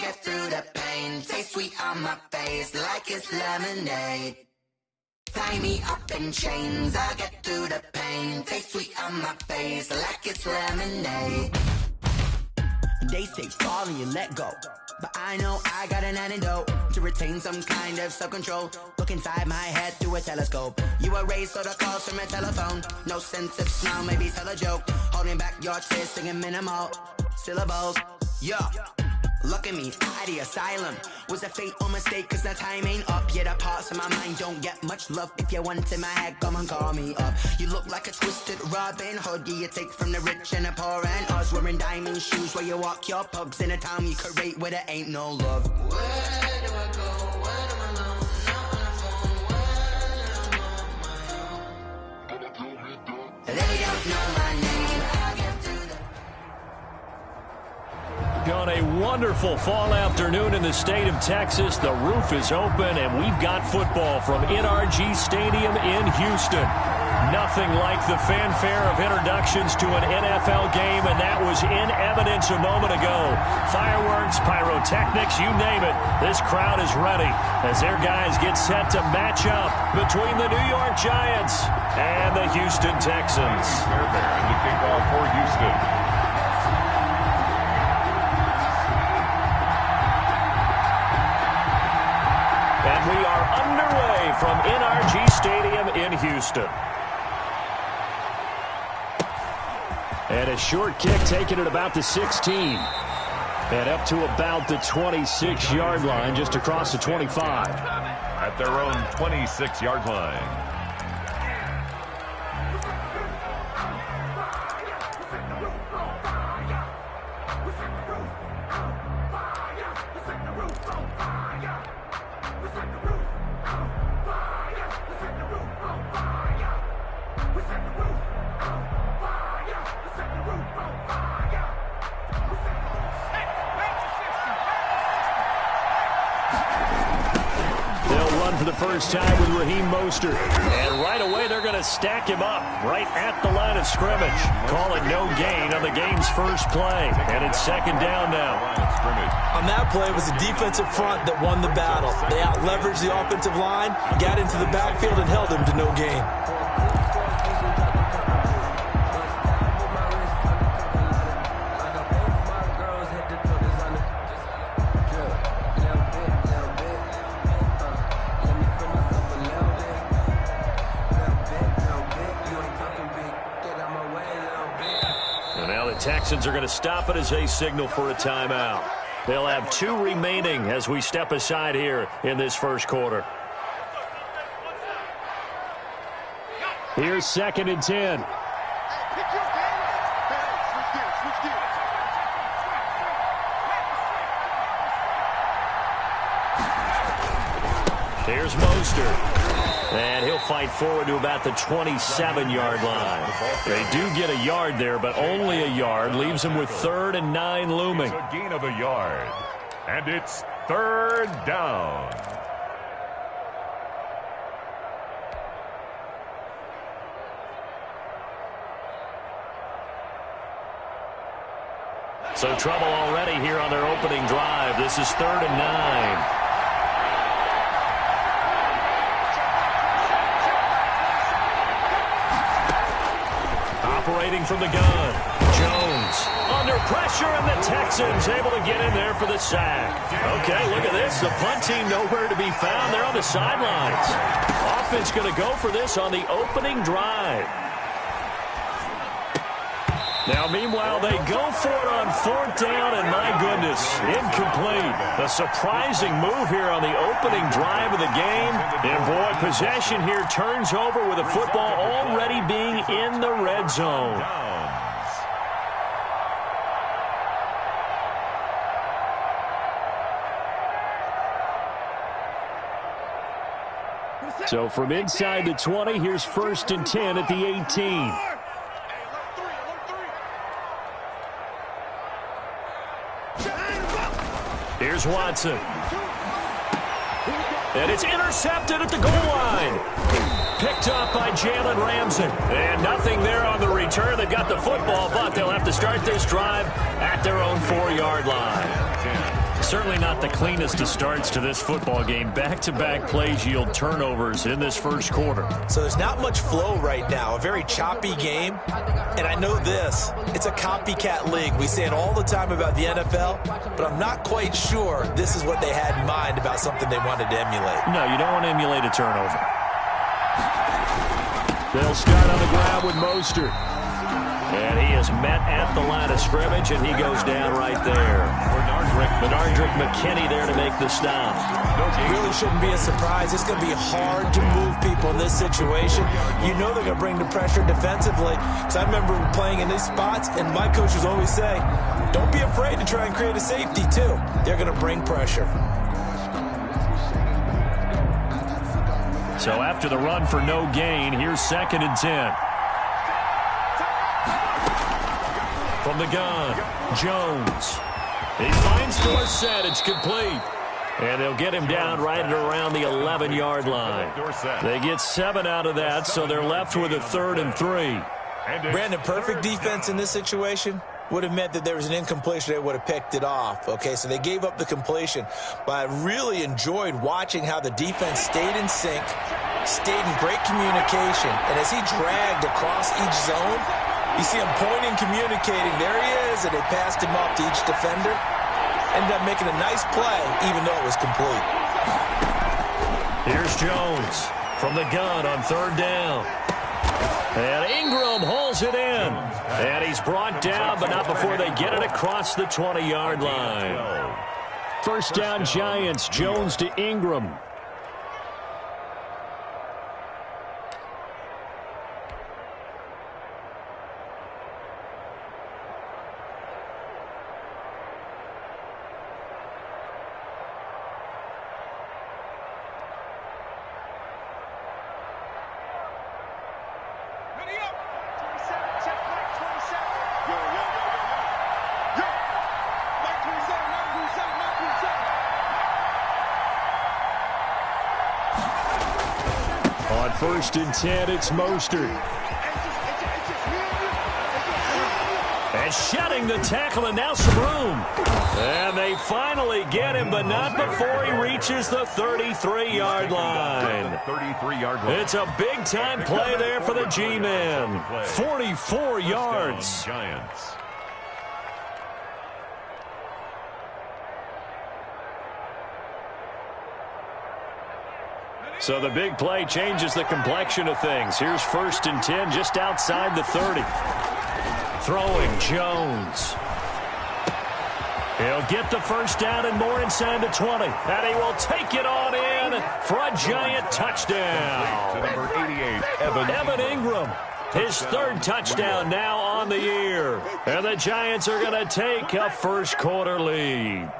get through the pain. Taste sweet on my face like it's lemonade. Tie me up in chains, I get through the pain. Taste sweet on my face like it's lemonade. They say fall and you let go, but I know I got an antidote to retain some kind of self-control. Look inside my head through a telescope. You erase all the calls from a telephone. No sense of smile, maybe tell a joke. Holding back your tears, singing minimal syllables. Yeah, look at me, out of the asylum. Was a fate or mistake, cause the time ain't up. Yeah, the parts of my mind don't get much love. If you want in my head, come and call me up. You look like a twisted Robin Hood. Yeah, you take from the rich and the poor and us. Wearing diamond shoes where you walk your pugs. In a town you create where there ain't no love. Where do I go? When I'm alone? Not on the phone. When I'm on my own. They don't know my name. I'll get through the... On a wonderful fall afternoon in the state of Texas, the roof is open and we've got football from NRG Stadium in Houston. Nothing like the fanfare of introductions to an NFL game, and that was in evidence a moment ago. Fireworks, pyrotechnics, you name it. This crowd is ready as their guys get set to match up between the New York Giants and the Houston Texans. They're there, and the kickoff for Houston. And we are underway from NRG Stadium in Houston. And a short kick taken at about the 16. And up to about the 26-yard line, just across the 25. At their own 26-yard line. For the first time with Raheem Mostert. And right away, they're going to stack him up right at the line of scrimmage. Call it no gain on the game's first play. And it's second down now. On that play, it was the defensive front that won the battle. They out-leveraged the offensive line, got into the backfield, and held him to no gain. Texans are going to stop it as they signal for a timeout. They'll have 2 remaining as we step aside here in this first quarter. Here's 2nd and 10. Here's Mostert. And he'll fight forward to about the 27-yard line. They do get a yard there, but only a yard. Leaves them with 3rd and 9 looming. It's a gain of a yard. And it's 3rd down. So trouble already here on their opening drive. This is 3rd and 9. Operating from the gun. Jones under pressure, and the Texans able to get in there for the sack. Okay, look at this. The punt team nowhere to be found. They're on the sidelines. Offense going to go for this on the opening drive. Now, meanwhile, they go for it on 4th down, and my goodness, incomplete. A surprising move here on the opening drive of the game. And, boy, possession here turns over with the football already being in the red zone. So from inside the 20, here's 1st and 10 at the 18. Here's Watson. And it's intercepted at the goal line. Picked up by Jalen Ramsey. And nothing there on the return. They've got the football, but they'll have to start this drive at their own 4-yard line. Certainly not the cleanest of starts to this football game. Back-to-back plays yield turnovers in this first quarter. So there's not much flow right now. A very choppy game. And I know this. It's a copycat league. We say it all the time about the NFL, but I'm not quite sure this is what they had in mind about something they wanted to emulate. No, you don't want to emulate a turnover. They'll start on the ground with Mostert. And he is met at the line of scrimmage, and he goes down right there. Bernardrick McKinney there to make the stop. It really shouldn't be a surprise. It's going to be hard to move people in this situation. You know they're going to bring the pressure defensively. Because I remember playing in these spots, and my coaches always say, don't be afraid to try and create a safety, too. They're going to bring pressure. So after the run for no gain, here's 2nd and 10. From the gun, Jones. He finds Dorsett. It's complete. And they'll get him down right at around the 11-yard line. They get 7 out of that, so they're left with a 3rd and 3. Brandon, perfect defense in this situation would have meant that there was an incompletion. They would have picked it off. Okay, so they gave up the completion. But I really enjoyed watching how the defense stayed in sync, stayed in great communication. And as he dragged across each zone, you see him pointing, communicating. There he is, and they passed him off to each defender. Ended up making a nice play, even though it was complete. Here's Jones from the gun on 3rd down. And Ingram hauls it in. And he's brought down, but not before they get it across the 20-yard line. First down, Giants. Jones to Ingram. On 1st and 10, it's Mostert. And shedding the tackle, and now some room. And they finally get him, but not before he reaches the 33-yard line. It's a big-time play there for the G-men. 44 yards. So the big play changes the complexion of things. Here's 1st and 10 just outside the 30. Throwing Jones. He'll get the first down and more inside the 20. And he will take it on in for a giant touchdown. To number 88, Evan Ingram. His 3rd touchdown now on the year. And the Giants are going to take a first quarter lead.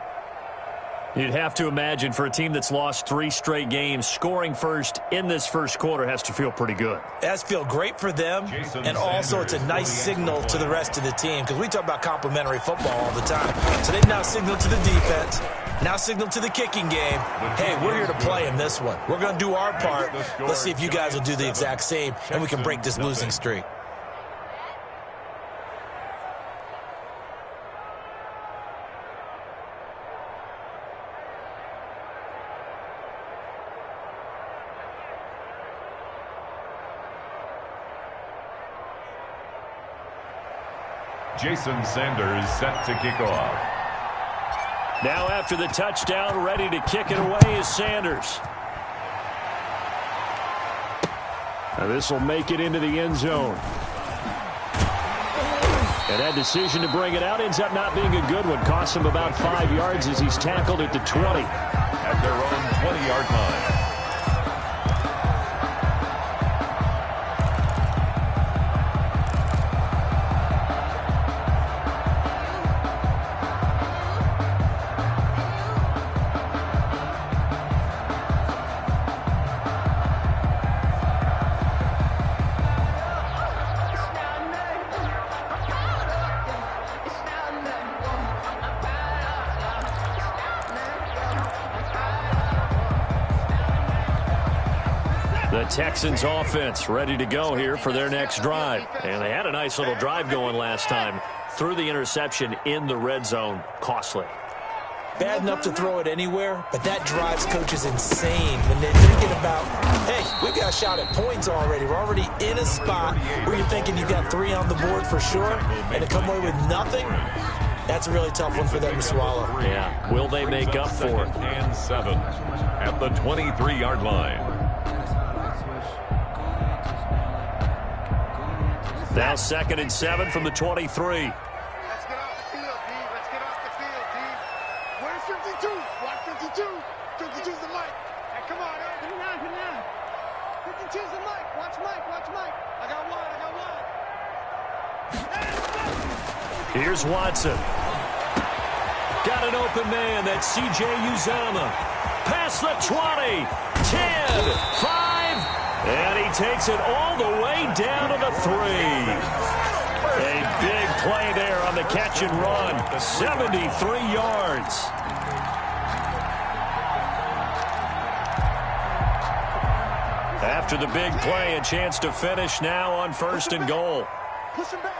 You'd have to imagine for a team that's lost 3 straight games, scoring first in this first quarter has to feel pretty good. It has to feel great for them, and also it's a nice signal to the rest of the team, because we talk about complimentary football all the time. So they've now signaled to the defense, now signaled to the kicking game, hey, we're here to play in this one. We're going to do our part. Let's see if you guys will do the exact same, and we can break this losing streak. Jason Sanders set to kick off. Now after the touchdown, ready to kick it away is Sanders. Now this will make it into the end zone. And that decision to bring it out ends up not being a good one. Costs him about 5 yards as he's tackled at the 20. At their own 20-yard line. The Texans offense ready to go here for their next drive. And they had a nice little drive going last time. Threw the interception in the red zone. Costly. bad enough to throw it anywhere, but that drives coaches insane when they're thinking about, hey, we've got a shot at points already. We're already in a spot where you're thinking you got 3 on the board for sure, and to come away with nothing, that's a really tough one for them to swallow. Yeah. Will they make up for it? And 7 at the 23-yard line. Now 2nd and 7 from the 23. Let's get off the field, D. Let's get off the field, D. Where's 52? Watch 52. 52's the mic. Hey, come on, Earl. Come on. 52's the mic. Watch Mike. I got one. Here's Watson. Got an open man. That's C.J. Uzomah. Past the 20. 10. 5. And he takes it all the way down to the 3. A big play there on the catch and run. 73 yards. After the big play, a chance to finish now on 1st and goal. Push him back.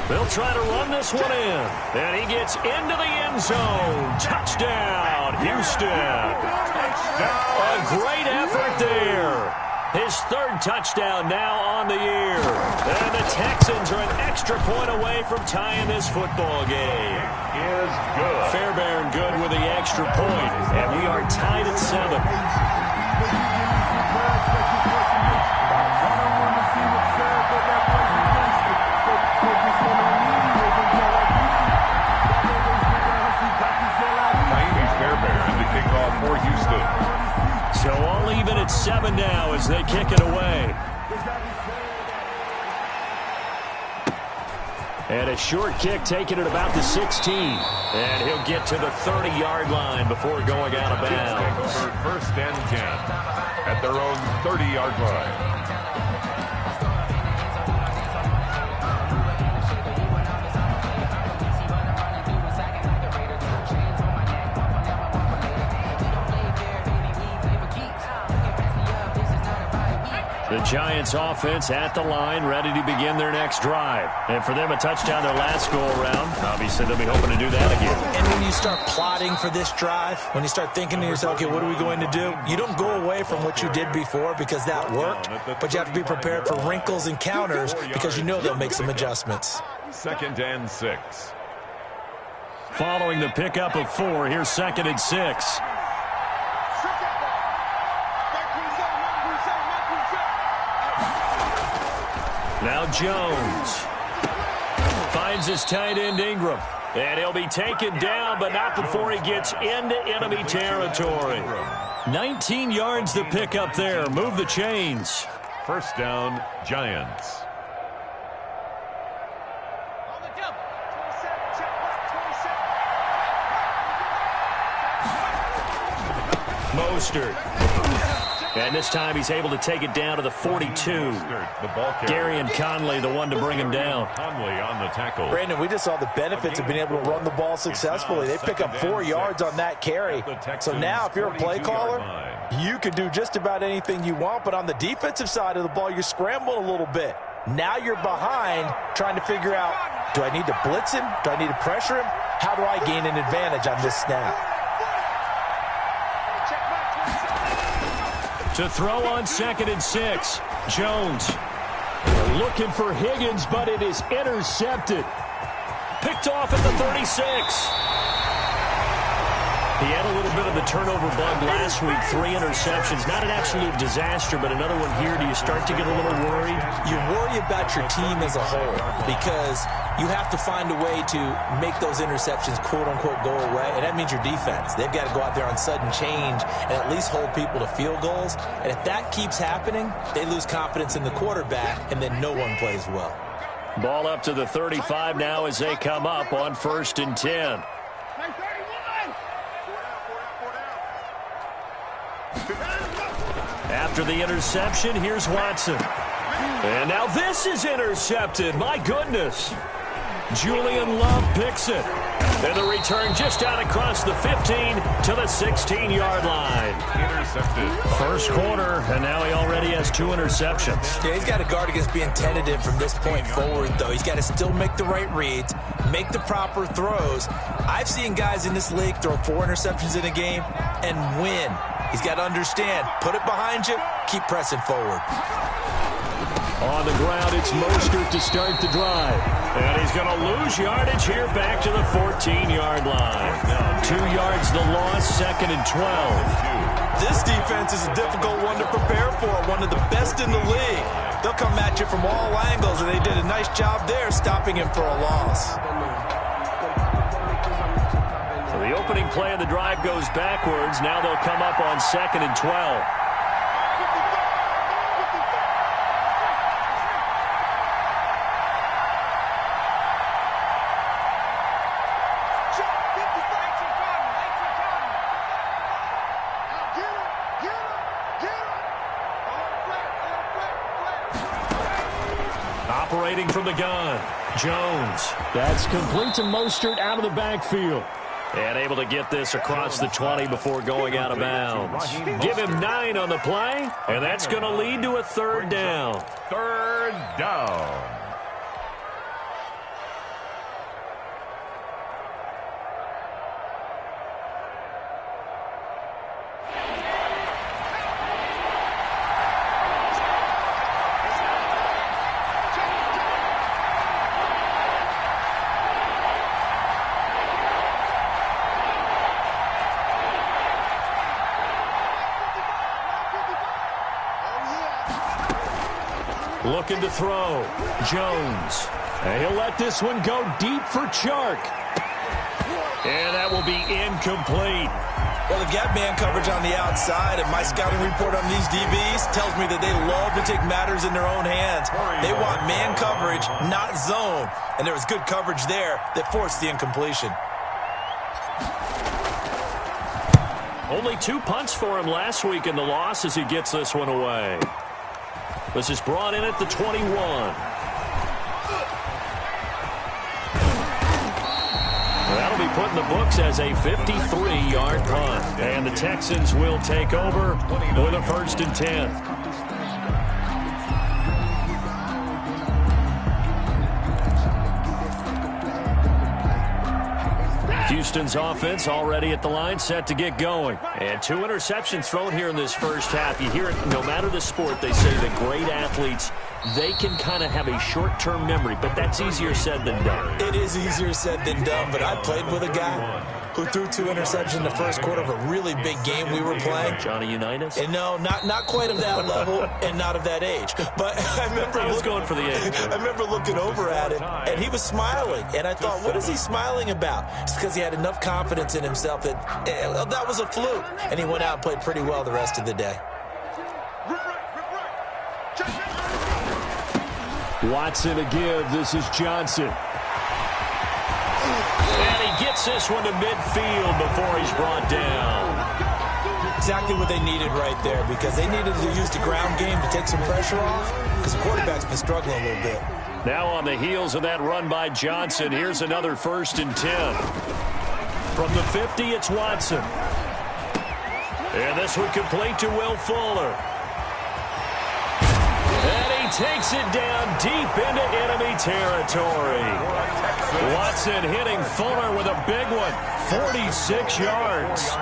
They'll try to run this one in. And he gets into the end zone. Touchdown, Houston. A great effort there. His 3rd touchdown now on the year. And the Texans are an extra point away from tying this football game. Is good. Fairbairn good with the extra point. And we are tied at 7. For Houston. So all even at 7 now as they kick it away. And a short kick taken at about the 16. And he'll get to the 30-yard line before going out of bounds. 1st and 10 at their own 30-yard line. The Giants offense at the line, ready to begin their next drive. And for them, a touchdown their last go-around. Obviously, they'll be hoping to do that again. And when you start plotting for this drive, when you start thinking to yourself, okay, what are we going to do? You don't go away from what you did before because that worked, but you have to be prepared for wrinkles and counters because you know they'll make some adjustments. 2nd and 6. Following the pickup of 4, here's 2nd and 6. Now Jones finds his tight end Ingram. And he'll be taken down, but not before he gets into enemy territory. 19 yards to pick up there. Move the chains. 1st down, Giants. Mostert. And this time he's able to take it down to the 42. Gary and Conley, the one to bring him down. Conley on the tackle. Brandon, we just saw the benefits of being able to run the ball successfully. They pick up 4 yards on that carry. So now if you're a play caller, you can do just about anything you want. But on the defensive side of the ball, you're scrambling a little bit. Now you're behind trying to figure out, do I need to blitz him? Do I need to pressure him? How do I gain an advantage on this snap? To throw on 2nd and 6. Jones looking for Higgins, but it is intercepted. Picked off at the 36. He had a little bit of the turnover bug last week. 3 interceptions. Not an absolute disaster, but another one here. Do you start to get a little worried? You worry about your team as a whole because you have to find a way to make those interceptions, quote-unquote, go away, and that means your defense. They've got to go out there on sudden change and at least hold people to field goals. And if that keeps happening, they lose confidence in the quarterback, and then no one plays well. Ball up to the 35 now as they come up on 1st and 10. After the interception, here's Watson. And now this is intercepted. My goodness. Julian Love picks it. And the return just out across the 15 to the 16-yard line. Intercepted. First quarter, and now he already has 2 interceptions. Yeah, he's got to guard against being tentative from this point forward, though. He's got to still make the right reads, make the proper throws. I've seen guys in this league throw 4 interceptions in a game and win. He's got to understand, put it behind you, keep pressing forward. On the ground, it's Mostert to start the drive. And he's going to lose yardage here back to the 14-yard line. 2 yards the loss, 2nd and 12. This defense is a difficult one to prepare for, one of the best in the league. They'll come at you from all angles, and they did a nice job there stopping him for a loss. So the opening play of the drive goes backwards. Now they'll come up on 2nd and 12. Operating from the gun, Jones. That's complete to Mostert out of the backfield. And able to get this across the 20 before going out of bounds. Give him 9 on the play, and that's going to lead to a 3rd down. 3rd down. Looking to throw. Jones. And he'll let this one go deep for Chark. And that will be incomplete. Well, they've got man coverage on the outside, and my scouting report on these DBs tells me that they love to take matters in their own hands. They want man coverage, not zone. And there was good coverage there that forced the incompletion. Only 2 punts for him last week in the loss as he gets this one away. This is brought in at the 21. That'll be put in the books as a 53-yard punt. And the Texans will take over with a 1st and 10. Houston's offense already at the line, set to get going. And 2 interceptions thrown here in this first half. You hear it, no matter the sport, they say that great athletes, they can kind of have a short-term memory, but that's easier said than done. It is easier said than done, but I played with a guy who threw 2 interceptions in the first quarter of a really big game we were playing. Johnny Unitas? And no, not quite of that level and not of that age. But I remember I was going for the age. I remember looking over at him, and he was smiling. And I thought, what is he smiling about? It's because he had enough confidence in himself that that was a fluke. And he went out and played pretty well the rest of the day. Watson to give. This is Johnson. And he gets this one to midfield before he's brought down. Exactly what they needed right there, because they needed to use the ground game to take some pressure off, because the quarterback's been struggling a little bit. Now on the heels of that run by Johnson, here's another 1st and 10. From the 50, it's Watson. And this one complete to Will Fuller. And he takes it down deep into enemy territory. Watson hitting Fuller with a big one, 46 yards.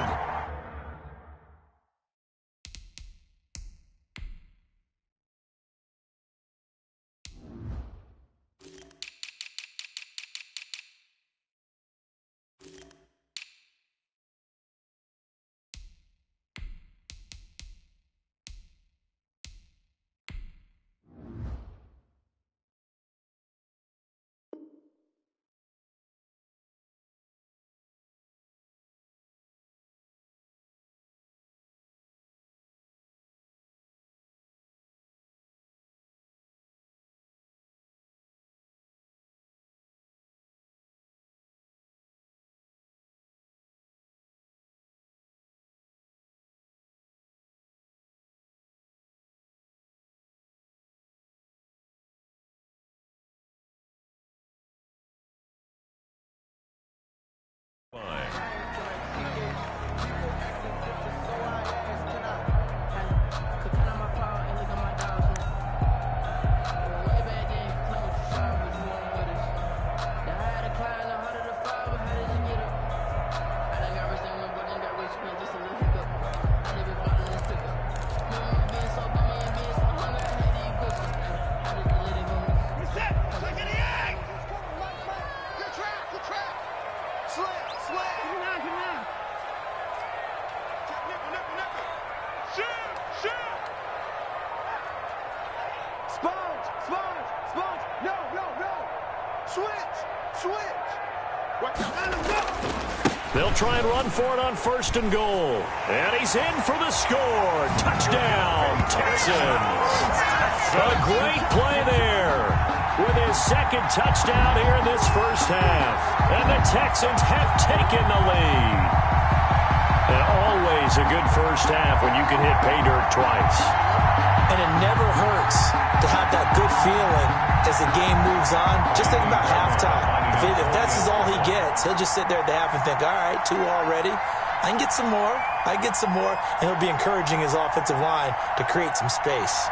They'll try and run for it on 1st and goal. And he's in for the score. Touchdown, Texans. A great play there with his 2nd touchdown here in this first half. And the Texans have taken the lead. And always a good first half when you can hit pay dirt twice. And it never hurts to have that good feeling as the game moves on. Just think about halftime. If that's all he gets, he'll just sit there at the half and think, all right, 2 already. I can get some more. I can get some more. And he'll be encouraging his offensive line to create some space.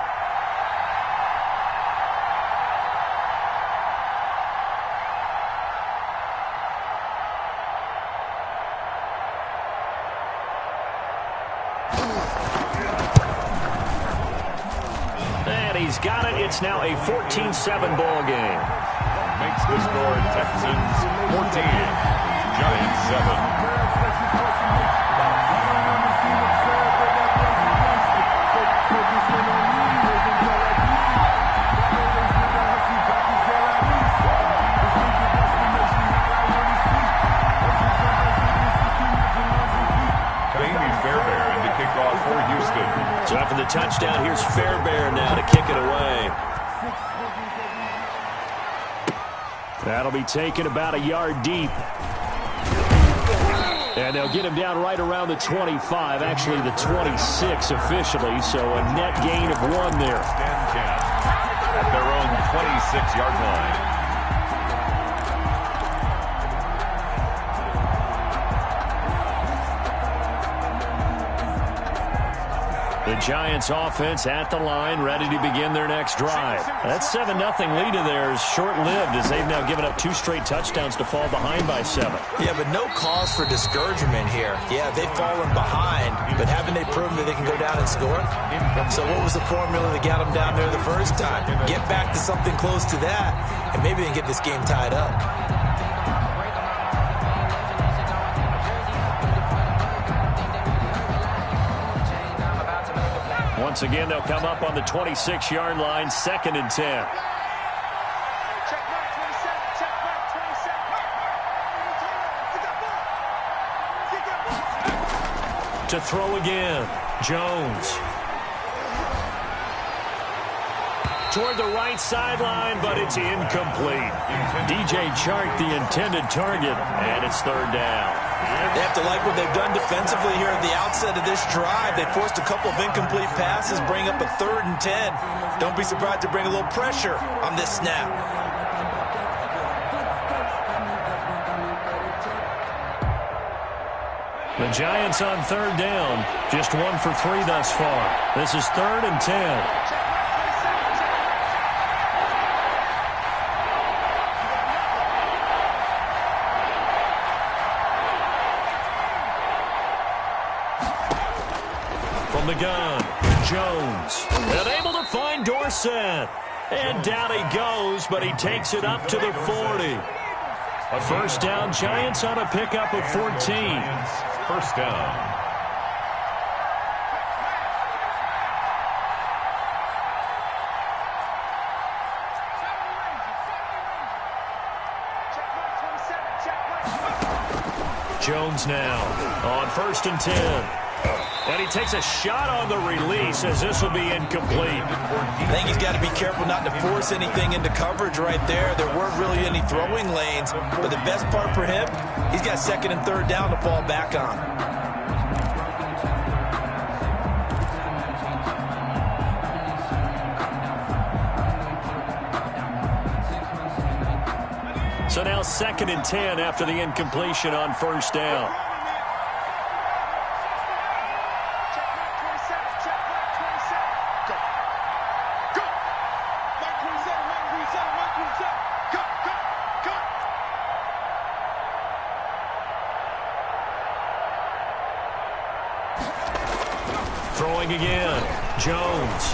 He's got it. It's now a 14-7 ball game. Makes the score Texans 14, Giants 7. So after the touchdown, here's Fairbairn now to kick it away. That'll be taken about a yard deep. And they'll get him down right around the 25, actually the 26 officially, so a net gain of 1 there. At their own 26-yard line. The Giants offense at the line, ready to begin their next drive. That 7-0 lead of theirs short-lived as they've now given up 2 straight touchdowns to fall behind by 7. Yeah, but no cause for discouragement here. Yeah, they've fallen behind, but haven't they proven that they can go down and score? So what was the formula that got them down there the first time? Get back to something close to that, and maybe they can get this game tied up. Once again, they'll come up on the 26-yard line, 2nd and 10. To throw again, Jones. Toward the right sideline, but it's incomplete. DJ Chark, the intended target, and it's 3rd down. They have to like what they've done defensively here at the outset of this drive. They forced a couple of incomplete passes, bring up a 3rd and 10. Don't be surprised to bring a little pressure on this snap. The Giants on 3rd down, just 1 for 3 thus far. This is 3rd and 10. From the gun, Jones, and able to find Dorsett. And down he goes, but he takes it up to the 40. A 1st down, Giants on a pickup of 14. 1st down. Jones now on 1st and 10. And he takes a shot on the release as this will be incomplete. I think he's got to be careful not to force anything into coverage right there. There weren't really any throwing lanes, but the best part for him, he's got 2nd and 3rd down to fall back on. So now 2nd and 10 after the incompletion on 1st down. Throwing again, Jones.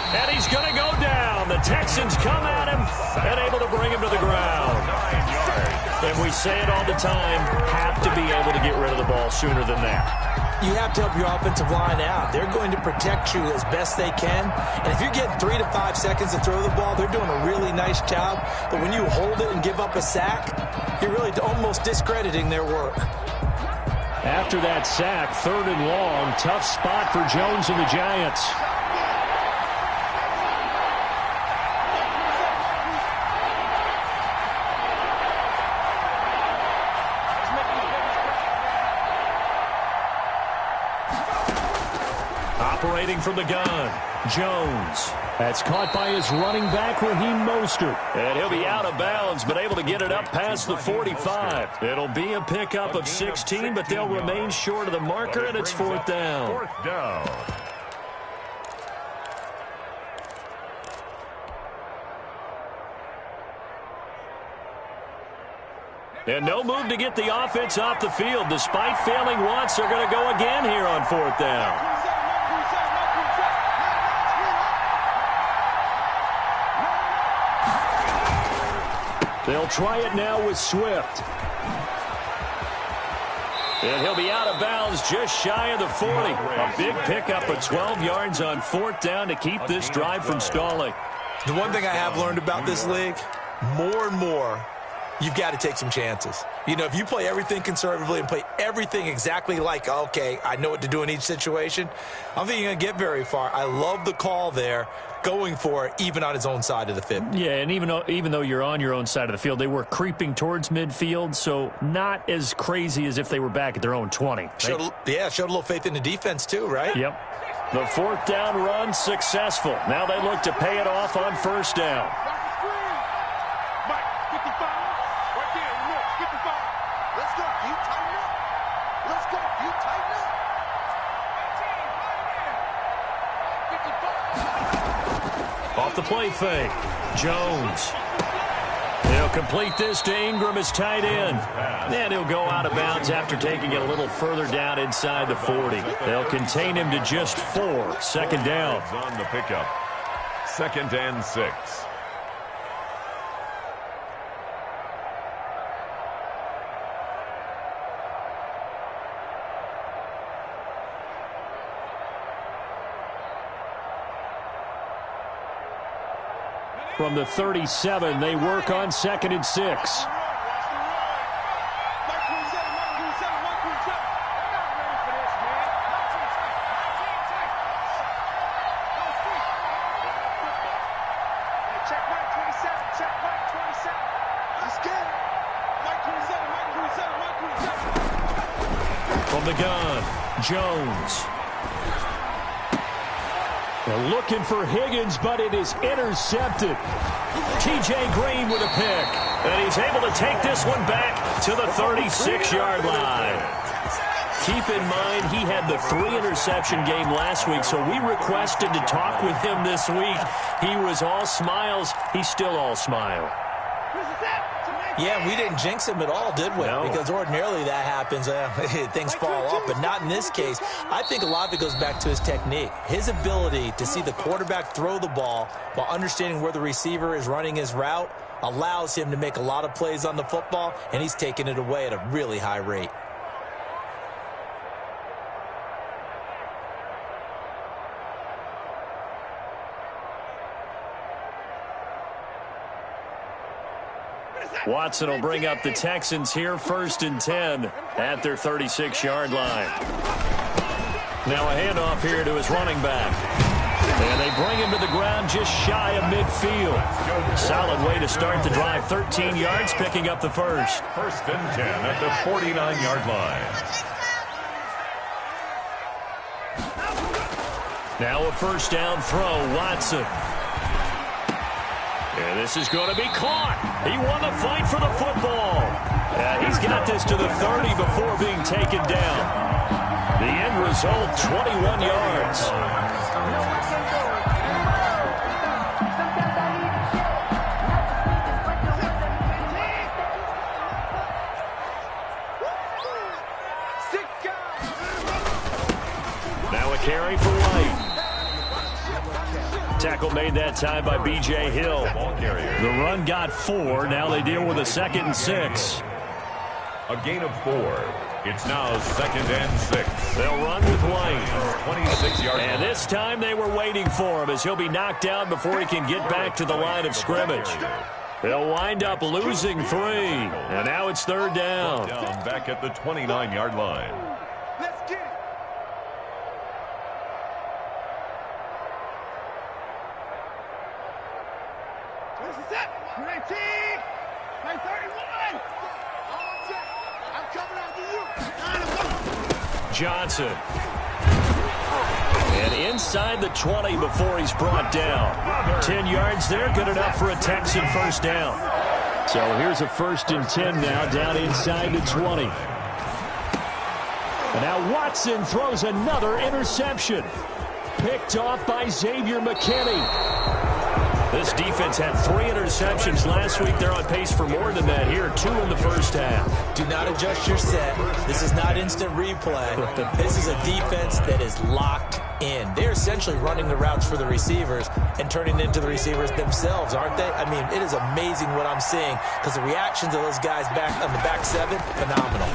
And he's going to go down. The Texans come at him and able to bring him to the ground. And we say it all the time, have to be able to get rid of the ball sooner than that. You have to help your offensive line out. They're going to protect you as best they can. And if you're getting 3 to 5 seconds to throw the ball, they're doing a really nice job. But when you hold it and give up a sack, You're really almost discrediting their work. After that sack, 3rd and long, tough spot for Jones and the Giants. Operating from the gun, Jones. That's caught by his running back, Raheem Mostert. And he'll be out of bounds, but able to get it up past the 45. It'll be a pickup of 16, but they'll remain short of the marker, and it's 4th down. 4th down. And no move to get the offense off the field. Despite failing once, they're going to go again here on 4th down. They'll try it now with Swift. And he'll be out of bounds just shy of the 40. A big pickup of 12 yards on 4th down to keep this drive from stalling. The one thing I have learned about this league, more and more, you've got to take some chances. You know, if you play everything conservatively and play everything exactly like, okay, I know what to do in each situation, I don't think you're going to get very far. I love the call there, going for it, even on his oon side of the field. Yeah, and even though you're on your own side of the field, they were creeping towards midfield, so not as crazy as if they were back at their own 20. Showed a little faith in the defense too, right? Yep. The 4th down run successful. Now they look to pay it off on 1st down. Off the play fake, Jones. He'll complete this to Ingram as tight end. And he'll go out of bounds after taking it a little further down inside the 40. They'll contain him to just 4. 2nd down. On the pickup. 2nd and 6. From the 37, they work on 2nd and 6. From the gun, Jones. They're looking for Higgins, but it is intercepted. T.J. Green with a pick. And he's able to take this one back to the 36-yard line. Keep in mind, he had the 3-interception game last week, so we requested to talk with him this week. He was all smiles. He's still all smile. Yeah, we didn't jinx him at all, did we? No. Because ordinarily that happens, things fall off, but not in this case. I think a lot of it goes back to his technique. His ability to see the quarterback throw the ball while understanding where the receiver is running his route allows him to make a lot of plays on the football, and he's taking it away at a really high rate. Watson will bring up the Texans here, 1st and 10 at their 36-yard line. Now a handoff here to his running back. And they bring him to the ground just shy of midfield. Solid way to start the drive. 13 yards, picking up the first. 1st and 10 at the 49-yard line. Now a 1st down throw, Watson. And this is going to be caught. He won the fight for the football. He's got this to the 30 before being taken down. The end result, 21 yards. Now a carry for White. Tackle made that time by B.J. Hill. The run got 4. Now they deal with a 2nd and 6. A gain of 4. It's now 2nd and 6. They'll run with White. 26 yards. And this time they were waiting for him as he'll be knocked down before he can get back to the line of scrimmage. They'll wind up losing 3. And now it's third down. Back at the 29-yard line. Let's get it. This is it. 19. 31. I'm coming after you. Johnson. And inside the 20 before he's brought down. 10 yards there, good enough for a Texan first down. So here's a 1st and 10 now, down inside the 20. And now Watson throws another interception. Picked off by Xavier McKinney. This defense had 3 interceptions last week. They're on pace for more than that here. 2 in the first half. Do not adjust your set. This is not instant replay. This is a defense that is locked in. They're essentially running the routes for the receivers and turning into the receivers themselves, aren't they? I mean, it is amazing what I'm seeing because the reactions of those guys back on the back 7, phenomenal.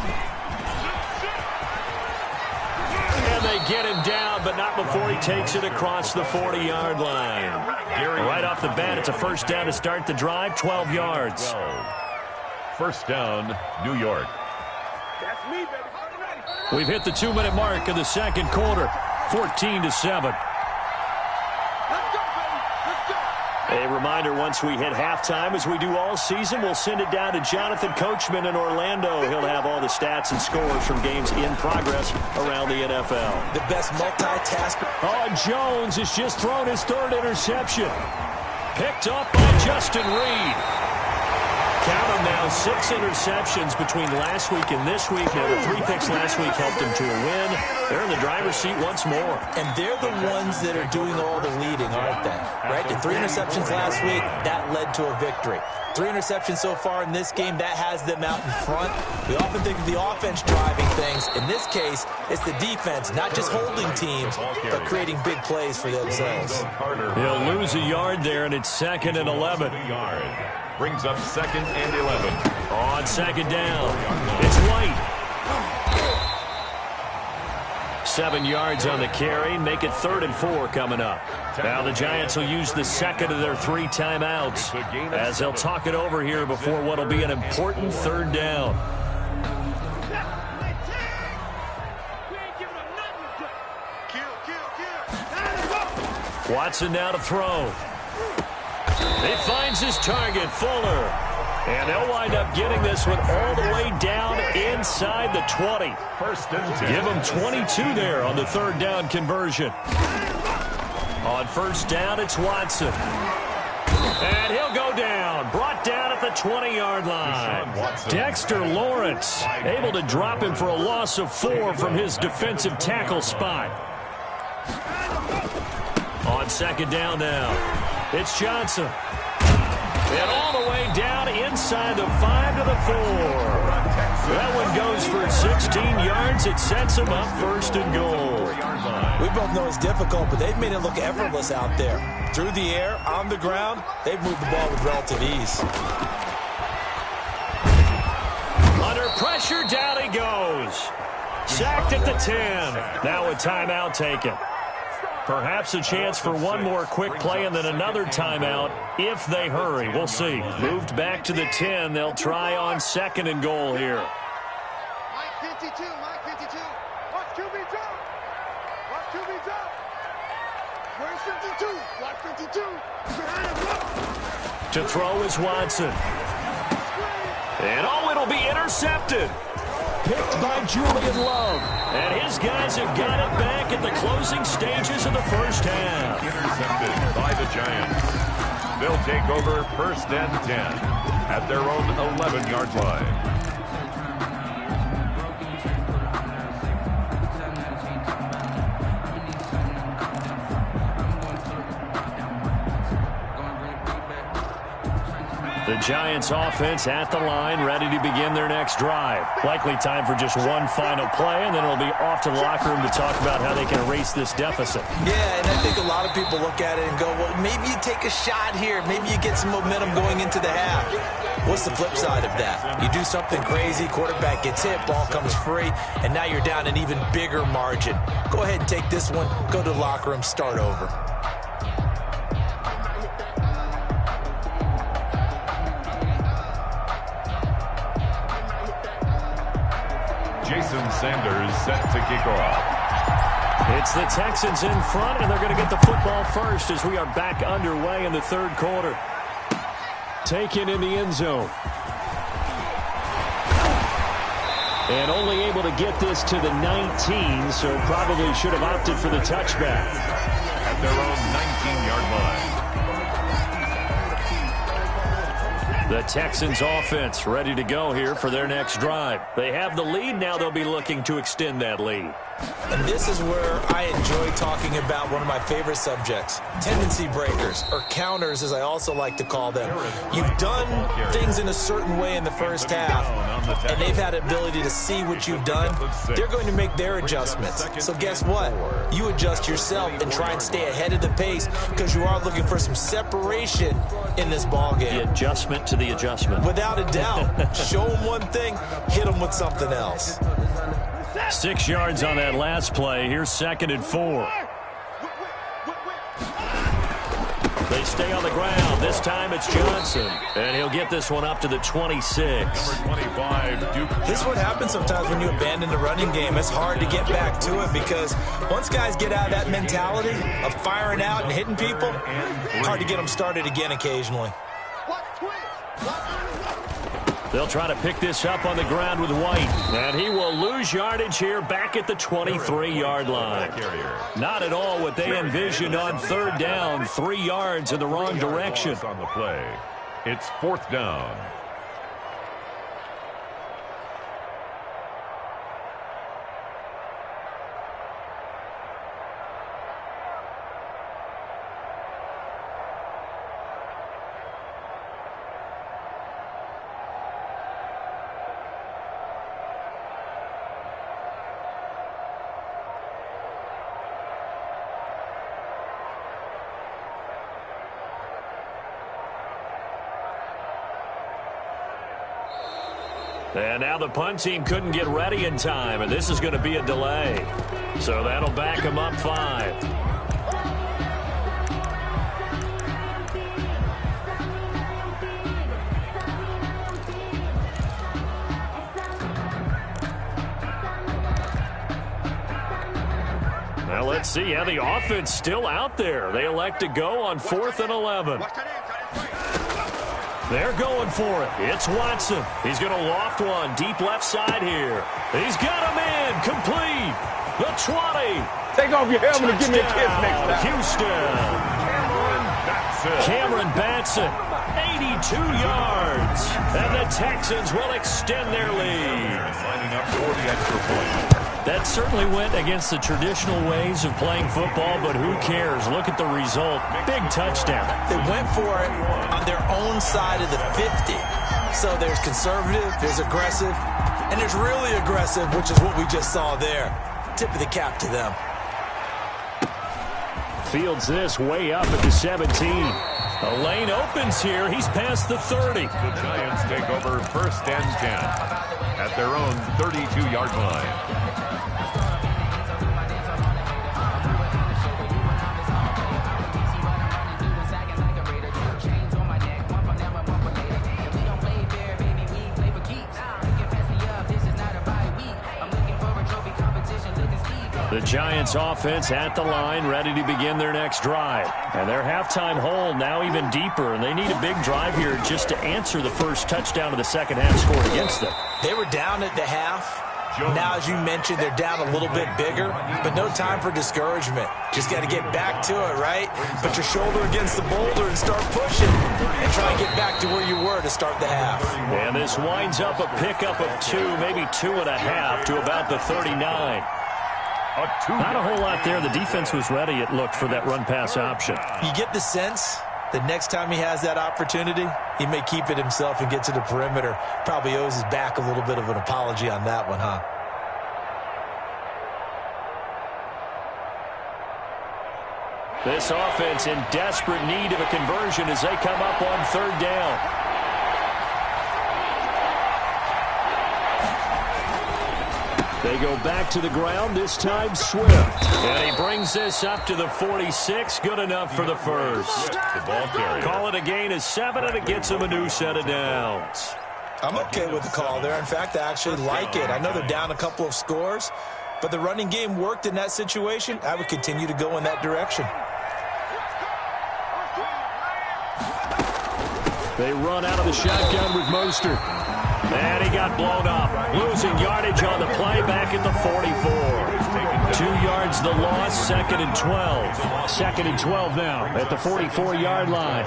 And they get him down, but not before he takes it across the 40-yard line. Right off the bat, it's a first down to start the drive, 12 yards. First down, New York. That's me, baby. We've hit the 2-minute mark of the second quarter, 14-7. Let's go, baby. Let's go. A reminder, once we hit halftime, as we do all season, we'll send it down to Jonathan Coachman in Orlando. He'll have all the stats and scores from games in progress around the NFL. The best multitasker. Oh, and Jones has just thrown his 3rd interception. Picked up by Justin Reed. Count them now, 6 interceptions between last week and this week. Now, the 3 picks last week helped them to a win. They're in the driver's seat once more. And they're the ones that are doing all the leading, aren't they? Right? The 3 interceptions last week, that led to a victory. 3 interceptions so far in this game, that has them out in front. We often think of the offense driving things. In this case, it's the defense, not just holding teams, but creating big plays for themselves. He'll lose a yard there, and it's 2nd and 11. Brings up 2nd and 11. On 2nd down, it's White. 7 yards on the carry, make it 3rd and 4 coming up. Now the Giants will use the 2nd of their 3 timeouts as they'll talk it over here before what will be an important 3rd down. Watson now to throw. He finds his target, Fuller. And they'll wind up getting this one all the way down inside the 20. First and 10. Give him 22 there on the 3rd down conversion. On 1st down, it's Watson. And he'll go down. Brought down at the 20-yard line. Dexter Lawrence able to drop him for a loss of 4 from his defensive tackle spot. On 2nd down now, it's Johnson. And all the way down inside the 5 to the 4. That one goes for 16 yards. It sets him up 1st and goal. We both know it's difficult, but they've made it look effortless out there. Through the air, on the ground, they've moved the ball with relative ease. Under pressure, down he goes. Sacked at the 10. Now a timeout taken. Perhaps a chance for one more quick play and then another timeout if they hurry. We'll see. Moved back to the 10. They'll try on 2nd and goal here. Mike 52, Mike 52. Watch QB drop. Watch QB drop. Where's 52? Watch 52. Behind him, look. To throw is Watson. And oh, it'll be intercepted. Picked by Julian Love. And his guys have got it back at the closing stages of the first half. Intercepted by the Giants. They'll take over 1st and 10 at their own 11-yard line. The Giants offense at the line, ready to begin their next drive. Likely time for just one final play, and then it'll be off to the locker room to talk about how they can erase this deficit. Yeah, and I think a lot of people look at it and go, well, maybe you take a shot here. Maybe you get some momentum going into the half. What's the flip side of that? You do something crazy, quarterback gets hit, ball comes free, and now you're down an even bigger margin. Go ahead and take this one, go to the locker room, start over. Jason Sanders set to kick off. It's the Texans in front, and they're going to get the football first as we are back underway in the third quarter. Taken in the end zone. And only able to get this to the 19, so probably should have opted for the touchback. At their own 19-yard line. The Texans offense ready to go here for their next drive. They have the lead. Now they'll be looking to extend that lead. And this is where I enjoy talking about one of my favorite subjects, tendency breakers, or counters as I also like to call them. You've done things in a certain way in the first half, and they've had the ability to see what you've done. They're going to make their adjustments. So guess what? You adjust yourself and try and stay ahead of the pace because you are looking for some separation in this ball game. The adjustment to the adjustment. Without a doubt. Show them one thing, hit them with something else. 6 yards on that last play. Here's 2nd and 4. They stay on the ground. This time it's Johnson. And he'll get this one up to the 26. Number 25, Duke. This is what happens sometimes when you abandon the running game. It's hard to get back to it because once guys get out of that mentality of firing out and hitting people, it's hard to get them started again occasionally. They'll try to pick this up on the ground with White. And he will lose yardage here back at the 23-yard line. Not at all what they envisioned on 3rd down. 3 yards in the wrong direction. On the play. It's 4th down. And now the punt team couldn't get ready in time, and this is going to be a delay. So that'll back them up 5. Now let's see how the offense still out there. They elect to go on 4th and 11. They're going for it. It's Watson. He's going to loft one deep left side here. He's got him in. Complete. The 20. Take off your helmet and give me a kiss next time. Houston. Cameron Batson. 82 yards. And the Texans will extend their lead. Lining up for the extra point. That certainly went against the traditional ways of playing football, but who cares? Look at the result. Big touchdown. They went for it on their own side of the 50. So there's conservative, there's aggressive, and there's really aggressive, which is what we just saw there. Tip of the cap to them. Fields this way up at the 17. A lane opens here. He's past the 30. The Giants take over 1st and 10 at their own 32-yard line. The Giants offense at the line, ready to begin their next drive. And their halftime hole now even deeper, and they need a big drive here just to answer the first touchdown of the second half scored against them. They were down at the half. Now, as you mentioned, they're down a little bit bigger, but no time for discouragement. Just got to get back to it, right? Put your shoulder against the boulder and start pushing and try and get back to where you were to start the half. And this winds up a pickup of 2, maybe 2.5 to about the 39. Not a whole lot there. The defense was ready, it looked, for that run-pass option. You get the sense that next time he has that opportunity, he may keep it himself and get to the perimeter. Probably owes his back a little bit of an apology on that one, huh? This offense in desperate need of a conversion as they come up on 3rd down. They go back to the ground, this time Swift. And he brings this up to the 46. Good enough for the first. The ball carrier. Call it a gain of 7, and it gets him a new set of downs. I'm okay with the call there. In fact, I actually like it. I know they're down a couple of scores, but the running game worked in that situation. I would continue to go in that direction. They run out of the shotgun with Mostert. And he got blown up. Losing yardage on the play back at the 44. 2 yards the loss, 2nd and 12. 2nd and 12 now at the 44-yard line.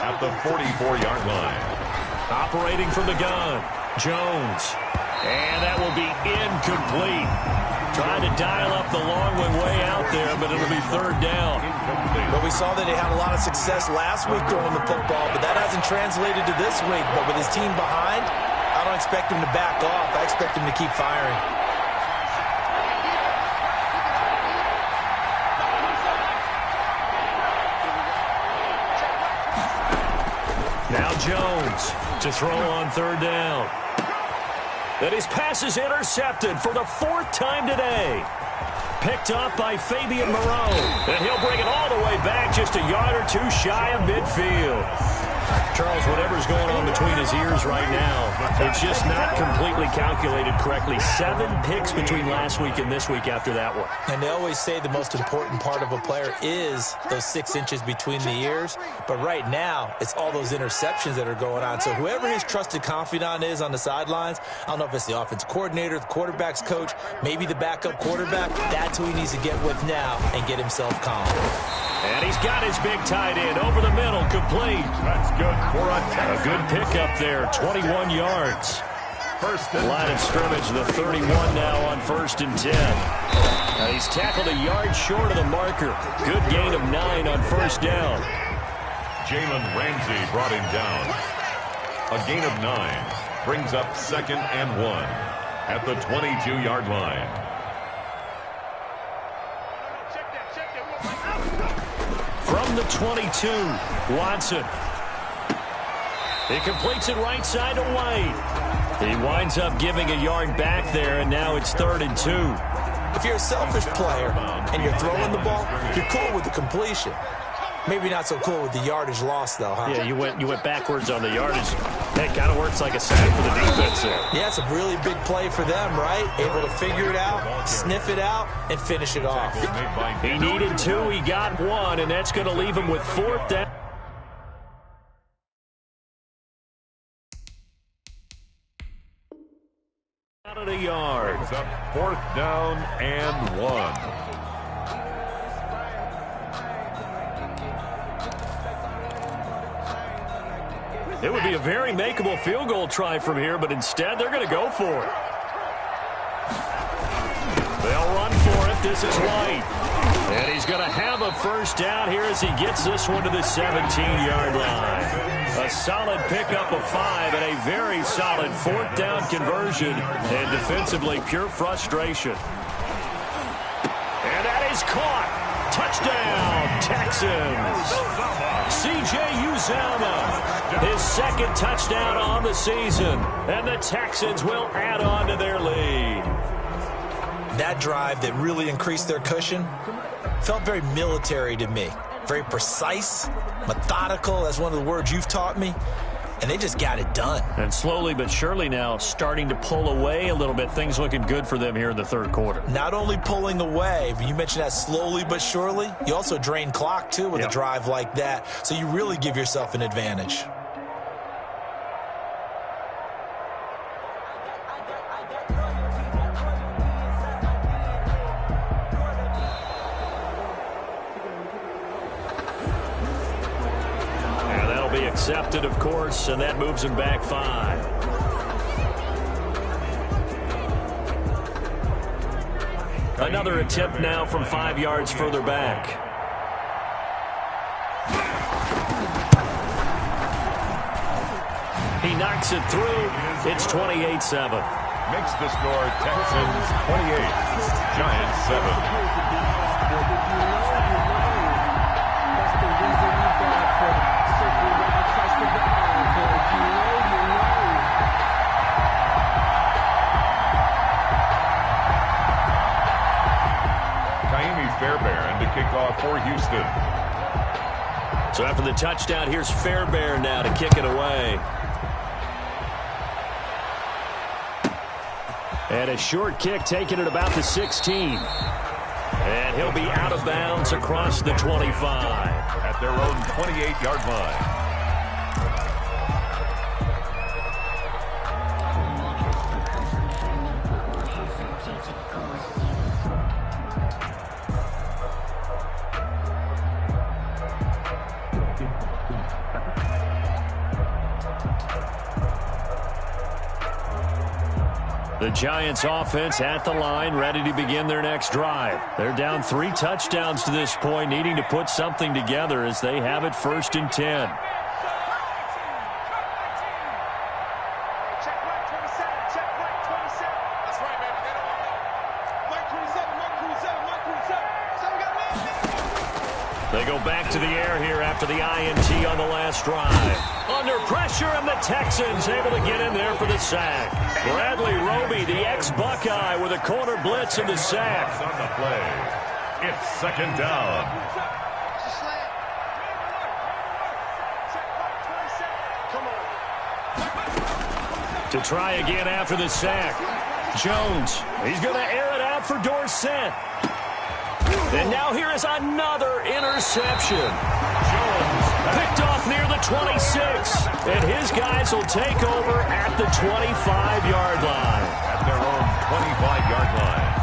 At the 44-yard line. Operating from the gun, Jones. And that will be incomplete. Trying to dial up the long way out there, but it'll be 3rd down. But we saw that they had a lot of success last week throwing the football, but that hasn't translated to this week. But with his team behind, I don't expect him to back off. I expect him to keep firing. Now Jones to throw on 3rd down. And his pass is intercepted for the 4th time today. Picked up by Fabian Moreau. And he'll bring it all the way back just a yard or 2 shy of midfield. Charles, whatever's going on between his ears right now, it's just not completely calculated correctly. 7 picks between last week and this week after that one. And they always say the most important part of a player is those 6 inches between the ears. But right now, it's all those interceptions that are going on. So whoever his trusted confidant is on the sidelines, I don't know if it's the offensive coordinator, the quarterback's coach, maybe the backup quarterback, that's who he needs to get with now and get himself calm. And he's got his big tight end over the middle, complete. That's good for a good pickup there, 21 yards. Line of scrimmage, the 31 now on 1st and 10. Now he's tackled a yard short of the marker. Good gain of 9 on 1st down. Jalen Ramsey brought him down. A gain of 9 brings up 2nd and 1 at the 22-yard line. From the 22, Watson. He completes it right side to White. He winds up giving a yard back there, and now it's 3rd and 2. If you're a selfish player and you're throwing the ball, you're cool with the completion. Maybe not so cool with the yardage loss, though, huh? Yeah, you went backwards on the yardage. That kind of works like a sack for the defense there. Yeah, it's a really big play for them, right? Able to figure it out, sniff it out, and finish it off. He needed 2, he got 1, and that's going to leave him with 4th down. Out of the yard. It's up 4th down and 1. It would be a very makeable field goal try from here, but instead they're going to go for it. They'll run for it. This is White. And he's going to have a 1st down here as he gets this one to the 17-yard line. A solid pickup of 5 and a very solid 4th down conversion. And defensively, pure frustration. And that is caught. Touchdown, Texans. C.J. Uzomah, his 2nd touchdown on the season. And the Texans will add on to their lead. That drive that really increased their cushion felt very military to me. Very precise, methodical. That's one of the words you've taught me. And they just got it done. And slowly but surely now starting to pull away a little bit. Things looking good for them here in the 3rd quarter. Not only pulling away, but you mentioned that slowly but surely. You also drain clock, too, with a drive like that. So you really give yourself an advantage. Accepted, of course, and that moves him back 5. Another attempt now from 5 yards further back. He knocks it through. It's 28-7. Makes the score Texans 28, Giants 7. Fairbairn to kick off for Houston. So after the touchdown, here's Fairbairn now to kick it away. And a short kick taken at about the 16. And he'll be out of bounds across the 25. At their own 28-yard line. The Giants offense at the line, ready to begin their next drive. They're down 3 touchdowns to this point, needing to put something together as they have it 1st and 10. Check right 27. Check right 27. That's right, baby. They don't want that. Mike 27. Mike 27. Mike 27. So we got man. They go back to the air here after the INT on the last drive. Under pressure, and the Texans able to get in there for the sack. Bradley Roby, the ex-Buckeye, with a corner blitz and the sack. On the play. It's 2nd down. To try again after the sack. Jones, he's going to air it out for Dorsett. And now here is another interception. Jones picked off near the 26. And his guys will take over at the 25-yard line. At their own 25-yard line.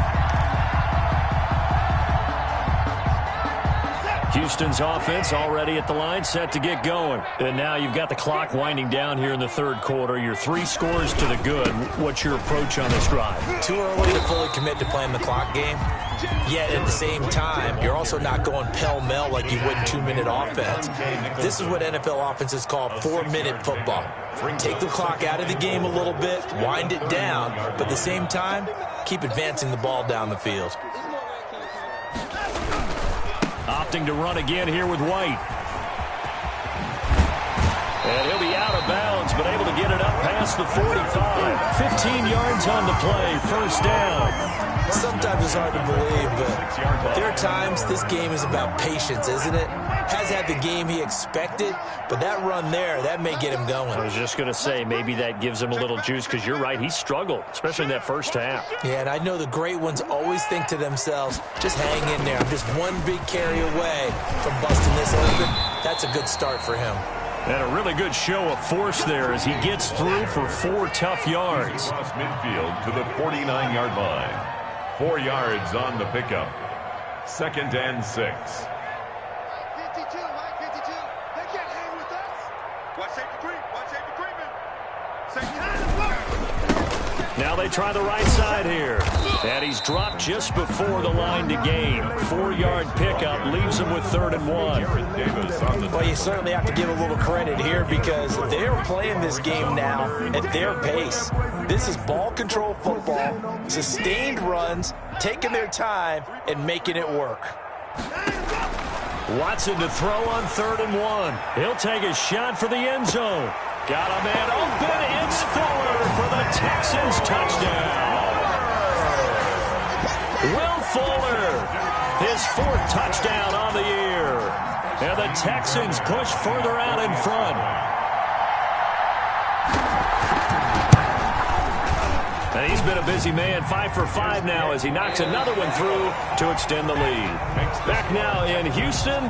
Houston's offense already at the line, set to get going. And now you've got the clock winding down here in the 3rd quarter. You're 3 scores to the good. What's your approach on this drive? Too early to fully commit to playing the clock game. Yet at the same time, you're also not going pell-mell like you would in 2-minute offense. This is what NFL offenses call 4-minute football. Take the clock out of the game a little bit, wind it down, but at the same time, keep advancing the ball down the field. Opting to run again here with White. And he'll be out of bounds, but able to get it up past the 45. 15 yards on the play, 1st down. Sometimes it's hard to believe, but there are times this game is about patience, isn't it? Has had the game he expected, but that run there, that may get him going. I was just going to say, maybe that gives him a little juice, because you're right, he struggled, especially in that 1st half. Yeah, and I know the great ones always think to themselves, just hang in there. I'm just one big carry away from busting this open. That's a good start for him. And a really good show of force there as he gets through for 4 tough yards. Across midfield to the 49-yard line. 4 yards on the pickup. 2nd and 6. Mike 52. Mike 52. They can't hang with us. Watch safety creep. Watch safety creeping. Safety behind the block. Now they try the right side here. And he's dropped just before the line to gain. 4-yard pickup leaves him with 3rd and 1. Well, you certainly have to give a little credit here because they're playing this game now at their pace. This is ball control football, sustained runs, taking their time, and making it work. Watson to throw on 3rd and 1. He'll take a shot for the end zone. Got a man open. It's Fuller for the Texans touchdown. Will Fuller, his 4th touchdown on the year. And the Texans push further out in front. And he's been a busy man, 5 for 5 now as he knocks another one through to extend the lead. Back now in Houston,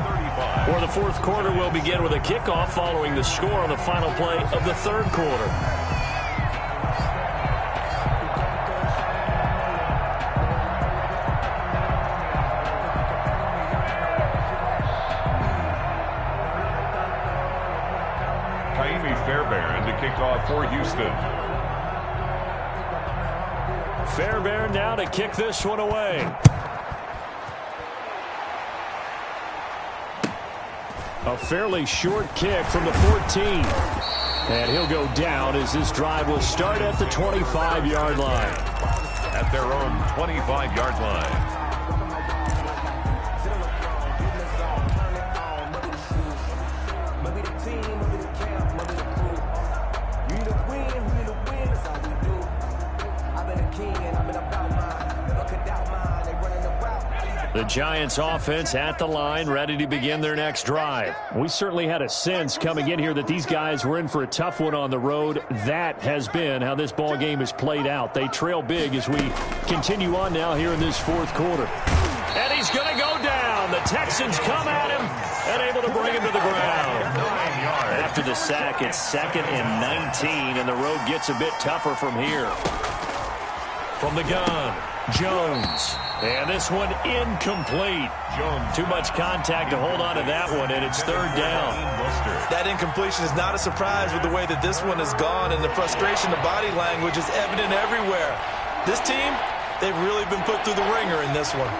where the 4th quarter will begin with a kickoff following the score on the final play of the 3rd quarter. Fairbairn to kick off for Houston. Fairbairn now to kick this one away. A fairly short kick from the 14. And he'll go down as this drive will start at the 25-yard line. At their own 25-yard line. The Giants offense at the line, ready to begin their next drive. We certainly had a sense coming in here that these guys were in for a tough one on the road. That has been how this ball game has played out. They trail big as we continue on now here in this fourth quarter. And he's going to go down. The Texans come at him and able to bring him to the ground. After the sack, it's 2nd and 19, and the road gets a bit tougher from here. From the gun, Jones. And this one incomplete. Too much contact to hold on to that one, and it's 3rd down. That incompletion is not a surprise with the way that this one has gone, and the frustration, the body language is evident everywhere. This team, they've really been put through the ringer in this one.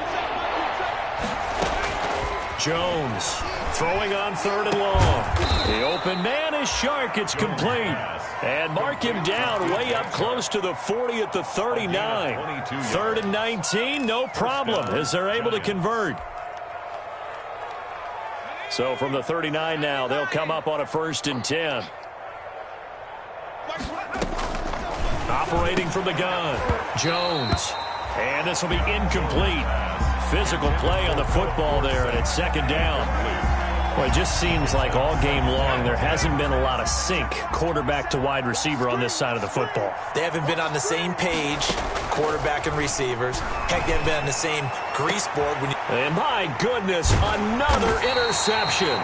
Jones throwing on 3rd and long. The open man is Shark. It's complete. And mark him down way up close to the 40 at the 39. 3rd and 19, no problem, as they're able to convert. So from the 39 now, they'll come up on a 1st and 10. Operating from the gun, Jones. And this will be incomplete. Physical play on the football there, and it's 2nd down. Well, it just seems like all game long there hasn't been a lot of sync quarterback to wide receiver on this side of the football. They haven't been on the same page, quarterback and receivers. Heck, they haven't been on the same grease board. And my goodness, another interception.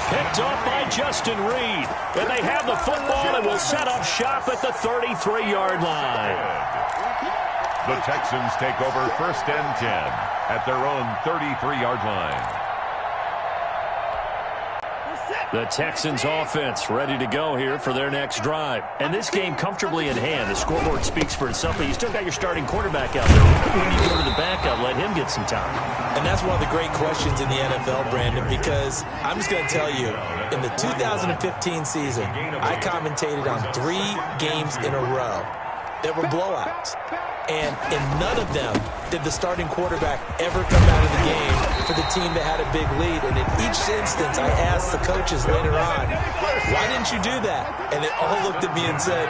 Picked off by Justin Reed. And they have the football and will set up shop at the 33-yard line. The Texans take over 1st and 10 at their own 33-yard line. The Texans offense ready to go here for their next drive. And this game comfortably in hand. The scoreboard speaks for itself, but you still got your starting quarterback out there. When you go to the backup, let him get some time. And that's one of the great questions in the NFL, Brandon, because I'm just going to tell you, in the 2015 season, I commentated on 3 games in a row that were blowouts. And in none of them did the starting quarterback ever come out of the game for the team that had a big lead. And in each instance, I asked the coaches later on, why didn't you do that? And they all looked at me and said,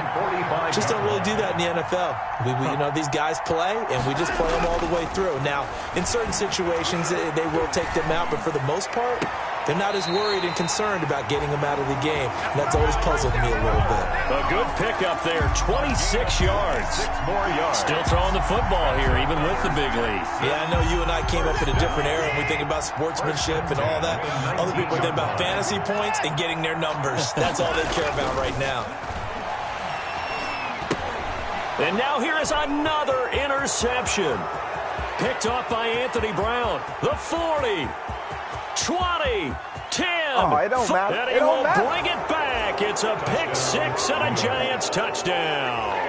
just don't really do that in the NFL. You know, these guys play, and we just play them all the way through. Now, in certain situations, they will take them out, but for the most part, they're not as worried and concerned about getting them out of the game. And that's always puzzled me a little bit. A good pickup there, 26 yards. 6 more yards. Still throwing the football here, even with the big lead. Yeah, I know you and I came up in a different era, and we think about sportsmanship and all that. Other people think about fantasy points and getting their numbers. That's all they care about right now. And now here is another interception. Picked off by Anthony Brown. The 40. 20, 10, oh, it don't matter. And he will bring it back. It's a pick 6 and a Giants touchdown.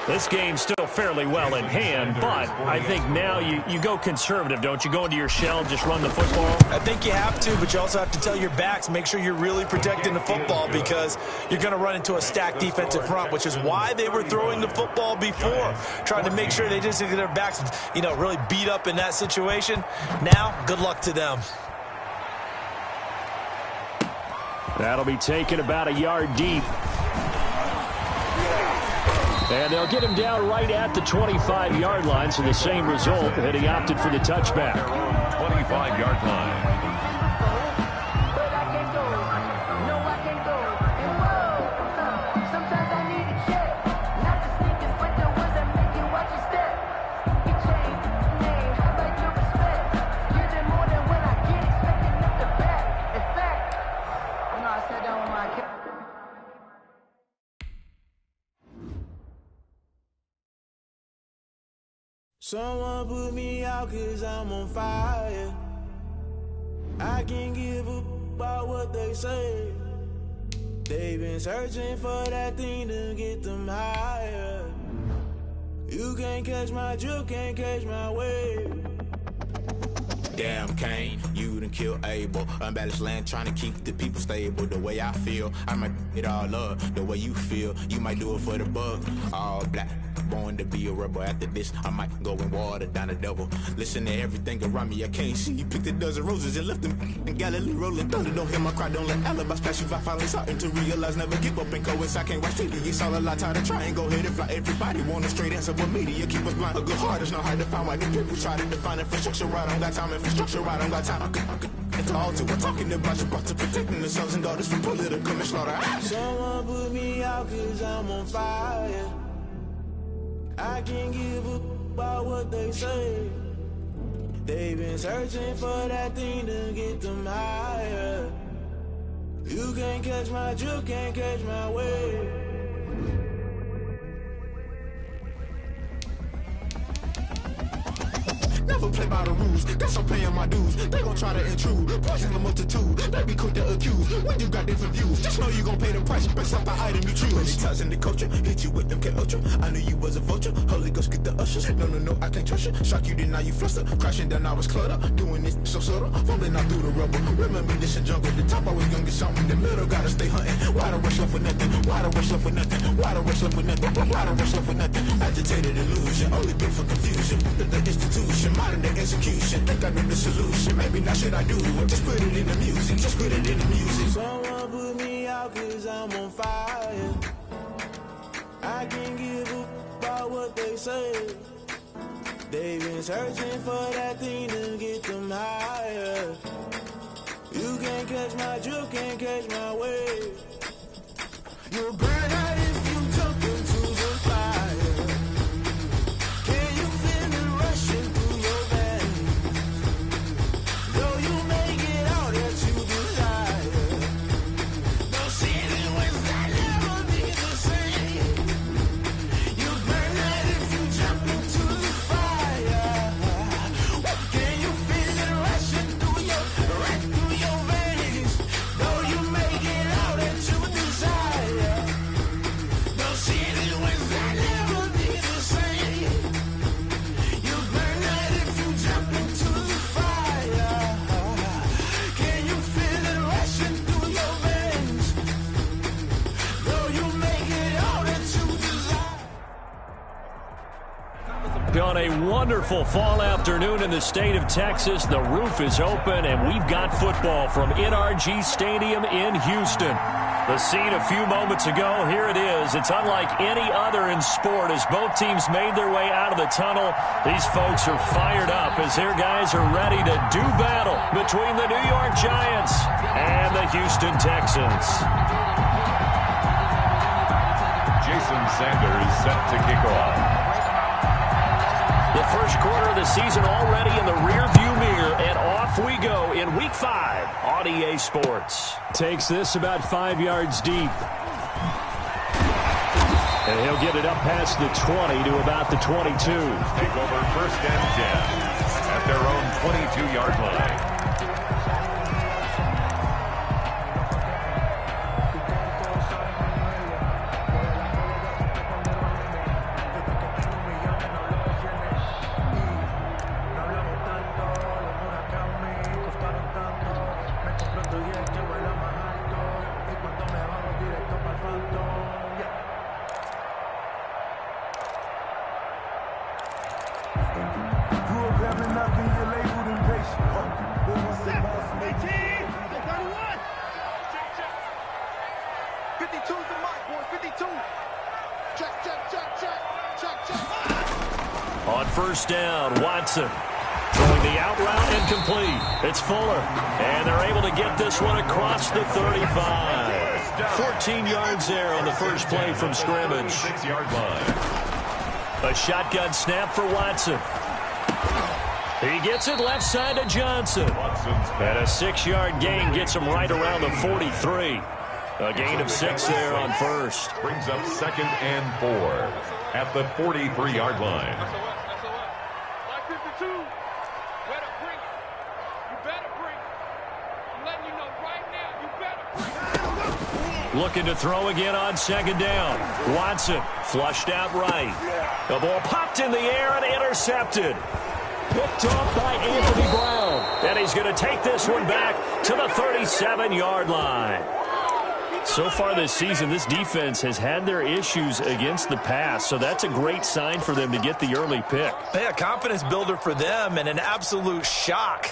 This game's still fairly well in hand, but I think now you go conservative, don't you? Go into your shell, just run the football? I think you have to, but you also have to tell your backs, make sure you're really protecting the football because you're going to run into a stacked defensive front, which is why they were throwing the football before, trying to make sure they just get their backs, really beat up in that situation. Now, good luck to them. That'll be taken about a yard deep. And they'll get him down right at the 25-yard line, so the same result, and he opted for the touchback. 25-yard line. Someone put me out 'cause I'm on fire. I can't give up about what they say. They've been searching for that thing to get them higher. You can't catch my drift, can't catch my wave. damn Cain. You done killed Abel. Unbalanced land trying to keep the people stable. The way I feel, I might it all up. The way you feel, you might do it for the buck. All black, born to be a rebel. After this, I might go and water down the devil. Listen to everything around me, I can't see. You picked a dozen roses and left them in Galilee rolling thunder. Don't hear my cry, don't let alibis pass you. I finally starting to realize, never give up and coincide. Can't watch TV, it's all a lot. Tired of trying, go ahead and fly. Everybody want a straight answer, but media keep us blind. A good heart is not hard to find. Why these people try to define infrastructure right? I don't got time, infrastructure right? I don't got time. I could it's all to we're talking about you, about to protecting the sons and daughters from political and slaughter. Someone put me out cause I'm on fire. I can't give up about what they say. They've been searching for that thing to get them higher. You can't catch my drift, can't catch my wave. Never play by the rules, guess I'm paying my dues. They gon' try to intrude, poison the multitude. They be quick to accuse, when you got different views. Just know you gon' pay the price, based off the item you choose. Many ties in the culture, hit you with them K Ultra. I knew you was a vulture, Holy Ghost get the ushers. No, I can't trust you. Shock you, then now you fluster. Crashing down, I was cluttered. Doing this so subtle, falling out through the rubble. Remember this in jungle, the top I was young and something. The middle gotta stay hunting. Why the rush left for nothing? Why the rush left for nothing? Why the rush left for nothing? Why the rush left for nothing? Agitated illusion, only built for confusion. The institution, modern day execution. Think I know the solution. Maybe not should I do it? Just put it in the music. Just put it in the music. Someone put me out cause I'm on fire. I can't give up about what they say. They've been searching for that thing to get them higher. You can't catch my drift, can't catch my wave. You'll burn out if you jump into the fire. Can you feel it rushing through your veins? Though you may get all that you desire. No city was that never be the same. You burn out if you jump into the fire. Can you feel it rushing through your veins? Though you may get all that you desire. No city was that never be the same. You burn out if you jump into the fire. Can you feel it rushing through your veins? Though you may get all that you desire. On a wonderful fall afternoon in the state of Texas, the roof is open, and we've got football from NRG Stadium in Houston. The scene a few moments ago, here it is. It's unlike any other in sport as both teams made their way out of the tunnel. These folks are fired up as their guys are ready to do battle between the New York Giants and the Houston Texans. Jason Sanders set to kick off. The first quarter of the season already in the rearview mirror, and off we go in Week 5 on EA Sports. Takes this about 5 yards deep. And he'll get it up past the 20 to about the 22. Take over first and 10 at their own 22-yard line. On first down, Watson throwing the out route incomplete. It's Fuller, and they're able to get this one across the 35. 14 yards there on the first play from scrimmage. 6-yard line. A shotgun snap for Watson. He gets it left side to Johnson. And a 6-yard gain gets him right around the 43. A gain of 6 there on first. Brings up 2nd and 4 at the 43-yard line. Looking to throw again on second down. Watson flushed out right. The ball popped in the air and intercepted. picked off by Anthony Brown. And he's going to take this one back to the 37-yard line. So far this season, this defense has had their issues against the pass, so that's a great sign for them to get the early pick. Yeah, confidence builder for them and an absolute shock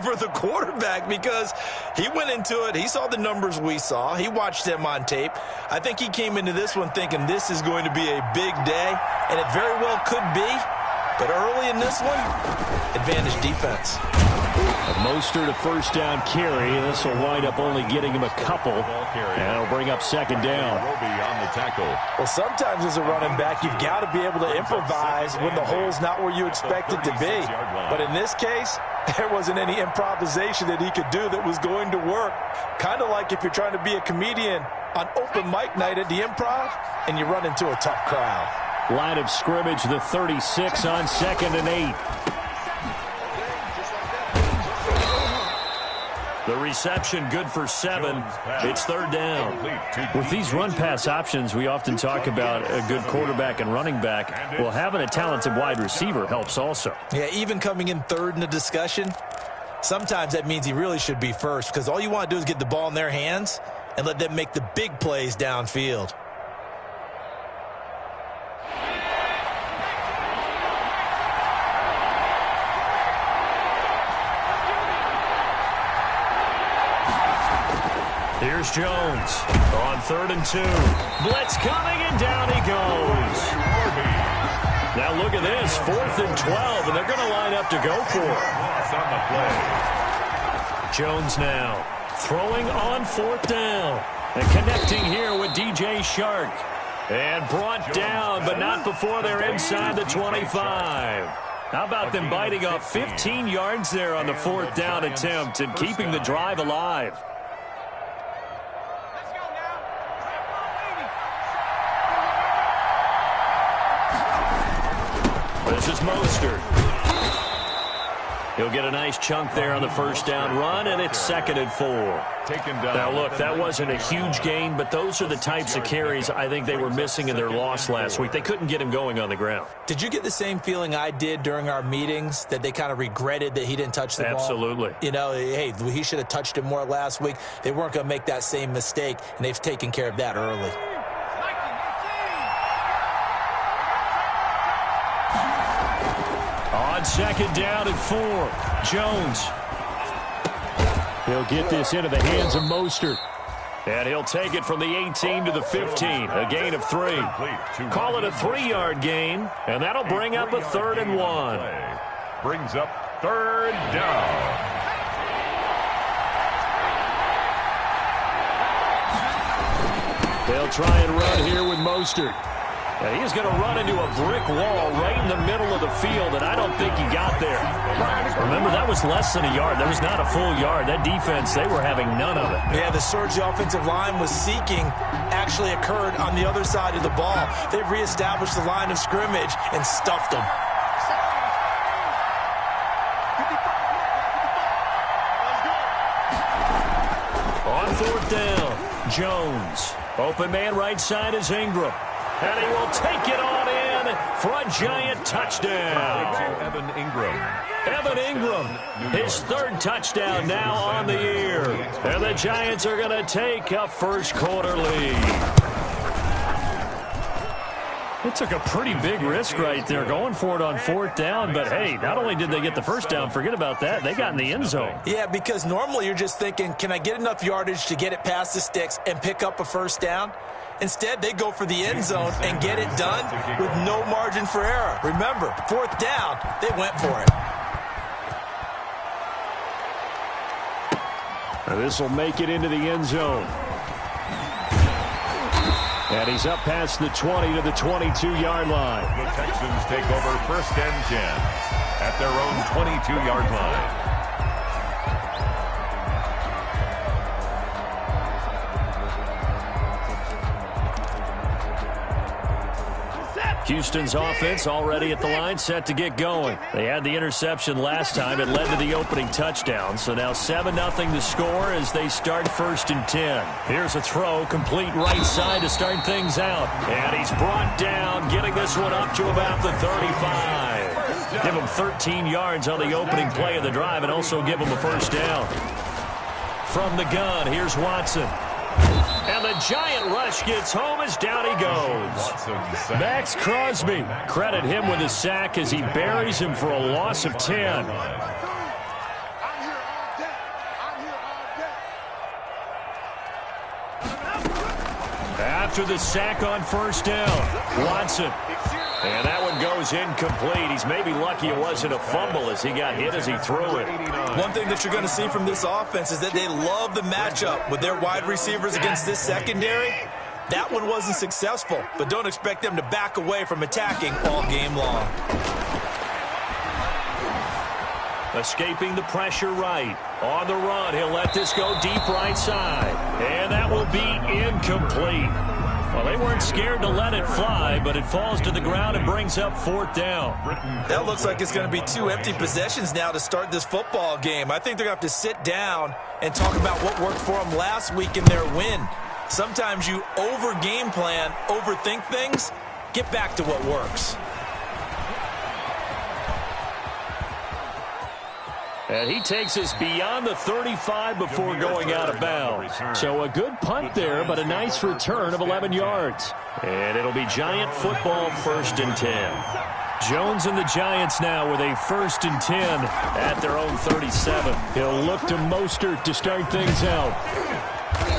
for the quarterback because he went into it. He saw the numbers we saw. He watched them on tape. I think he came into this one thinking this is going to be a big day, and it very well could be. But early in this one, advantage defense. Mostert a first down carry. This will wind up only getting him a couple. And it'll bring up second down. Well, sometimes as a running back, you've got to be able to improvise when the hole's not where you expect it to be. But in this case, there wasn't any improvisation that he could do that was going to work. Kind of like if you're trying to be a comedian on open mic night at the Improv and you run into a tough crowd. Line of scrimmage, the 36 on 2nd and 8. The reception good for 7. It's third down. With these run-pass options, we often talk about a good quarterback and running back. Well, having a talented wide receiver helps also. Yeah, even coming in third in the discussion, sometimes that means he really should be first because all you want to do is get the ball in their hands and let them make the big plays downfield. Here's Jones on 3rd and 2. Blitz coming, and down he goes. Now look at this, 4th and 12, and they're going to line up to go for it. Jones now throwing on 4th down and connecting here with DJ Shark. And brought down, but not before they're inside the 25. How about them biting off 15 yards there on the 4th down attempt and keeping the drive alive? This is Mostert. He'll get a nice chunk there on the first down run, and it's 2nd and 4. Now, look, that wasn't a huge gain, but those are the types of carries I think they were missing in their loss last week. They couldn't get him going on the ground. Did you get the same feeling I did during our meetings, that they kind of regretted that he didn't touch the ball? Absolutely. You know, hey, he should have touched it more last week. They weren't going to make that same mistake, and they've taken care of that early. On 2nd down and 4, Jones. He'll get this into the hands of Mostert. And he'll take it from the 18 to the 15, a gain of 3. Call it a 3-yard gain, and that'll bring up a 3rd and 1. Brings up 3rd down. They'll try and run here with Mostert. And he's going to run into a brick wall right in the middle of the field, and I don't think he got there. Remember, that was less than a yard. That was not a full yard. That defense, they were having none of it. Yeah, the surge the offensive line was seeking actually occurred on the other side of the ball. They reestablished the line of scrimmage and stuffed them. On 4th down, Jones. Open man right side is Ingram. And he will take it on in for a giant touchdown. Evan Ingram. Evan Ingram, his 3rd touchdown now on the year. And the Giants are going to take a first quarter lead. It took a pretty big risk right there going for it on 4th down. But, hey, not only did they get the first down, forget about that, they got in the end zone. Yeah, because normally you're just thinking, can I get enough yardage to get it past the sticks and pick up a first down? Instead, they go for the end zone and get it done with no margin for error. Remember, 4th down, they went for it. And this will make it into the end zone. And he's up past the 20 to the 22-yard line. The Texans take over 1st and 10 at their own 22-yard line. Houston's offense already at the line, set to get going. They had the interception last time. It led to the opening touchdown. So now 7-0 the score as they start 1st and 10. Here's a throw, complete right side to start things out. And he's brought down, getting this one up to about the 35. Give him him 13 yards on the opening play of the drive and also give him a first down. From the gun, here's Watson. And the giant rush gets home as down he goes. Max Crosby, credit him with a sack as he buries him for a loss of 10. After the sack on first down, Watson. And that one goes incomplete. He's maybe lucky it wasn't a fumble as he got hit as he threw it. One thing that you're going to see from this offense is that they love the matchup with their wide receivers against this secondary. That one wasn't successful, but don't expect them to back away from attacking all game long. Escaping the pressure right. On the run, he'll let this go deep right side. And that will be incomplete. Well, they weren't scared to let it fly, but it falls to the ground and brings up fourth down. That looks like it's going to be 2 empty possessions now to start this football game. I think they're going to have to sit down and talk about what worked for them last week in their win. Sometimes you over-game plan, overthink things, get back to what works. And he takes us beyond the 35 before going out of bounds. So a good punt there, but a nice return of 11 yards. And it'll be Giant football, 1st and 10. Jones and the Giants now with a 1st and 10 at their own 37. He'll look to Mostert to start things out.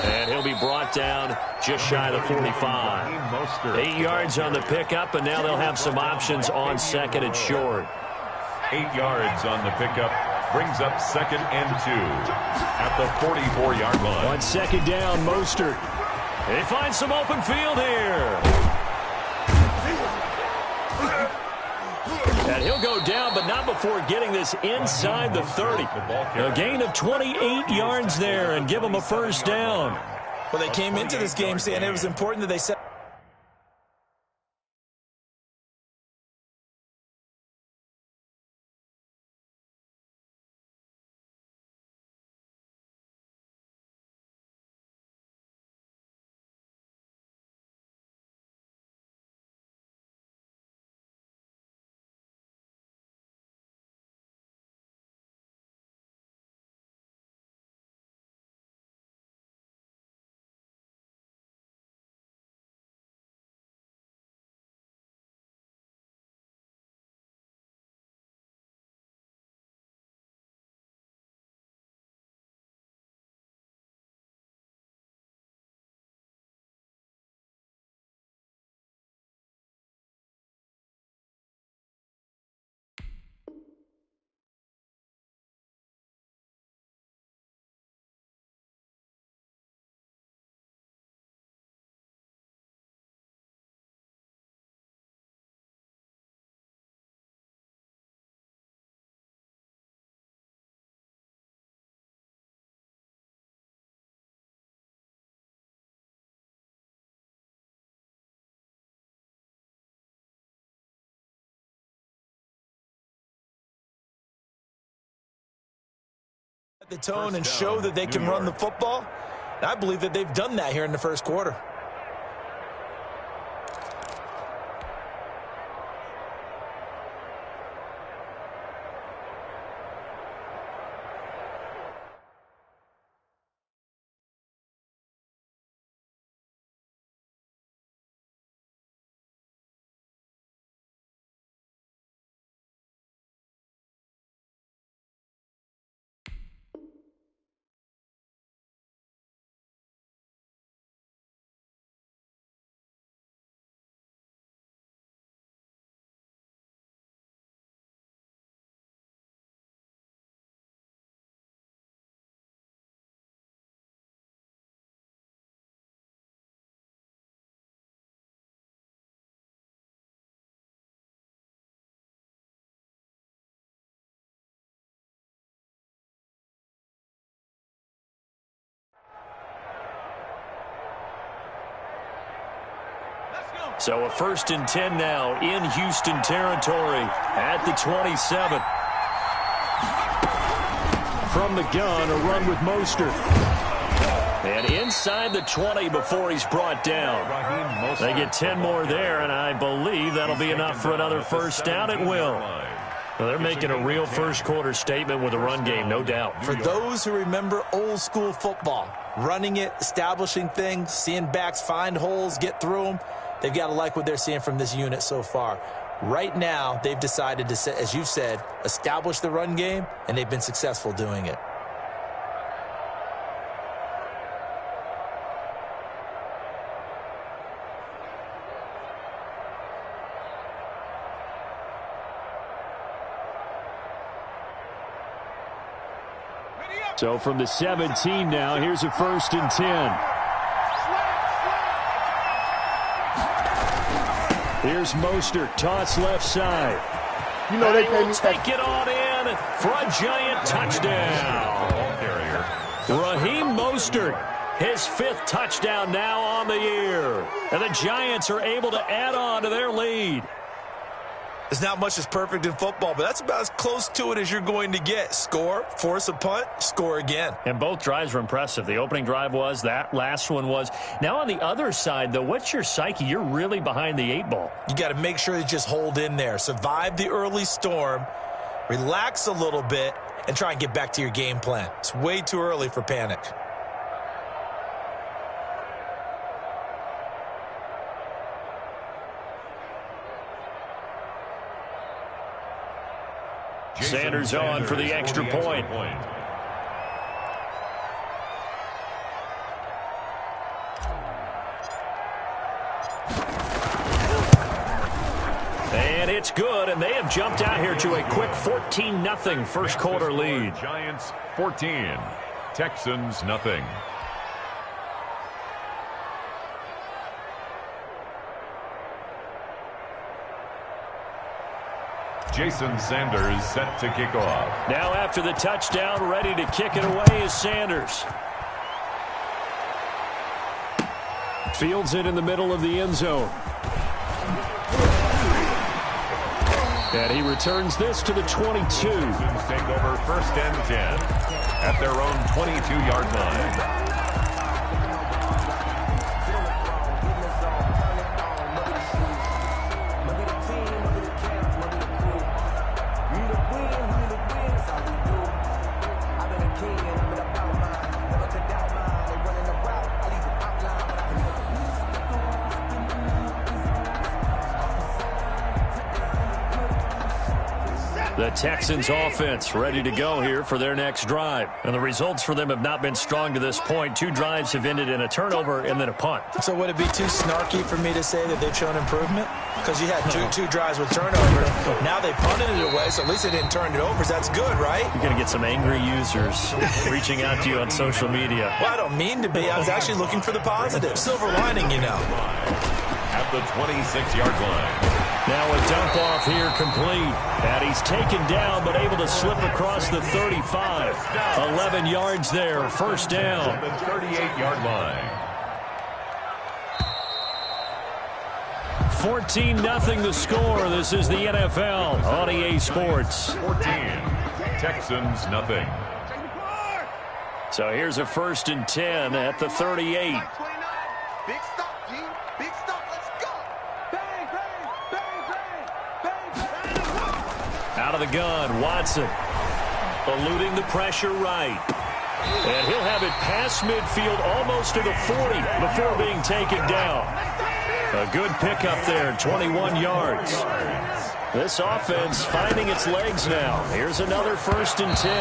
And he'll be brought down just shy of the 45. 8 yards on the pickup, and now they'll have some options on 2nd and short. 8 yards on the pickup. Brings up 2nd and 2 at the 44-yard line. On 2nd down, Mostert. They find some open field here. And he'll go down, but not before getting this inside the 30. A gain of 28 yards there and give them a first down. Well, they came into this game saying it was important that they set. The tone and show that they can run the football. And I believe that they've done that here in the first quarter. So a 1st and 10 now in Houston territory at the 27. From the gun, a run with Mostert. And inside the 20 before he's brought down. They get 10 more there, and I believe that'll be enough for another first down. It will. Well, they're making a real first-quarter statement with a run game, no doubt. For those who remember old-school football, running it, establishing things, seeing backs find holes, get through them, they've got to like what they're seeing from this unit so far. Right now, they've decided to, as you've said, establish the run game, and they've been successful doing it. So from the 17 now, here's a 1st and 10. Here's Mostert, toss left side. You know they pay me. Take it on in for a giant touchdown. Raheem Mostert, his 5th touchdown now on the year. And the Giants are able to add on to their lead. There's not much that's perfect in football, but that's about as close to it as you're going to get. Score, force a punt, score again. And both drives were impressive. The opening drive was, that last one was. Now on the other side, though, what's your psyche? You're really behind the 8 ball. You got to make sure you just hold in there. Survive the early storm, relax a little bit, and try and get back to your game plan. It's way too early for panic. Sanders on for the extra point. And it's good, and they have jumped out here to a quick 14-0 first quarter lead. Giants 14, Texans nothing. Jason Sanders set to kick off. Now after the touchdown, ready to kick it away is Sanders. Fields it in the middle of the end zone. And he returns this to the 22. Take over 1st and 10 at their own 22-yard line. The Texans offense ready to go here for their next drive. And the results for them have not been strong to this point. 2 drives have ended in a turnover and then a punt. So would it be too snarky for me to say that they've shown improvement? Because you had two drives with turnover. Now they punted it away, so at least they didn't turn it over. So that's good, right? You're going to get some angry users reaching out to you on social media. Well, I don't mean to be. I was actually looking for the positive. Silver lining, you know. At the 26-yard line. Now a dump off here complete. And he's taken down but able to slip across the 35. 11 yards there, 1st down. At the 38-yard line. 14-0 the score. This is the NFL on EA Sports. 14, Texans nothing. So here's a 1st and 10 at the 38. Big stop, G. Big stop. Let's go. Bang, bang, bang, bang, bang, bang. Out of the gun, Watson. Eluding the pressure right. And he'll have it past midfield almost to the 40 before being taken down. A good pickup there, 21 yards. This offense finding its legs now. Here's another 1st and 10.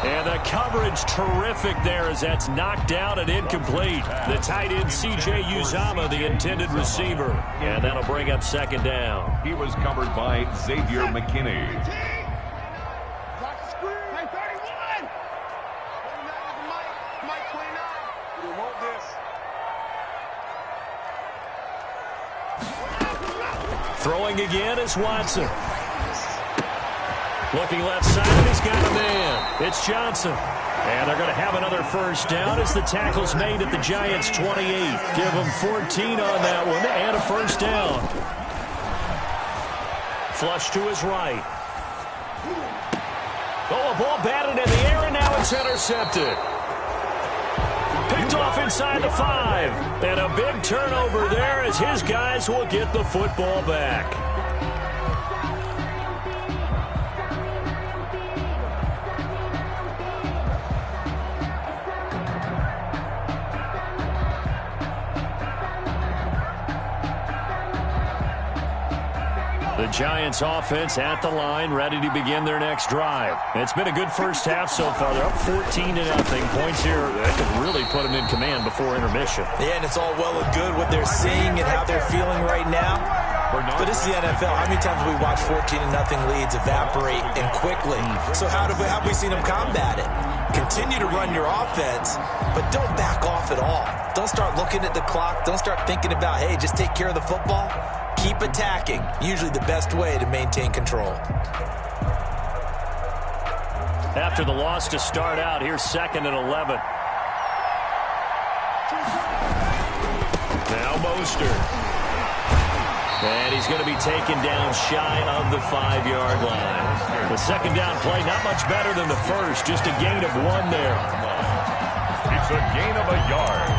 And the coverage terrific there as that's knocked down and incomplete. The tight end C.J. Uzomah, the intended receiver. And that'll bring up 2nd down. He was covered by Xavier McKinney. Block the screen. 31. 29 is Mike 29. We want this. Throwing again is Watson. Looking left side, and he's got a man. It's Johnson. And they're going to have another 1st down as the tackle's made at the Giants' 28. Give them 14 on that one and a 1st down. Flush to his right. Oh, a ball batted in the air, and now it's intercepted. Picked off inside the 5. And a big turnover there as his guys will get the football back. The Giants offense at the line, ready to begin their next drive. It's been a good first half so far. They're up 14-0. Points here that could really put them in command before intermission. Yeah, and it's all well and good what they're seeing and how they're feeling right now. But this is the NFL. How many times have we watched 14-0 leads evaporate and quickly? So how have we seen them combat it? Continue to run your offense, but don't back off at all. Don't start looking at the clock. Don't start thinking about, hey, just take care of the football. Keep attacking. Usually the best way to maintain control. After the loss to start out, here's 2nd and 11. Now Mostert. And he's going to be taken down shy of the 5-yard line. The second down play, not much better than the first. Just a gain of 1 there. It's a gain of a yard.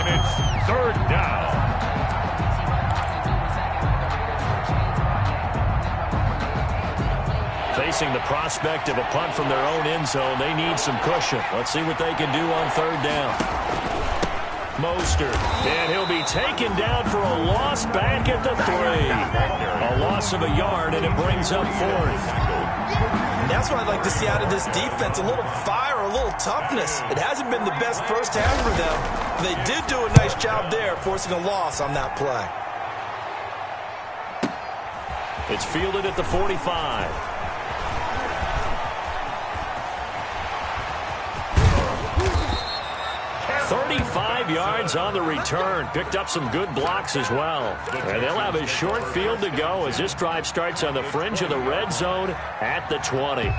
And it's 3rd down. Facing the prospect of a punt from their own end zone, they need some cushion. Let's see what they can do on 3rd down. Mostert, and he'll be taken down for a loss back at the 3. A loss of a yard, and it brings up 4th. And that's what I'd like to see out of this defense, a little fire, a little toughness. It hasn't been the best first half for them. They did do a nice job there, forcing a loss on that play. It's fielded at the 45. 35 yards on the return. Picked up some good blocks as well. And they'll have a short field to go as this drive starts on the fringe of the red zone at the 20.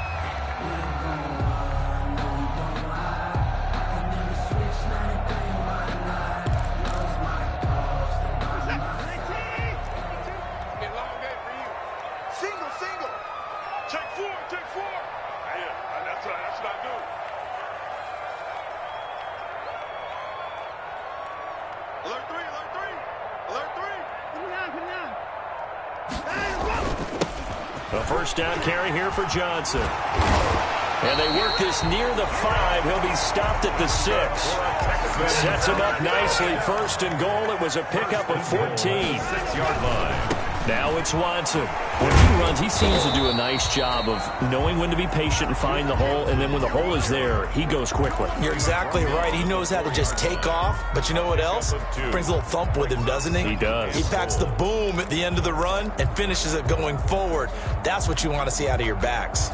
A first down carry here for Johnson. And they work this near the 5. He'll be stopped at the 6. Sets him up nicely. 1st and goal. It was a pickup of 14. 6-yard line. Now it's Watson. When he runs, he seems to do a nice job of knowing when to be patient and find the hole, and then when the hole is there, he goes quickly. You're exactly right. He knows how to just take off, but you know what else? Brings a little thump with him, doesn't he? He does. He packs the boom at the end of the run and finishes it going forward. That's what you want to see out of your backs.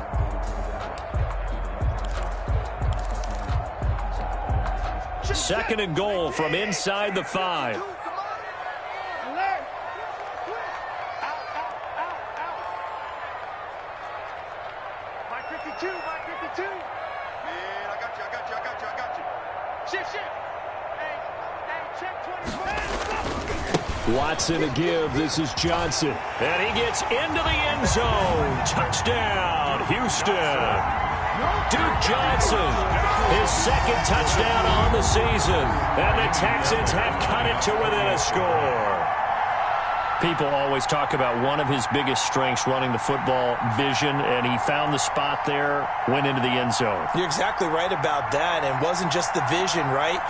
Second and goal from inside the 5. Watson to give. This is Johnson. And he gets into the end zone. Touchdown, Houston. Duke Johnson, his 2nd touchdown on the season. And the Texans have cut it to within a score. People always talk about one of his biggest strengths, running the football, vision, and he found the spot there, went into the end zone. You're exactly right about that, and it wasn't just the vision, right?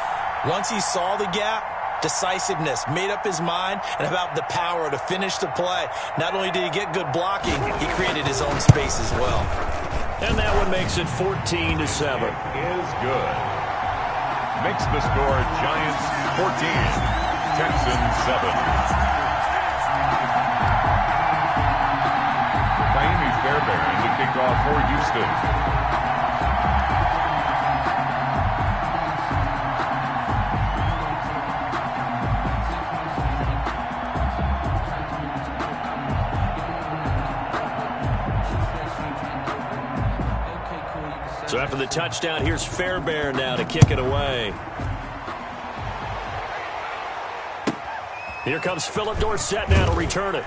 Once he saw the gap, decisiveness, made up his mind, and about the power to finish the play. Not only did he get good blocking, he created his own space as well. And that one makes it 14-7. Is good. Makes the score Giants 14, Texans 7. Fairbairn to kick off for Houston. So after the touchdown, here's Fairbairn now to kick it away. Here comes Philip Dorsett now to return it.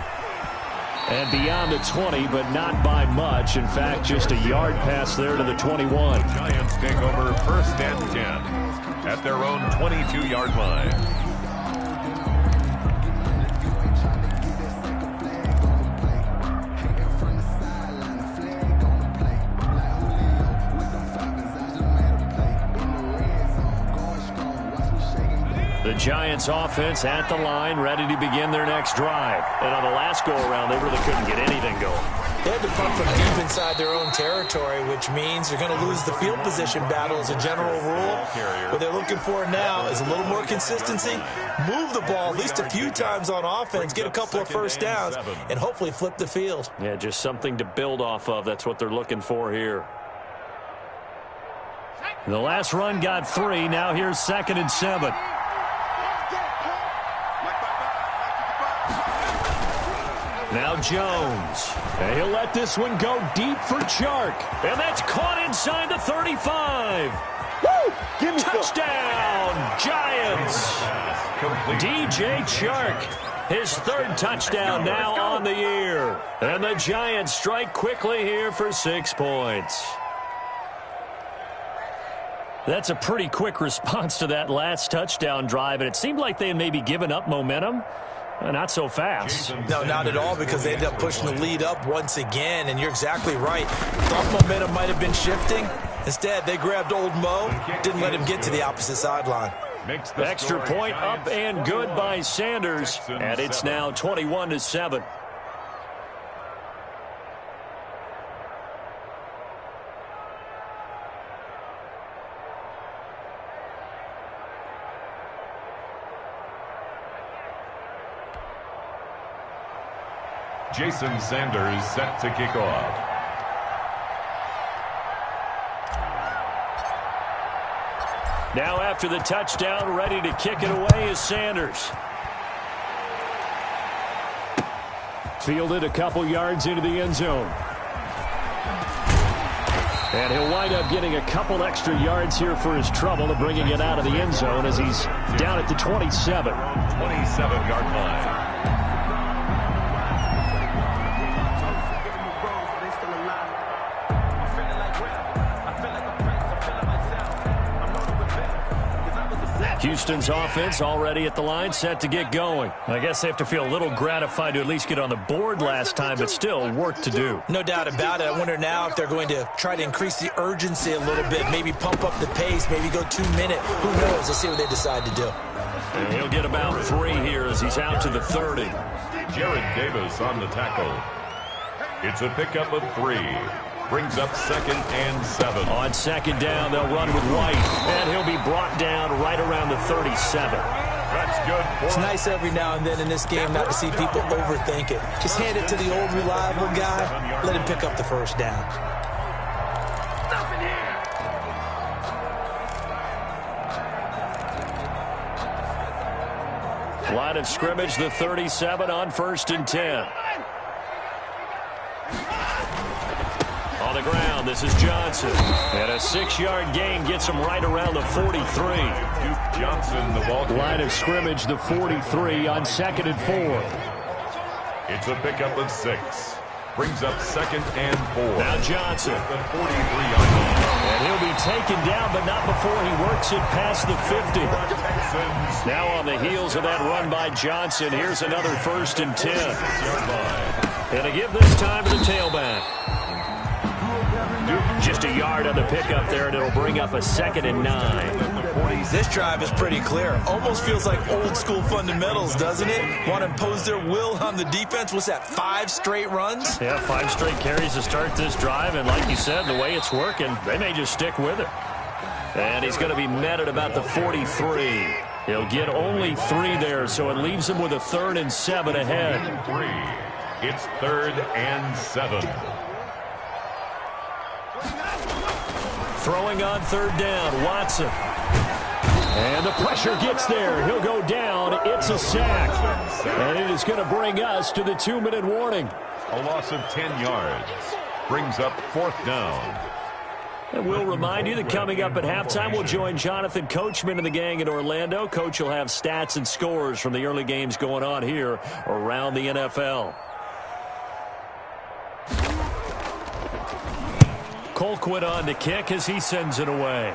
And beyond the 20, but not by much. In fact, just a yard pass there to the 21. Giants take over 1st and 10 at their own 22-yard line. The Giants offense at the line, ready to begin their next drive. And on the last go-around, they really couldn't get anything going. They had to punt from deep inside their own territory, which means you're going to lose the field position battle as a general rule. What they're looking for now is a little more consistency, move the ball at least a few times on offense, get a couple of first downs, and hopefully flip the field. Yeah, just something to build off of. That's what they're looking for here. The last run got 3. Now here's 2nd and 7. Now Jones. And he'll let this one go deep for Chark. And that's caught inside the 35. Woo! Give me Touchdown, Giants. DJ Chark, his 3rd touchdown now on the year. And the Giants strike quickly here for 6 points. That's a pretty quick response to that last touchdown drive, and it seemed like they had maybe given up momentum. Not so fast. No, not at all, because they ended up pushing the lead up once again, and you're exactly right. Thought momentum might have been shifting. Instead, they grabbed old Mo, didn't let him get to the opposite sideline. Extra point up and good by Sanders, and it's now 21-7. Jason Sanders set to kick off. Now after the touchdown, ready to kick it away is Sanders. Fielded a couple yards into the end zone. And he'll wind up getting a couple extra yards here for his trouble of bringing it out of the end zone as he's down at the 27. 27-yard line. Houston's offense already at the line, set to get going. I guess they have to feel a little gratified to at least get on the board last time, but still work to do. No doubt about it. I wonder now if they're going to try to increase the urgency a little bit, maybe pump up the pace, maybe go 2-minute. Who knows? Let's see what they decide to do. And he'll get about 3 here as he's out to the 30. Jared Davis on the tackle. It's a pickup of 3. Brings up 2nd and 7. On 2nd down, they'll run with White, and he'll be brought down right around the 37. That's good. It's nice every now and then in this game not to see people overthink it. Just hand it to the old reliable guy. Let him pick up the first down. Line of scrimmage, the 37 on 1st and 10. On the ground, this is Johnson. And a 6-yard gain gets him right around the 43. Duke Johnson, the ball. Line of scrimmage, the 43 on 2nd and 4. It's a pickup of 6. Brings up 2nd and 4. Now Johnson. At the 43-yard line. And he'll be taken down, but not before he works it past the 50. Now on the heels of that run by Johnson, here's another 1st and 10. And to give this time to the tailback. Just a yard on the pickup there, and it'll bring up a 2nd and 9. This drive is pretty clear. Almost feels like old school fundamentals, doesn't it? Want to impose their will on the defense. What's that, 5 straight runs? Yeah, 5 straight carries to start this drive, and like you said, the way it's working, they may just stick with it. And he's going to be met at about the 43. He'll get only 3 there, so it leaves him with a 3rd and 7 ahead. 3. It's 3rd and 7. Throwing on 3rd down, Watson. And the pressure gets there. He'll go down. It's a sack. And it is going to bring us to the 2-minute warning. A loss of 10 yards. Brings up 4th down. And we'll remind you that coming up at halftime, we'll join Jonathan Coachman and the gang in Orlando. Coach will have stats and scores from the early games going on here around the NFL. Colquitt on to kick as he sends it away.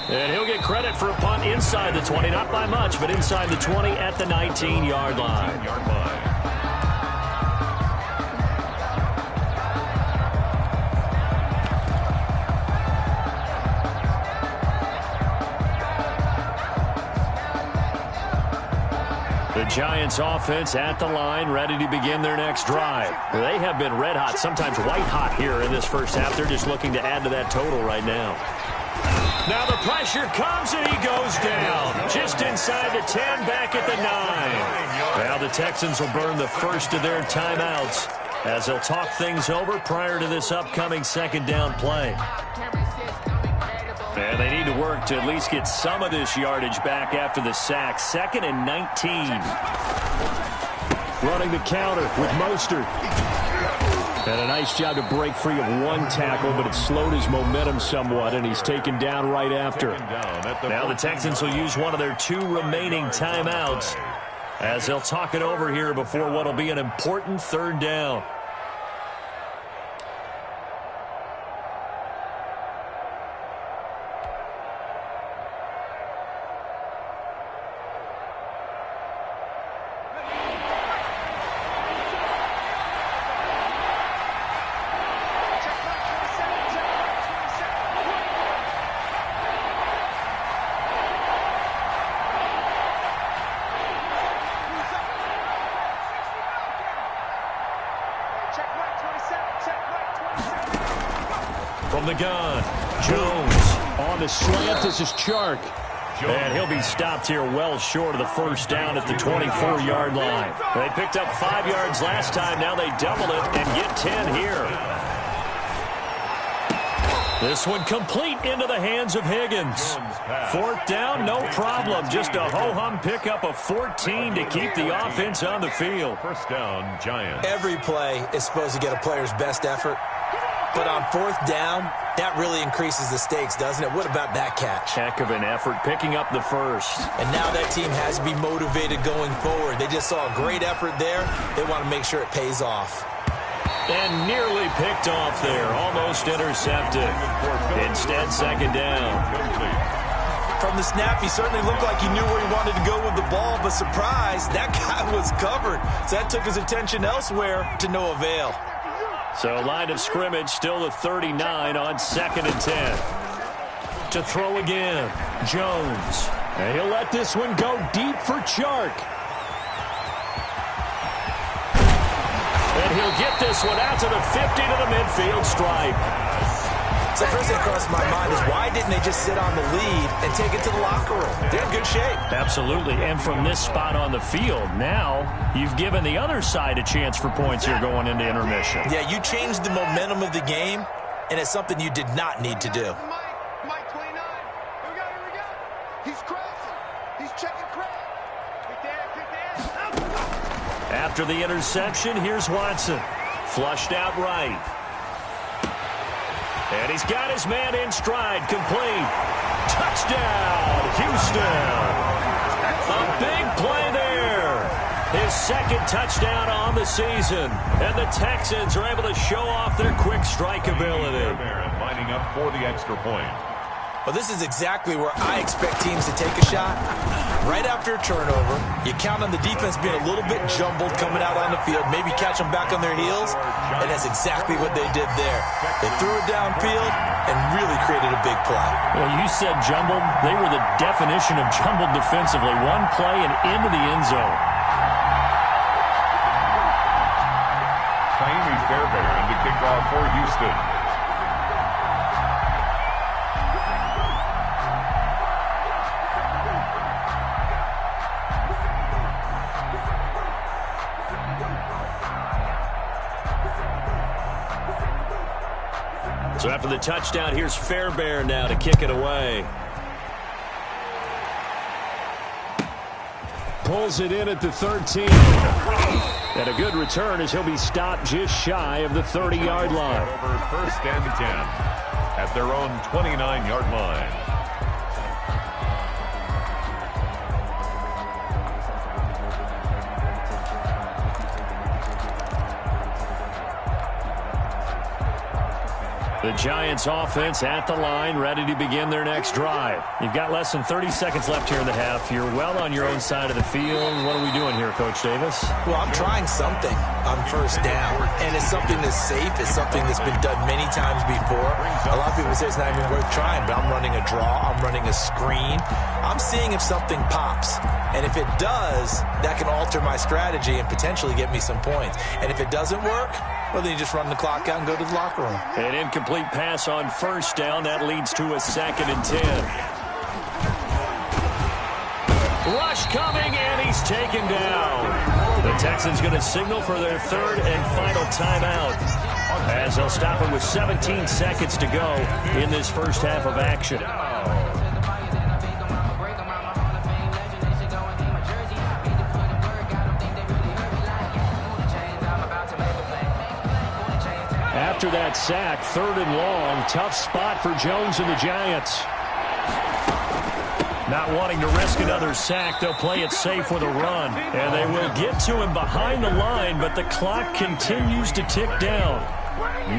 And he'll get credit for a punt inside the 20, not by much, but inside the 20 at the 19-yard line. Giants offense at the line, ready to begin their next drive. They have been red hot, sometimes white hot here in this first half. They're just looking to add to that total right now. Now the pressure comes and he goes down. Just inside the 10, back at the 9. Now the Texans will burn the first of their timeouts as they'll talk things over prior to this upcoming second down play. And they need to work to at least get some of this yardage back after the sack. 2nd and 19. Running the counter with Mostert. And a nice job to break free of one tackle, but it slowed his momentum somewhat, and he's taken down right after. Now the Texans will use one of their 2 remaining timeouts as they'll talk it over here before what will be an important 3rd down. From the gun, Jones on the slant. This is Chark. And he'll be stopped here well short of the first down at the 24-yard line. They picked up 5 yards last time. Now they double it and get 10 here. This one complete into the hands of Higgins. 4th down, no problem. Just a ho-hum pickup of 14 to keep the offense on the field. First down, Giants. Every play is supposed to get a player's best effort. But on 4th down, that really increases the stakes, doesn't it? What about that catch? Heck of an effort, picking up the first. And now that team has to be motivated going forward. They just saw a great effort there. They want to make sure it pays off. And nearly picked off there, almost intercepted. Instead, 2nd down. From the snap, he certainly looked like he knew where he wanted to go with the ball, but surprise, that guy was covered. So that took his attention elsewhere to no avail. So line of scrimmage still the 39 on 2nd and 10. To throw again, Jones. And he'll let this one go deep for Chark. And he'll get this one out to the 50 to the midfield stripe. So first thing across my mind is why didn't they just sit on the lead and take it to the locker room? They're in good shape. Absolutely. And from this spot on the field, now you've given the other side a chance for points here going into intermission. Yeah, you changed the momentum of the game, and it's something you did not need to do. Mike 29. Here we go. He's crossing. He's checking crack. Pick that. After the interception, here's Watson. Flushed out right. And he's got his man in stride, complete. Touchdown, Houston. A big play there. His 2nd touchdown on the season. And the Texans are able to show off their quick strike ability. Lining up for the extra point. Well, this is exactly where I expect teams to take a shot. Right after a turnover, you count on the defense being a little bit jumbled coming out on the field, maybe catch them back on their heels, and that's exactly what they did there. They threw it downfield and really created a big play. Well, you said jumbled. They were the definition of jumbled defensively. One play and into the end zone. Fairbairn to kick off for Houston. So after the touchdown, here's Fairbairn now to kick it away. Pulls it in at the 13. And a good return as he'll be stopped just shy of the 30-yard line. Over 1st and 10 at their own 29-yard line. The Giants offense at the line, ready to begin their next drive. You've got less than 30 seconds left here in the half. You're well on your own side of the field. What are we doing here, Coach Davis? Well, I'm trying something on first down, and it's something that's safe. It's something that's been done many times before. A lot of people say it's not even worth trying, but I'm running a draw. I'm running a screen. I'm seeing if something pops, and if it does, that can alter my strategy and potentially get me some points. And if it doesn't work, well, then you just run the clock out and go to the locker room. An incomplete pass on first down. That leads to a 2nd and 10. Rush coming, and he's taken down. The Texans going to signal for their 3rd and final timeout, as they'll stop it with 17 seconds to go in this first half of action. After that sack, 3rd and long, tough spot for Jones and the Giants. Not wanting to risk another sack, they'll play it safe with a run. And they will get to him behind the line, but the clock continues to tick down.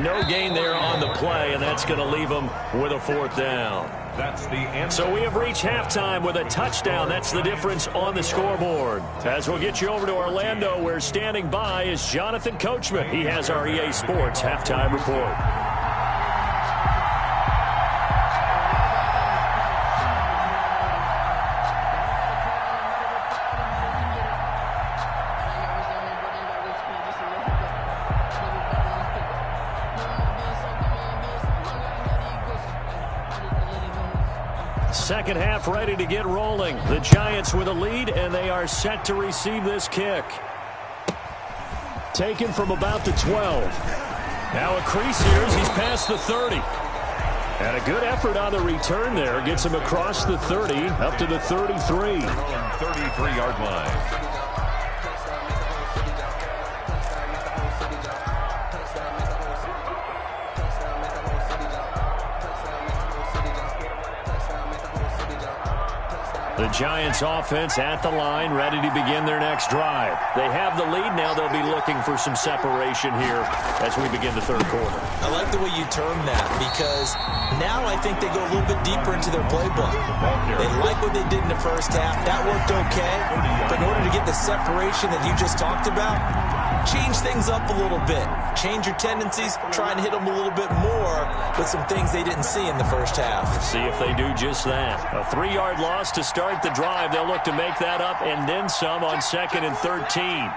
No gain there on the play, and that's going to leave them with a 4th down. That's the end. So we have reached halftime with a touchdown. That's the difference on the scoreboard. As we'll get you over to Orlando, where standing by is Jonathan Coachman. He has our EA Sports halftime report. Second half ready to get rolling. The Giants with a lead, and they are set to receive this kick. Taken from about the 12. Now a crease here as he's past the 30. And a good effort on the return there. Gets him across the 30, up to the 33. 33-yard line. The Giants offense at the line, ready to begin their next drive. They have the lead. Now they'll be looking for some separation here as we begin the 3rd quarter. I like the way you term that, because now I think they go a little bit deeper into their playbook. They like what they did in the first half. That worked okay. But in order to get the separation that you just talked about, change things up a little bit. Change your tendencies, try and hit them a little bit more with some things they didn't see in the first half. See if they do just that. A 3-yard loss to start the drive. They'll look to make that up and then some on 2nd and 13.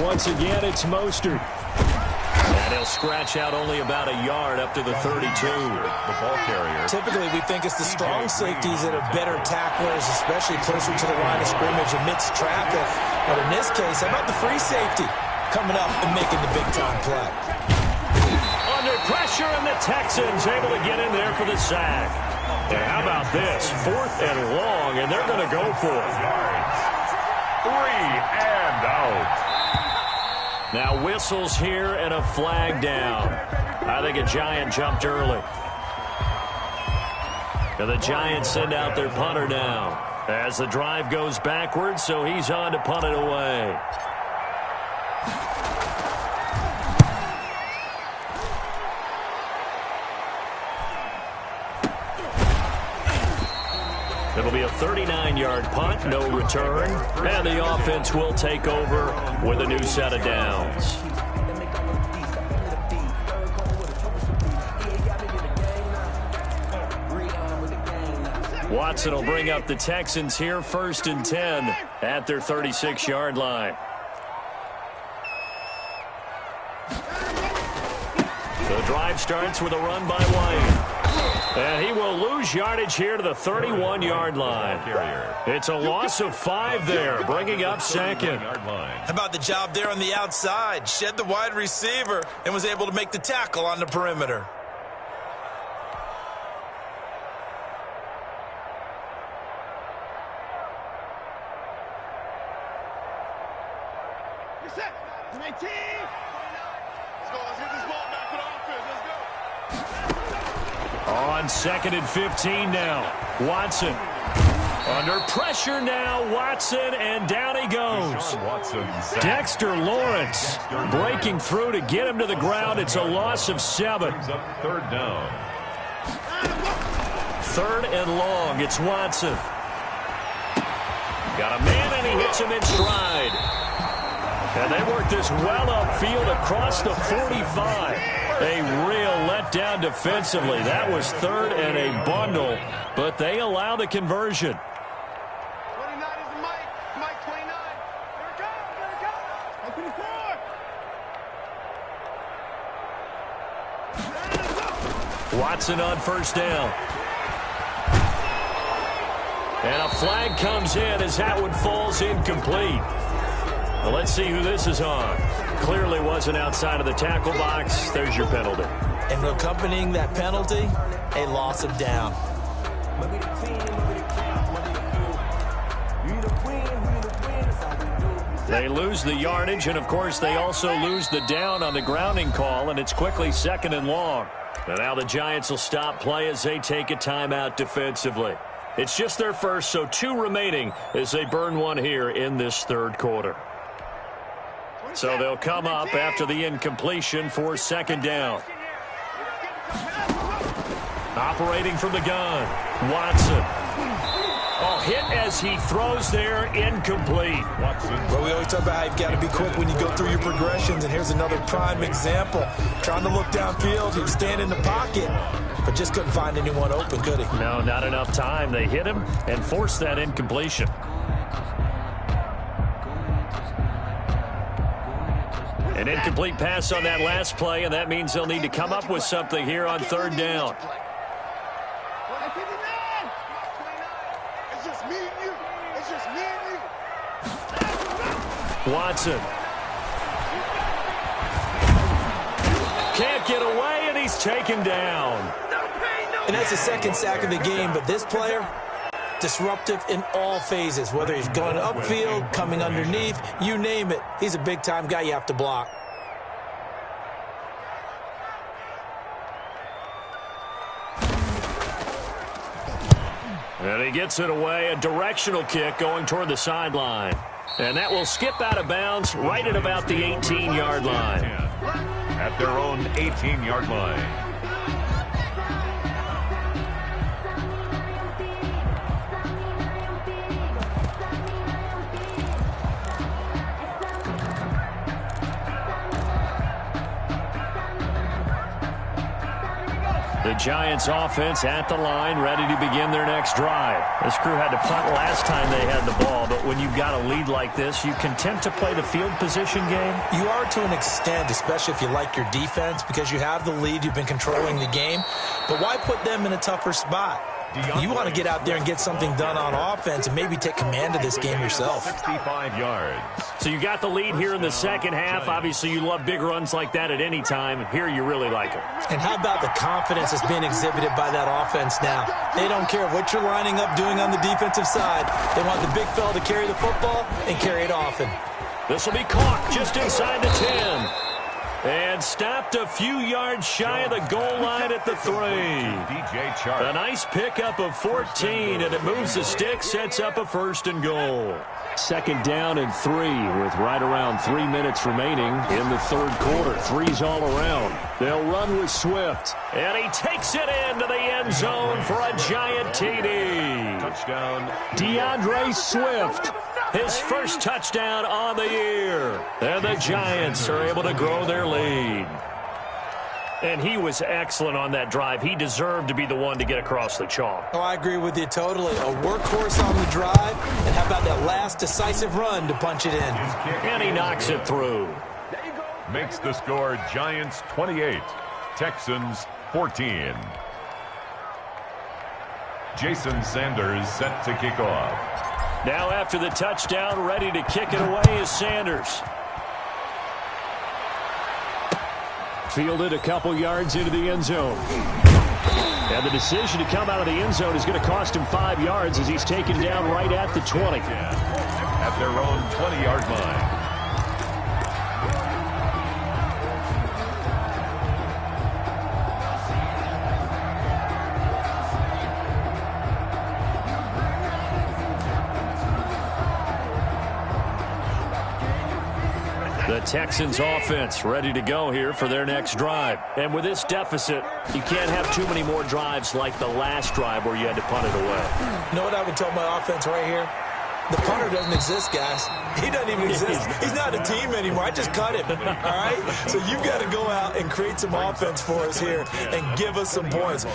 Once again, it's Mostert. And he'll scratch out only about a yard up to the 32. The ball carrier. Typically, we think it's the strong safeties that are better tacklers, especially closer to the line of scrimmage amidst traffic. But in this case, how about the free safety coming up and making the big-time play? Under pressure, and the Texans able to get in there for the sack. And how about this? 4th and long, and they're going to go for it. 3 and out. Now whistles here and a flag down. I think a Giant jumped early. And the Giants send out their punter now as the drive goes backwards, so he's on to punt it away. It'll be a 39-yard punt, no return, and the offense will take over with a new set of downs. Watson will bring up the Texans here, 1st and 10 at their 36-yard line. The drive starts with a run by White. And he will lose yardage here to the 31-yard line. It's a loss of 5 there, bringing up 2nd. How about the job there on the outside? Shed the wide receiver and was able to make the tackle on the perimeter. You're set. 19. Let's go. Let's get this ball back for the offense. Let's go. on 2nd and 15 now. Watson. Under pressure now, Watson, and down he goes. Dexter Lawrence breaking through to get him to the ground. It's a loss of 7. Third down. 3rd and long. It's Watson. Got a man, and he hits him in stride. And they work this well upfield across the 45. A real letdown defensively. That was 3rd and a bundle, but they allow the conversion. 29 is the Mike. Mike 29. Here it goes. Here it goes. 24. Watson on 1st down. And a flag comes in as that one falls incomplete. Well, let's see who this is on. Clearly wasn't outside of the tackle box. There's your penalty. And accompanying that penalty, a loss of down. They lose the yardage, and, of course, they also lose the down on the grounding call, and it's quickly 2nd and long. And now the Giants will stop play as they take a timeout defensively. It's just their first, so 2 remaining as they burn one here in this 3rd quarter. So they'll come up after the incompletion for 2nd down. Operating from the gun, Watson. Oh, hit as he throws there, incomplete. Well, we always talk about how you've got to be quick when you go through your progressions, and here's another prime example. Trying to look downfield, he was standing in the pocket, but just couldn't find anyone open, could he? No, not enough time. They hit him and forced that incompletion. An incomplete pass on that last play, and that means they'll need to come up with something here on 3rd down. It's just me and you. It's just me and you. Watson. Can't get away, and he's taken down. And that's the 2nd sack of the game, but this player, disruptive in all phases, whether he's going upfield, coming underneath, you name it. He's a big-time guy you have to block. And he gets it away, a directional kick going toward the sideline. And that will skip out of bounds right at about the 18-yard line. At their own 18-yard line. The Giants offense at the line, ready to begin their next drive. This crew had to punt last time they had the ball, but when you've got a lead like this, you content to play the field position game? You are to an extent, especially if you like your defense, because you have the lead, you've been controlling the game. But why put them in a tougher spot? You want to get out there and get something done on offense and maybe take command of this game yourself. 65 yards. So you got the lead here in the 2nd half. Obviously, you love big runs like that at any time. Here, you really like it. And how about the confidence that's being exhibited by that offense now? They don't care what you're lining up doing on the defensive side. They want the big fella to carry the football and carry it often. This will be caught just inside the 10. And stopped a few yards shy of the goal line at the 3. A nice pickup of 14, and it moves the stick, sets up a 1st and goal. 2nd down and 3 with right around 3 minutes remaining in the 3rd quarter. 3's all around. They'll run with Swift. And he takes it into the end zone for a giant TD. Touchdown. DeAndre Swift. His first touchdown on the year. And the Giants are able to grow their lead. And he was excellent on that drive. He deserved to be the one to get across the chalk. Oh, I agree with you totally. A workhorse on the drive. And how about that last decisive run to punch it in? And he knocks it through. Makes the score Giants 28, Texans 14. Jason Sanders set to kick off. Now after the touchdown, ready to kick it away is Sanders. Fielded a couple yards into the end zone. And the decision to come out of the end zone is going to cost him 5 yards as he's taken down right at the 20. At their own 20-yard line. Texans offense ready to go here for their next drive. And with this deficit, you can't have too many more drives like the last drive where you had to punt it away. You know what I would tell my offense right here? The punter doesn't exist, guys. He doesn't even exist. He's not a team anymore. I just cut him, all right? So you've got to go out and create some offense for us here and give us some points.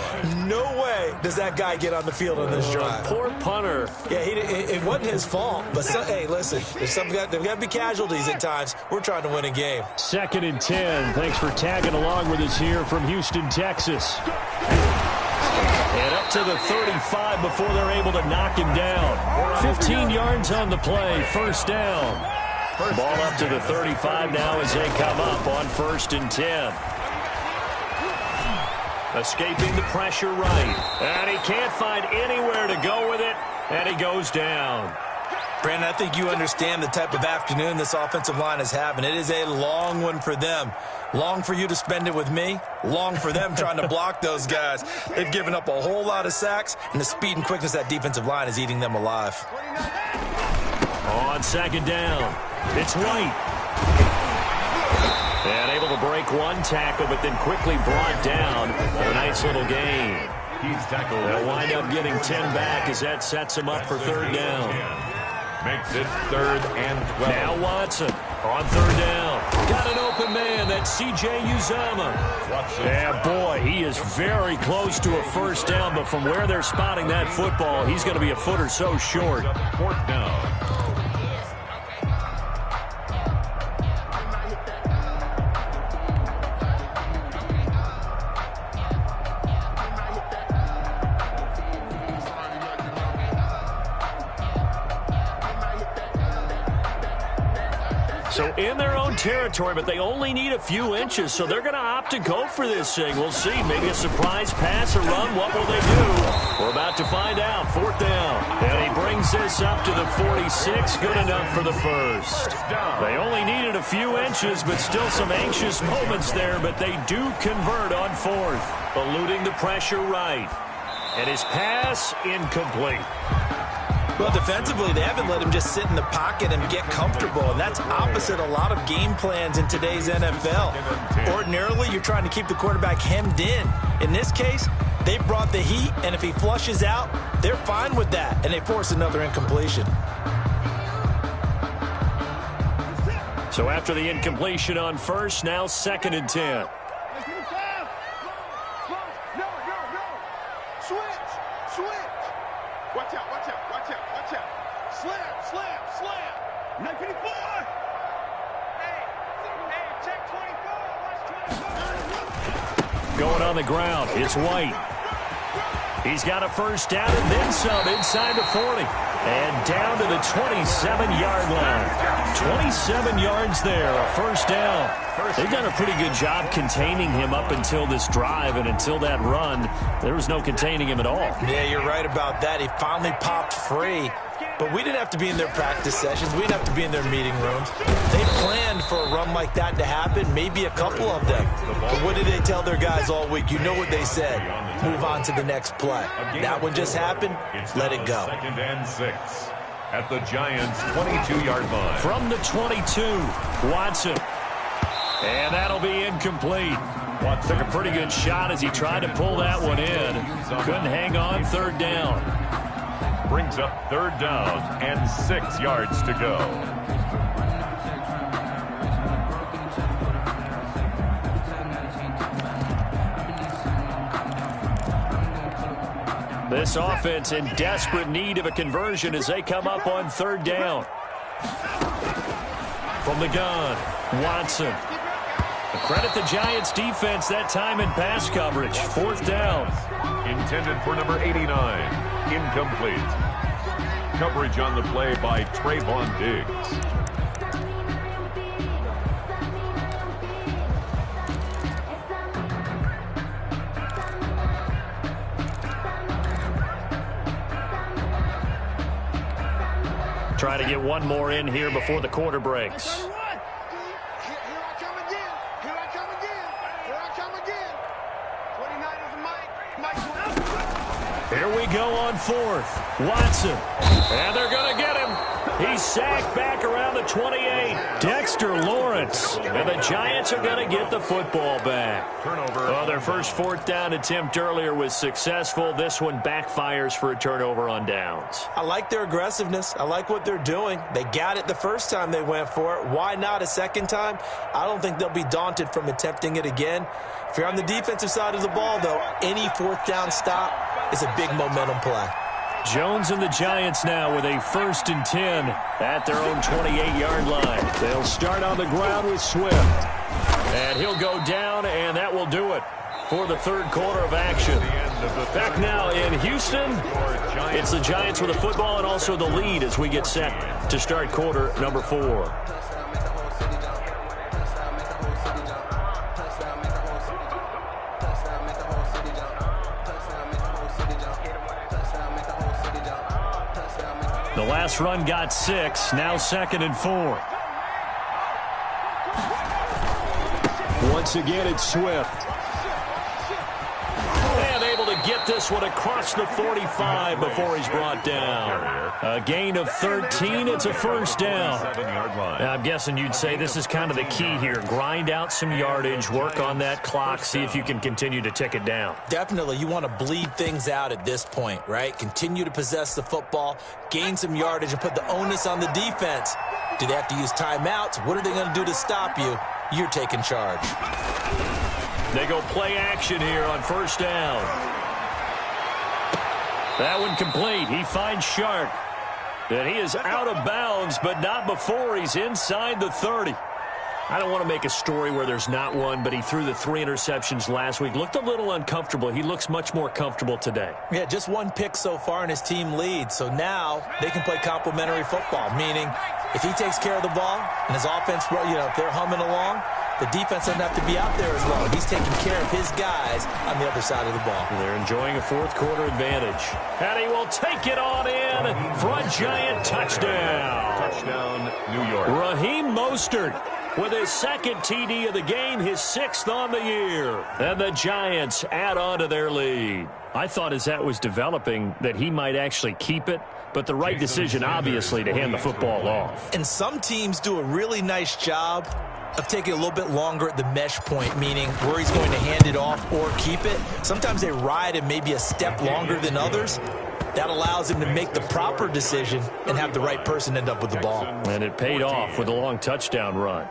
No way does that guy get on the field on this drive. Poor punter. Yeah, it wasn't his fault. But, hey, listen, there's got to be casualties at times. We're trying to win a game. 2nd and 10. Thanks for tagging along with us here from Houston, Texas. And up to the 35 before they're able to knock him down. 15 yards on the play, first down. Ball up to the 35 now as they come up on 1st and 10. Escaping the pressure right. And he can't find anywhere to go with it, and he goes down. Brandon, I think you understand the type of afternoon this offensive line is having. It is a long one for them. Long for you to spend it with me. Long for them trying to block those guys. They've given up a whole lot of sacks, and the speed and quickness of that defensive line is eating them alive. On 2nd down, it's White. And able to break one tackle, but then quickly brought down. A nice little gain. He's tackled. They'll wind up getting 10 back as that sets him up for 3rd down. Makes it 3rd and 12. Now Watson on 3rd down. Got an open man. That's C.J. Uzomah. Yeah, boy, he is very close to a 1st down, but from where they're spotting that football, he's going to be a foot or so short. 4th down. So in their own territory, but they only need a few inches, so they're going to opt to go for this thing. We'll see. Maybe a surprise pass or run. What will they do? We're about to find out. 4th down. And he brings this up to the 46. Good enough for the first. They only needed a few inches, but still some anxious moments there, but they do convert on 4th. Eluding the pressure right. And his pass incomplete. Well, defensively, they haven't let him just sit in the pocket and get comfortable, and that's opposite a lot of game plans in today's NFL. Ordinarily, you're trying to keep the quarterback hemmed in. In this case, they brought the heat, and if he flushes out, they're fine with that, and they force another incompletion. So after the incompletion on 1st, now 2nd and 10. Going on the ground, it's White. He's got a 1st down and then some inside the 40. And down to the 27-yard line. 27 yards there, a 1st down. They've done a pretty good job containing him up until this drive, and until that run, there was no containing him at all. Yeah, you're right about that. He finally popped free. But we didn't have to be in their practice sessions. We didn't have to be in their meeting rooms. They planned for a run like that to happen, maybe a couple of them. But what did they tell their guys all week? You know what they said. Move on to the next play. That one just happened. Let it go. 2nd and 6 at the Giants' 22-yard line. From the 22, Watson. And that'll be incomplete. Took a pretty good shot as he tried to pull that one in. Couldn't hang on. 3rd down. Brings up 3rd down and 6 yards to go. This offense in desperate need of a conversion as they come up on 3rd down. From the gun, Watson. Credit the Giants defense that time in pass coverage. 4th down. Intended for number 89. Incomplete. Coverage on the play by Trayvon Diggs. Try to get one more in here before the quarter breaks. Here we go on fourth. Watson. And they're going to get him. He's sacked back around the 28. Dexter Lawrence. And the Giants are going to get the football back. Turnover. Well, their first fourth down attempt earlier was successful. This one backfires for a turnover on downs. I like their aggressiveness. I like what they're doing. They got it the first time they went for it. Why not a second time? I don't think they'll be daunted from attempting it again. If you're on the defensive side of the ball, though, any fourth down stop is a big momentum play. Jones and the Giants now with a 1st and 10 at their own 28-yard line. They'll start on the ground with Swift. And he'll go down, and that will do it for the third quarter of action. Back now in Houston, it's the Giants with the football and also the lead as we get set to start quarter number 4. The last run got 6, now 2nd and 4. Once again, it's Swift. And able to get this one across the 45 before he's brought down. A gain of 13, it's a first down. Now, I'm guessing you'd say this is kind of the key here. Grind out some yardage, work on that clock, see if you can continue to tick it down. Definitely, you want to bleed things out at this point, right? Continue to possess the football, gain some yardage, and put the onus on the defense. Do they have to use timeouts? What are they going to do to stop you? You're taking charge. They go play action here on first down. That one complete. He finds Shark. And he is out of bounds, but not before he's inside the 30. I don't want to make a story where there's not one, but he threw the 3 interceptions last week. Looked a little uncomfortable. He looks much more comfortable today. Yeah, just 1 pick so far and his team leads. So now they can play complementary football, meaning if he takes care of the ball and his offense, if they're humming along, the defense doesn't have to be out there as long. He's taking care of his guys on the other side of the ball. They're enjoying a fourth quarter advantage. And he will take it on in for a Giant touchdown. Touchdown, New York. Raheem Mostert with his 2nd TD of the game, his 6th on the year. And the Giants add on to their lead. I thought as that was developing that he might actually keep it, but the right decision, obviously, to hand the football off. And some teams do a really nice job of taking a little bit longer at the mesh point, meaning where he's going to hand it off or keep it. Sometimes they ride it maybe a step longer than others. That allows him to make the proper decision and have the right person end up with the ball. And it paid off with a long touchdown run.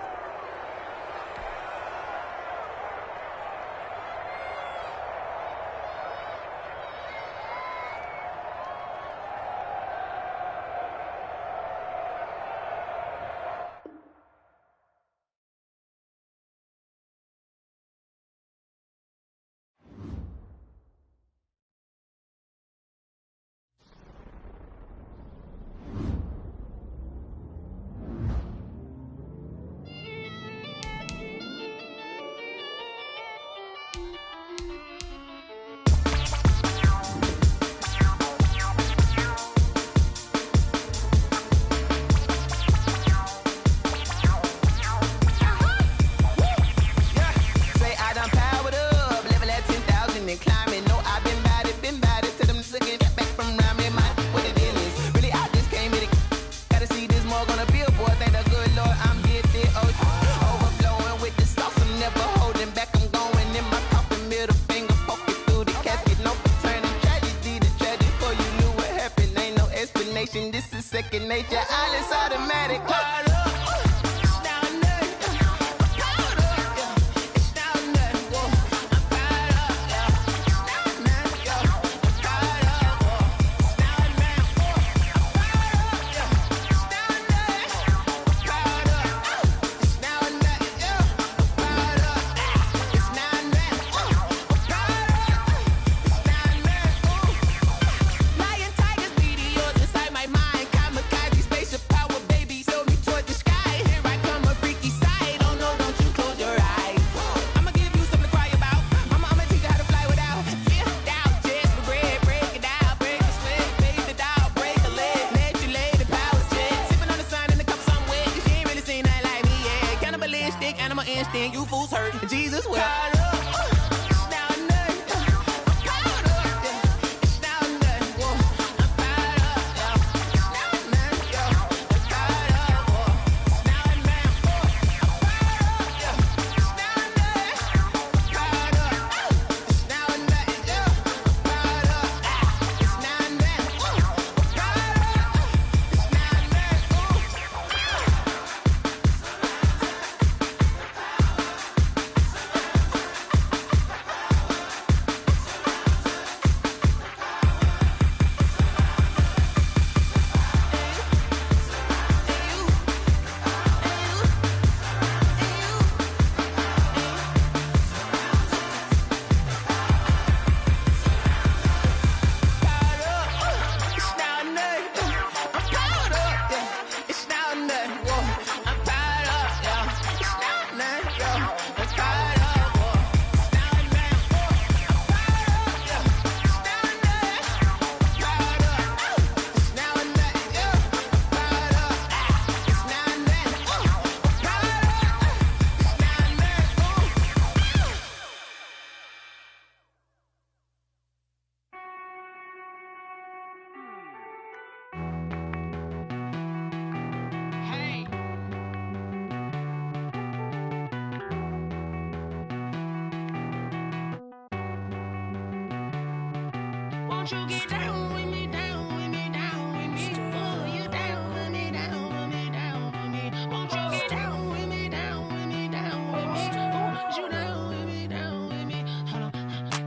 Won't you get down with me, down with me, down with me? Oh, you down with me, down with me, down with me. Won't you get down with me, down with me, down with me? Oh, you down with me, down with me? Hold on.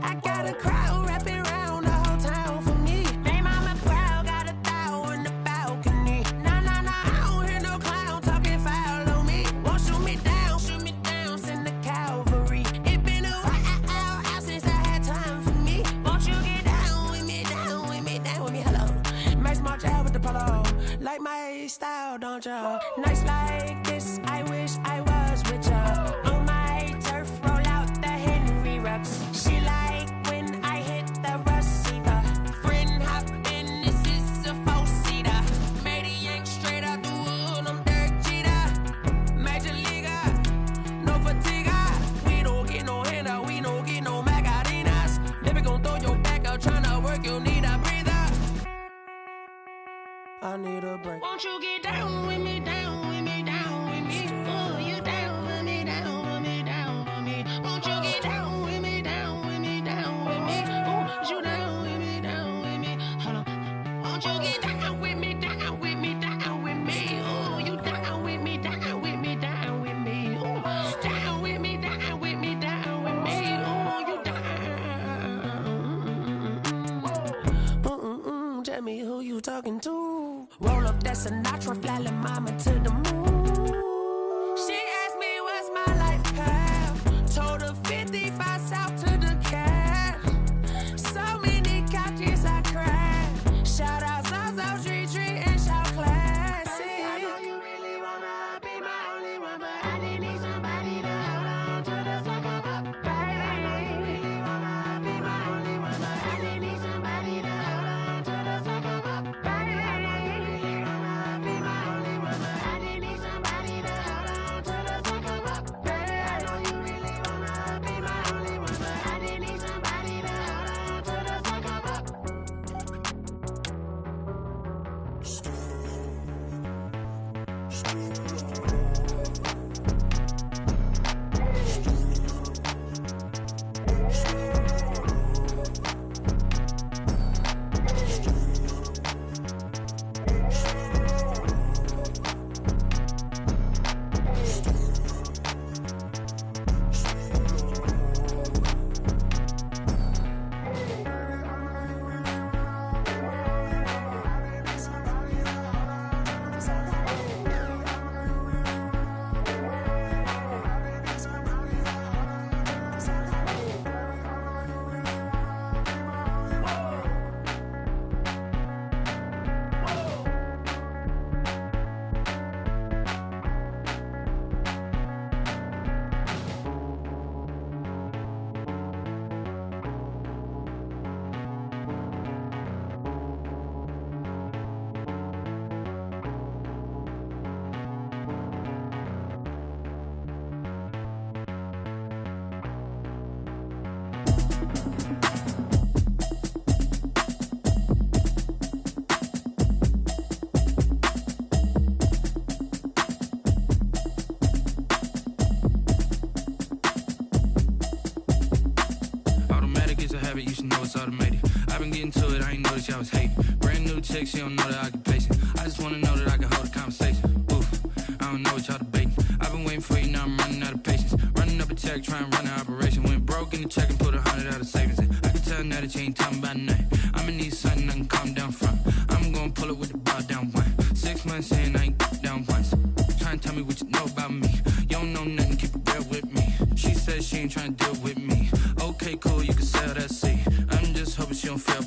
I got a crowd wrapping around the whole town for me. Hey, mama proud, got a thou in the balcony. Nah, nah, nah, I don't hear no clown talking foul on me. Won't shoot me down, send the cavalry. It been a while since I had time for me. Won't you get down with me, down with me, down with me? Hello. Max March out with the polo. Like my style, don't ya? Nights like this, I wish I was with ya. On my turf, roll out the Henry Rux. She like when I hit the receiver. Friend hop in, this is a four-seater. Made a yank straight out the wood, I'm Derek Jeter. Major leaguer, no fatigue. We don't get no handout, we don't get no Macarinas. Never gon' throw your back out, tryna work, you need a breather. I need a break. Won't you get down with me, down with me, down with me? Oh, you down with me, down with me, down with me? Won't you get down with me, down with me, down with me? Oh, you down with me, down with me? Hold on. Won't you get down with me, down with me, down with me? Oh, you down with me, down with me, down with me? Oh, down with me, down with me, down with me? Oh, you down. Tell me who you talking to. Roll up that Sinatra, fly la mama to the moon. She asked me what's my life path. Told her 55 south to the cat. So many couches I cried. Shout out Zazo, Tree Tree, and shout classy. I know you really wanna be my only one, but I didn't need somebody to hold on to the second up. Baby, I know you really wanna be my only one, but I didn't need somebody to hold on to the second up. Baby, I know you really wanna be my only one, but I didn't need somebody to hold on to the second up. Baby, I know you really wanna be my only one, but I didn't need somebody to hold on to the second up. habit, you should know it's automated. I've been getting to it, I ain't noticed y'all was hating. Brand new chick, she don't know the occupation. I just wanna know that I can hold a conversation. Oof, I don't know what y'all debating. I've been waiting for you, now I'm running out of patience. Running up a check, trying to run an operation. Went broke in the check and put 100 out of savings in. I can tell now that you ain't talking about nothing. I'ma need something I can calm down from. I'm gonna pull it with the bar down one. 6 months in, I ain't down once. Trying to tell me what you know about me. You don't know nothing, keep it real with me. She says she ain't trying to deal with me. Okay, cool, you can sell that seat. I'm just hoping she don't fail.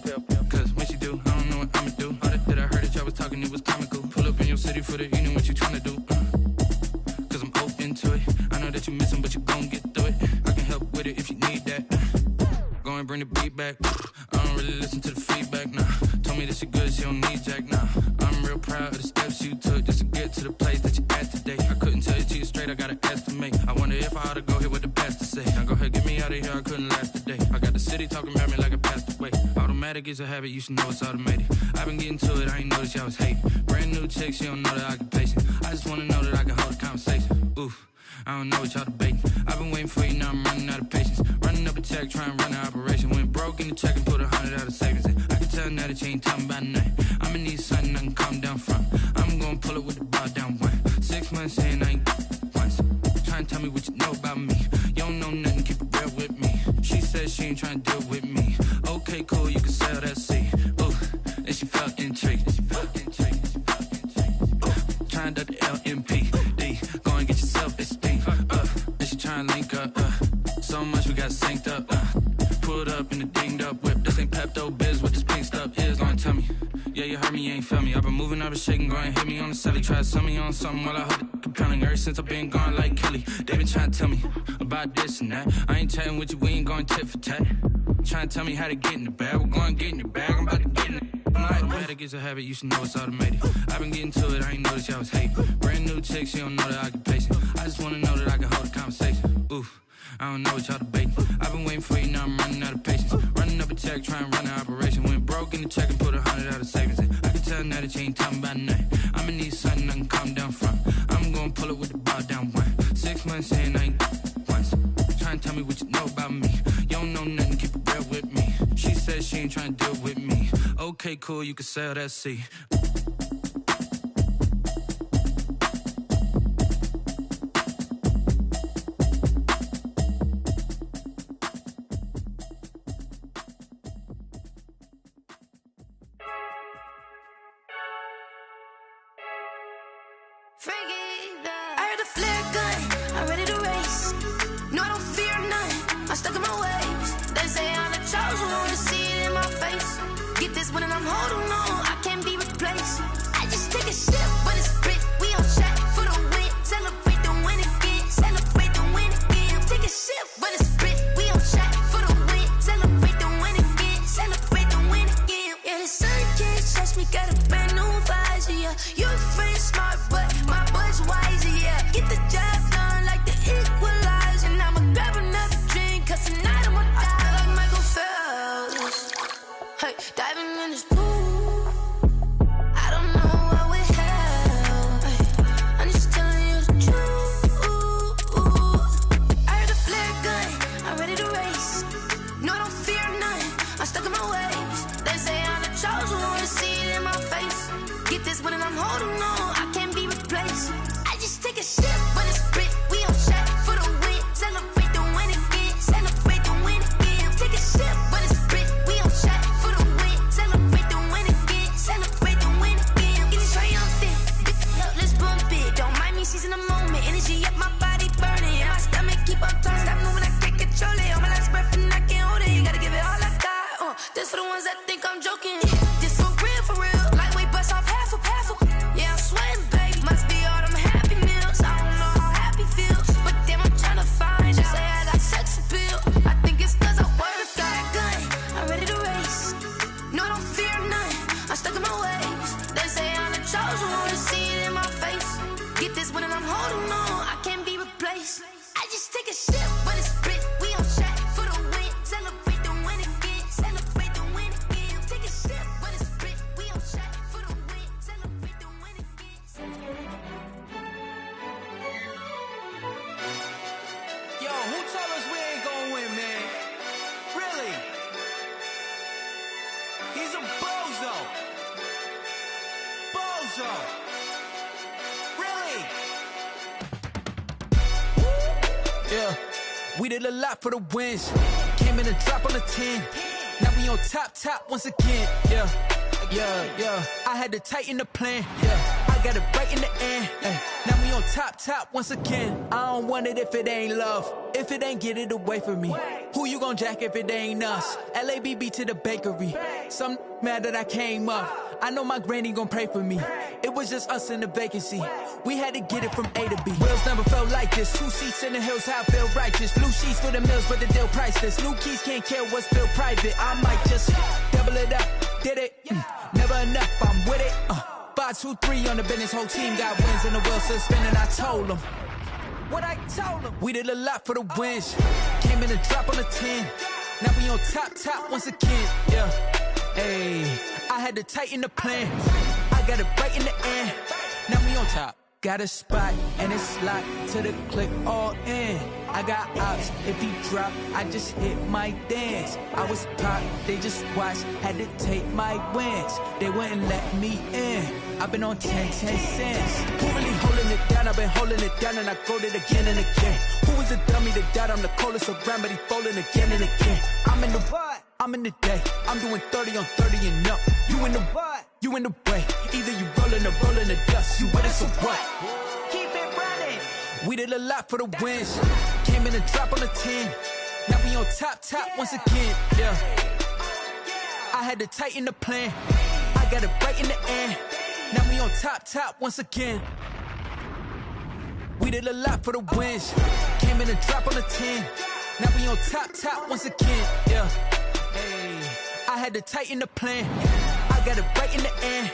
Cause when she do, I don't know what I'ma do. All that I heard that y'all was talking, it was comical. Pull up in your city for the evening, what you trying to do? Cause I'm open to it. I know that you missing, but you gon' get through it. I can help with it if you need that. Go and bring the beat back. I don't really listen to the feedback, nah. Told me that she good, she don't need jack, nah. I'm real proud of the steps you took just to get to the place that you at today. I couldn't tell you to you straight, I gotta estimate. I wonder if I ought to go here with the best to say. Now go ahead, get me out of here, I couldn't last today. I got the city talking about me like I passed away. Automatic is a habit, you should know it's automated. I've been getting to it, I ain't noticed y'all was hating. Brand new chick, she don't know the occupation. I just wanna know that I can hold a conversation. Oof, I don't know what y'all debating. I've been waiting for you, now I'm running out of patience. Running up a check, trying to run an operation. Went broke in the check and put 100 out of savings in. I can that you ain't talking about nothing. I'ma need something I can calm down from. I'm gonna pull it with the bar down one. 6 months in, I ain't once. Trying to tell me what you know about me. You don't know nothing, keep it real with me. She said she ain't trying to deal with me. Okay, cool, you can sell that seed. Ooh, and she felt intrigued. Trying to the LMPD. Go and get yourself esteem. And she trying to link up. So much we got synced up. Pulled up in the dinged up whip. This ain't Pepto-Biz, what this pink stuff is. Gonna tell me. Yeah, you heard me, you ain't felt me. I've been moving, I've been shaking, go and hit me on the celly. Try to sell me on something while I hold it compelling. Ever since I've been gone like Kelly. They been trying to tell me about this and that. I ain't chatting with you, we ain't going tit for tat. Trying to tell me how to get in the bag. We're going to get in the bag, I'm about to get in it. Automatic is a habit, you should know it's automated. I've been getting to it, I ain't noticed y'all was hating. Brand new chick, she don't know the occupation. I just wanna know that I can hold a conversation. Oof, I don't know what y'all debating. I've been waiting for you, now I'm running out of patience. Running up a check, trying to run an operation. Went broke in the check and put 100 out of savings in. I can tell now that you ain't talking about nothing. I'ma need something I can calm down from. I'm gonna pull it with the bar down one. 6 months in, I ain't once. Trying to tell me what you know about me. You don't know nothing, keep it real with me. She said she ain't trying to deal with me. Okay, cool, you can sell that seed. I heard a flare gun, I'm ready to race. No, I don't fear none, I'm stuck in my ways. They say I'm the chosen one, to see it in my face. Get this one and I'm holding on, I can't be replaced. I just take a sip, but it's split, we on track for the win. Celebrate the win again, celebrate the win again. Take a sip, but it's split, we on track for the win. Celebrate the win again, celebrate the win again. Yeah, the sun can't touch me, got a brand new visor, yeah. You're a friend smart, but my bud's wiser, yeah. Get the job done like the equalizer. And I'ma grab another drink, cause tonight I'ma die like Michael Phelps. Hey, diving in this pool, I don't know what would help. Hey, I'm just telling you the truth. I heard a flare gun, I'm ready to race. No, I don't fear none, I'm stuck in my ways. They say I'm the chosen one, to see it in my face. Get this one and I'm holding on, I can't be replaced. I just take a sip, but it's split, we on track for the win. Celebrate the win again, celebrate the win again. Take a sip, but it's split, we on track for the win. Celebrate the win again, celebrate the win again. Get it triumphant, let's bump it. Don't mind me seizing the moment, energy up my body burning. And my stomach keep on turning, stop moving, I can't control it. On my last breath and I can't hold it, you gotta give it all I got. This for the ones that think I'm joking. This for real, lightweight bust off half a. Yeah, I'm sweating, baby, must be all them happy meals. I don't know how happy feels, but damn, I'm trying to find out. Say I got sex appeal, I think it's cause I wear a fire gun. I'm ready to race, no, I don't fear none, I'm stuck in my ways. They say I'm the chosen one, to see it in my face. Get this one and I'm holding on, I can't be replaced. I just take a sip, but it's split, we on track for the win. Celebrate the win again, celebrate the win again. Take a sip, but it's split, we on track for the win. Celebrate the win again. Yo, who told us we ain't gonna win, man? Really? He's a bozo. Bozo. Really? Yeah, we did a lot for the wins. Came in a drop on the 10. Now we on top once again. Yeah. I had to tighten the plan. Yeah, I got it right in the end. Ay. Now we on top once again. I don't want it if it ain't love. If it ain't, get it away from me. Who you gon' jack if it ain't us? LABB to the bakery. Some mad that I came up. I know my granny gon' pray for me. It was just us in the vacancy. We had to get it from A to B. Wheels never felt like this. 2 seats in the hills, how I feel righteous. Blue sheets for the mills, but the deal priceless. New keys can't care what's still private. I might just double it up. Did it? Never enough, I'm with it. 5, 2, 3 on the business. Whole team got wins and the wheels still spinning. I told them what I told them. We did a lot for the wins. Came in a drop on the 10. Now we on top once again. Yeah. Hey, I had to tighten the plan. I got it right in the end. Now we on top. Got a spot and it's locked to the click all in. I got ops, if he drop, I just hit my dance. I was pop, they just watched, had to take my wins. They wouldn't let me in, I've been on 10 cents. Who really holding it down? I've been holding it down and I go it again and again. Who was the dummy that died? I'm the coldest around, but he folding again and again. I'm in the what? I'm in the day, I'm doing 30 on 30 and up. You in the what? You in the way, either you rolling or rolling the dust. You with us or what? Keep it running. We did a lot for the wins. Came in and drop on the 10. Now we on top once again, yeah. I had to tighten the plan. I got it right in the end. Now we on top once again. We did a lot for the wins. Came in and drop on the 10. Now we on top once again, yeah. Hey, I had to tighten the plan. I got it right in the end.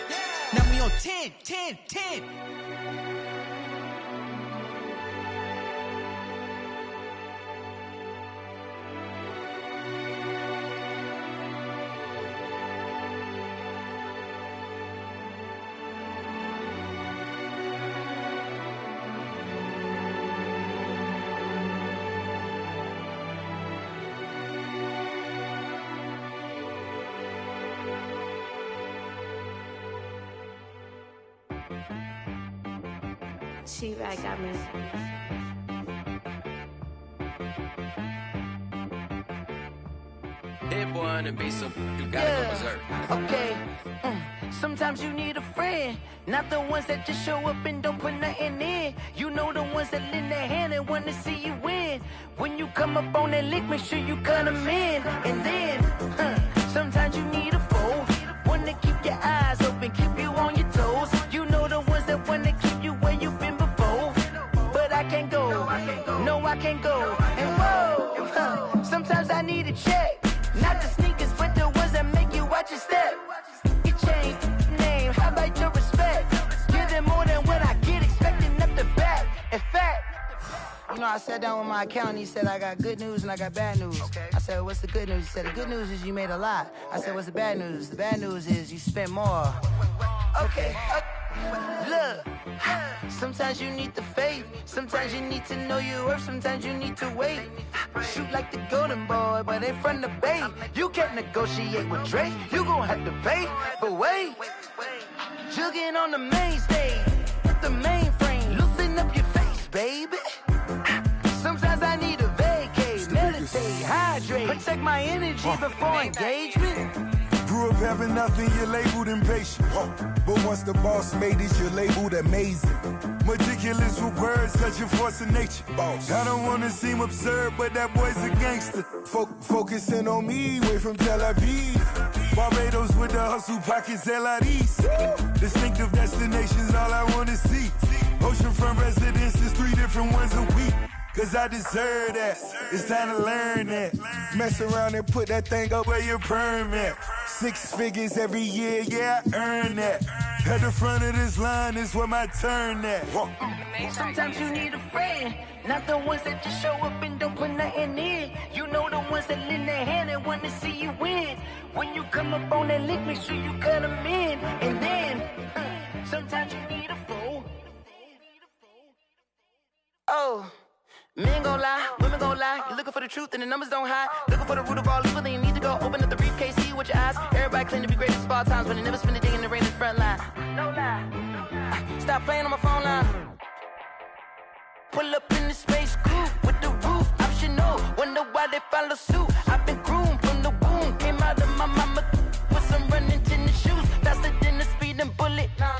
Now we on 10. She-Rag got me. Hit boy on the beat, so you gotta go berserk. Okay. Sometimes you need a friend, not the ones that just show up and don't put nothing in. You know the ones that lend their hand and want to see you win. When you come up on that lick, make sure you cut them in. And then, sometimes you need a foe, one to keep your eyes open, keep you on your toes. You know the ones that want to keep you where you've been before. But I can't go, no I can't go. And whoa, sometimes I need a check, not the sneakers, but the ones that make you watch your step. You change name, how about your respect? Give them more than what I get, expecting up the back. In fact, you know, I sat down with my accountant, he said I got good news and I got bad news. I said, what's the good news? He said, the good news is you made a lot. I said, what's the bad news? The bad news is you spent more. Okay. Look, sometimes you need the faith, sometimes you need to know your worth, sometimes you need to wait. Shoot like the golden boy, but in front of the bay. You can't negotiate with Drake, you gon' have to pay. But wait, jugging on the main stage, with the mainframe, loosen up your face, baby. Sometimes I need a vacate, meditate, hydrate, protect my energy before engagement. Grew up having nothing, you're labeled impatient. But once the boss made it, you're labeled amazing. Meticulous with words, such a force of nature. I don't wanna seem absurd, but that boy's a gangster. Focusing on me, way from Tel Aviv. Barbados with the hustle pockets, LIDs. Distinctive destinations, all I wanna see. Oceanfront residences, 3 different ones a week. Cause I deserve that, it's time to learn that. Mess around and put that thing up where your perm at. 6 figures every year, yeah, I earn that. At the front of this line is where my turn at. Sometimes you need a friend, not the ones that just show up and don't put nothing in. You know the ones that lend their hand and want to see you win. When you come up on that lick, make sure you cut them in. And then, sometimes you need a foe. Oh. Men gon' lie, women gon' lie. You're looking for the truth and the numbers don't hide. Looking for the root of all evil, then you need to go open up the briefcase, see with your eyes. Everybody claim to be greatest of all times, but they never spend a day in the rain in the front line. No lie. Stop playing on my phone line. Pull up in the space coupe with the roof optional. Wonder why they follow suit. I've been groomed from the womb. Came out of my mama with some running tennis shoes. Faster than the speeding bullet. No,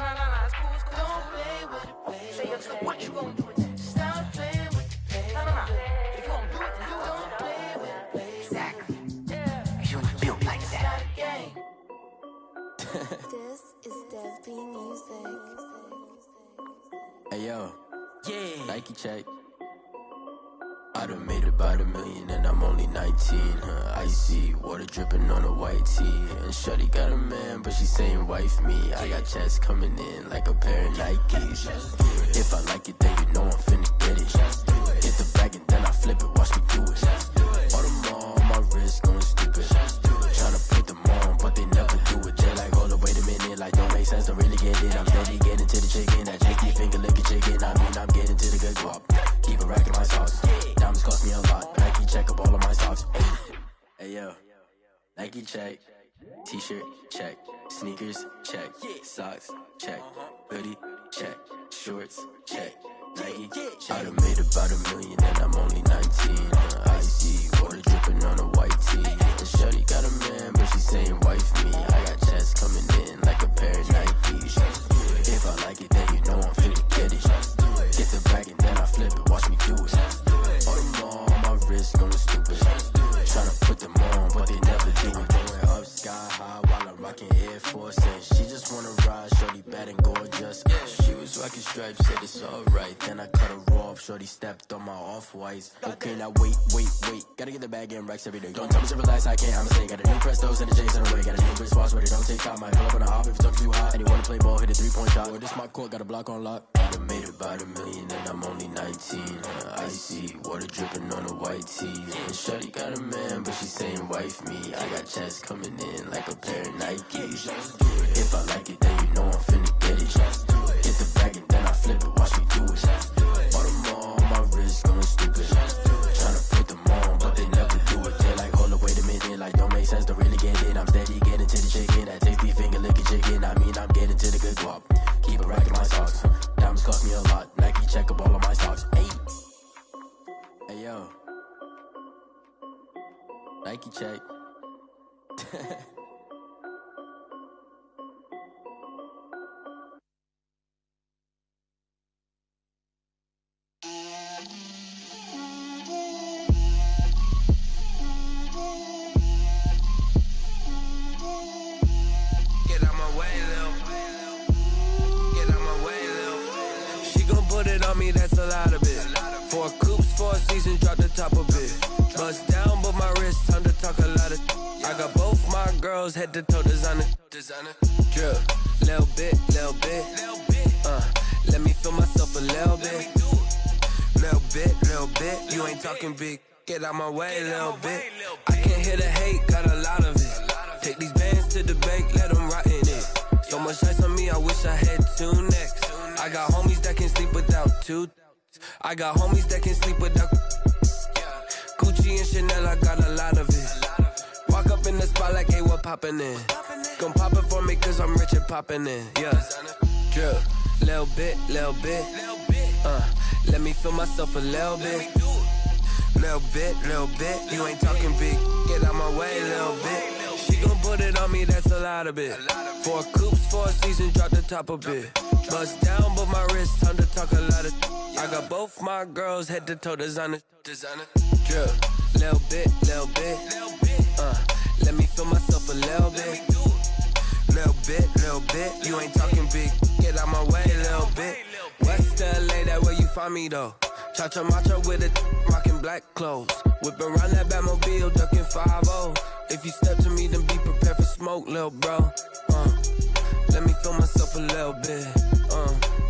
it's cool, it's cool. Don't play with it, baby. Say so what you gon' do with it? Stop playing with it. If you don't do it, then you don't play with it, baby. Exactly. Yeah. You ain't built like that. This is Dev B Music. Hey yo, yeah. Nike check. I done made about $1 million and I'm only 19. Icy water dripping on a white tee. And shorty got a man, but she saying wife me. I got checks coming in like a pair of Nikes. If I like it, then you know I'm finna get it. Hit the bag and then I flip it, watch me do it. All them on my wrist going stupid. Tryna put them on, but they never do it. They like, hold up, wait a minute, like don't make sense, don't really get it. I'm steady getting to the chicken, that chicky finger licking chicken. I mean, I'm getting to the good guap. Keep a rack in my sauce. Diamonds cost Hey yo, Nike check, t-shirt check, sneakers check, socks check, hoodie check, shorts check, Nike check. I done made about $1 million and I'm only 19. Icy water dripping on a white tee. And shorty got a man, but she saying wife me. I got checks coming in like a pair of Nikes. If I like it, then you know I'm finna get it. Get the bag and then I flip it, watch me do it. All them on my wrist going stupid. Tryna put them on, but they never do it. Going up sky high while I'm rocking Air Force. And she just wanna ride, shorty bad and gorgeous. She was rocking stripes, said it's alright. Then I cut her off, shorty stepped on my off-whites. Okay, now wait. Gotta get the bag and racks every day. Don't tell me to relax, I can't, I'ma say. Got a new Prestos and the J's in the way. Got a new British watch, but it don't take time. Might pull up on the hop if it's talking too hot. And you wanna play ball, hit a 3-point shot. Or this my court, got a block on lock. I done made about $1 million and I'm only 19. Icy water dripping on a white tee. And shorty got a man, but she saying wife me. I got checks coming in like a pair of Nikes. If I like it, then you know I'm finna get it. Get the bag and then I flip it, watch me do it. All them on my wrist going stupid. Tryna put them on, but they never do it. They like, hold up, wait a minute, like don't make sense, don't really get it. I'm steady getting to the chicken, that tasty finger licking chicken. I mean, I'm getting to the good guap. Keep a rack in my socks. Diamonds cost me a lot. Nike check up all of my stocks. Hey yo, Nike check. Me, that's a lot of it. 4 coops, 4 seasons, drop the top of it. Bust down, but my wrist, time to talk a lot of. I got both my girls head to toe designer. Drip, little bit. Let me feel myself a little bit. Little bit. You ain't talking big. Get out my way, little bit. I can't hear the hate, got a lot of it. Take these bands to the bank, let them rot in it. So much ice on me, I wish I had 2 necks. I got homies that can sleep without 2. I got homies that can sleep without Gucci and Chanel, I got a lot of it. Walk up in the spot like, hey, what poppin' in? Gon' pop it for me cause I'm rich and poppin' in. Yeah, drip, little bit. Let me feel myself a little bit. Little bit. You ain't talking big. Get out my way, little bit. She gon' put it on me, that's a lot of it. 4 coops, 4 seasons, drop the top of it. Bust down, but my wrist, time to talk a lot of. I got both my girls head to toe designer. Drip, little bit. Let me feel myself a little bit. Little bit. You ain't talking big. Get out my way, little bit. West LA, that where you find me though. Cha-cha macha with it, rocking black clothes. Whip around that Batmobile, ducking 5-0. If you step to me, then be prepared for smoke, little bro. Let me feel myself a little bit.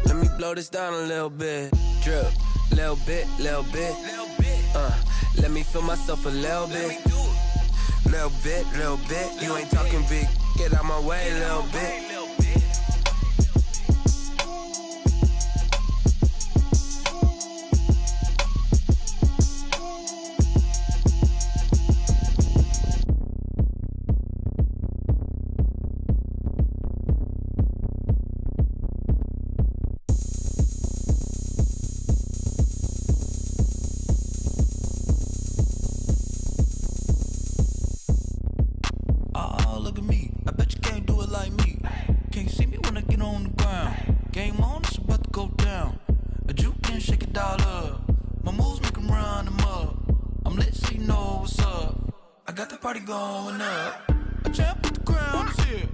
Let me blow this down a little bit. Drip, little bit. Let me feel myself a little bit. Little bit. You ain't talking big. Get out my way, little bit. Going up, a champ with the crown is here.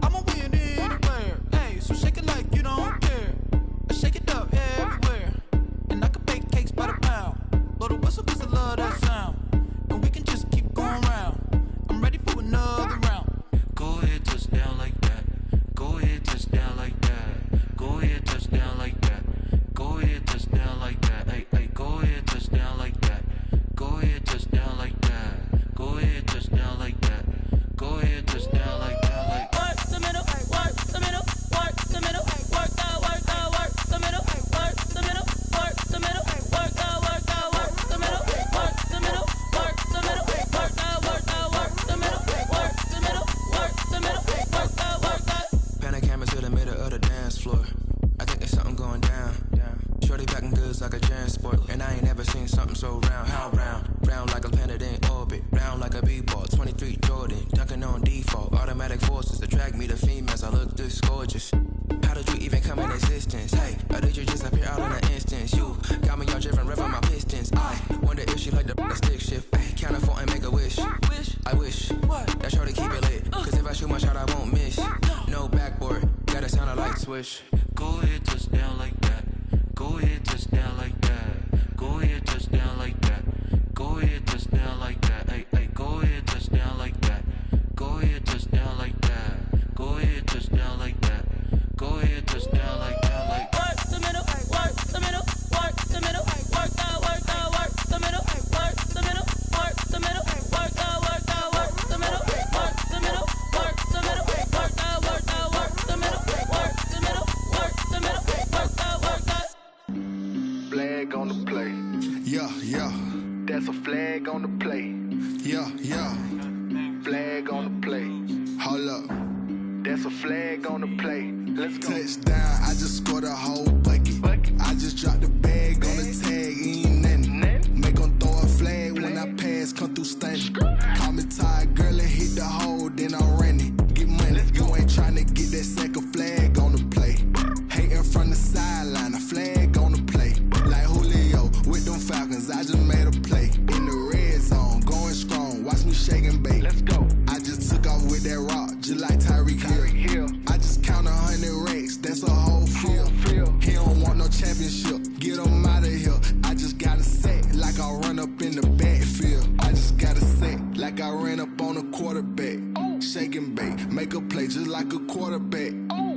I'ma win anywhere. Hey, so shake it like you don't care. I shake it up everywhere. And I can bake cakes by the pound. Blow the whistle cause I love that sound. And we can just keep going round. I'm ready for another round. Go ahead, touch down like that. Go ahead, touch down like that. Go ahead, touch down like that. Go ahead, touch down like that. Hey, go ahead, touch down like that. Go ahead, touch down like that. Go ahead, touch down like that. Go ahead, touch down like that. Work the middle, work the middle, work the middle, work the middle, work the middle, work the middle, work the middle, work the middle, work the middle, work the middle, work the middle, work street Jordan, dunking on default. Automatic forces attract me to females. I look this gorgeous. How did you even come in existence? Hey, or did you just appear all in an instance? You got me all driven, revving my pistons. I wonder if she like the stick shift. Ay, count it 4 and make a wish. I wish that's how to keep it lit. Cause if I shoot my shot, I won't miss. No backboard, gotta sound a light switch. Go ahead, touch down like that. Go ahead, touch down like that. Go ahead, touch down like that. Go ahead, touch down like that. Ay, ay, go ahead, touch down like that. Go ahead, touch down like that. Go ahead, touch down like that. Go ahead, touch down like that. Like work the middle, work the middle, work the middle, work the middle, work the middle, work the middle, work the middle, work the middle, work the middle, work the middle, work the middle, work the middle, work the middle, work the middle. Flag on the play. Yeah, yeah. That's a flag on the play. Yeah, yeah. Flag on the play. Hold up. That's a flag on the play. Let's go. Touchdown, I just scored a whole bucket. I just dropped the bag on the tag, ain't nothing. Make 'em throw a flag when I pass, come through stunning. Call me tired, girl, and hit the hole, then I'm running. Get money, you ain't tryna get that second flag on the play. Hating from the sideline, a flag on the play. Like Julio with them Falcons, I just made a play. In the red zone, going strong, watch me shake and bake. Let's go. I just took off with that rock, just like Tyreek Hill. I just count 100 racks, that's a whole field. He don't want no championship, get him out of here. I just got to set like I run up in the backfield. I just got to set like I ran up on a quarterback. Shake and bake, make a play just like a quarterback.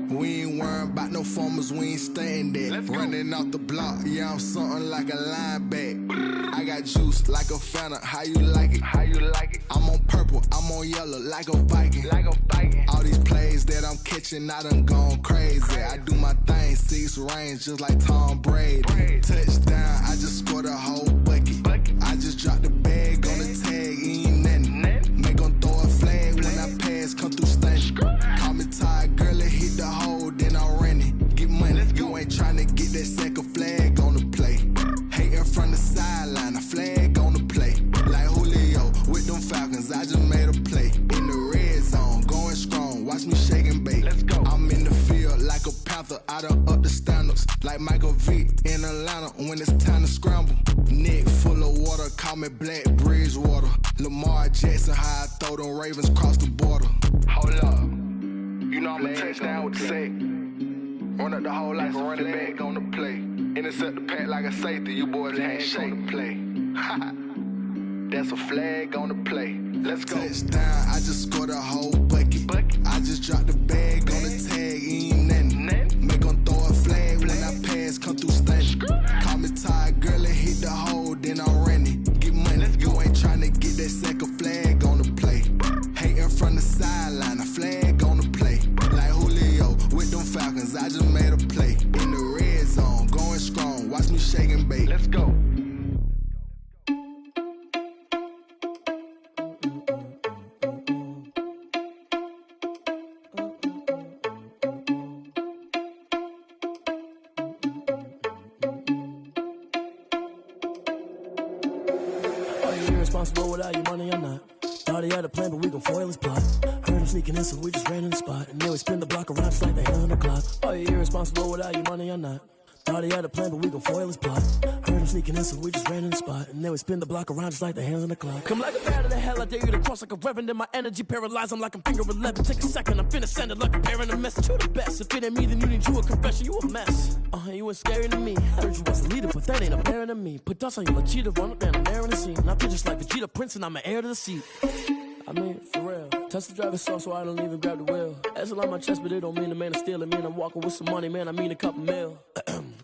We ain't worrying about no formers, we ain't staying there. Running off the block, yeah, I'm something like a linebacker. I got juice like a Fanta, how you like it? How you like it? I'm on purple, I'm on yellow like a Viking. Like a Viking. All these plays that I'm catching, I done gone crazy. I do my thing, 6 range just like Tom Brady. Touchdown, I just scored a whole bucket. I just dropped the bag on the tag, ain't nothing. Make 'em throw a flag when I pass, come through stunning. Call me tired, girl, and hit the hole, then I'm running. Get money, you ain't tryna get that second flag on the play. Hating from the sideline, a flag on the play. Like Julio with them Falcons, I just made a play. In the red zone, going strong, watch me shake and bake. Let's go. I'm in the field like a panther, I done up the standards. Like Michael Vick in Atlanta when it's time to scramble. Neck full of water, call me Black Bridgewater. Lamar Jackson, how I throw them Ravens cross the border. Hold up. You know I'm a touchdown with the sack. Run up the hole like a running back on the play. Intercept the pack like a safety, you boys can't shake the play. That's a flag on the play. Let's go. Touchdown, I just scored a whole bucket. I just dropped the bag on the tag, ain't nothing. Make 'em throw a flag when I pass, come through stunning. Call me tired, girl, and hit the hole, then I'm running. Get money, you ain't tryna get that second flag on the play. Hating from the sideline, a flag on the play. Like Julio with them Falcons, I just made a play. In the red zone, going strong, watch me shake and bake. Let's go. Irresponsible without your money or not. Thought he had a plan, but we gon' foil his plot. Heard him sneaking in, so we just ran in the spot. And then we spin the block around just like the hand on the clock. Are you irresponsible without your money or not? Thought he had a plan, but we gon' foil his plot. Heard him sneaking in, so we just ran in the spot. And then we spin the block around just like the hands on the clock. Come like a bat of the hell, I dare you to cross like a reverend. And my energy paralyzed, I'm like I'm finger 11. Take a second, I'm finna send it like a bearing a message. You the best, if it ain't me, then you need you a confession. You a mess, you ain't scary to me. Heard you was a leader, but that ain't a parent of me. Put dust on you like cheetah, run up down the air in the scene. I feel just like Vegeta Prince, and I'm an heir to the seat. I mean, for real. Touch the driver's soft, so I don't even grab the wheel. That's on my chest, but it don't mean the man is stealing. Mean I'm walking with some money, man, I mean a couple mil.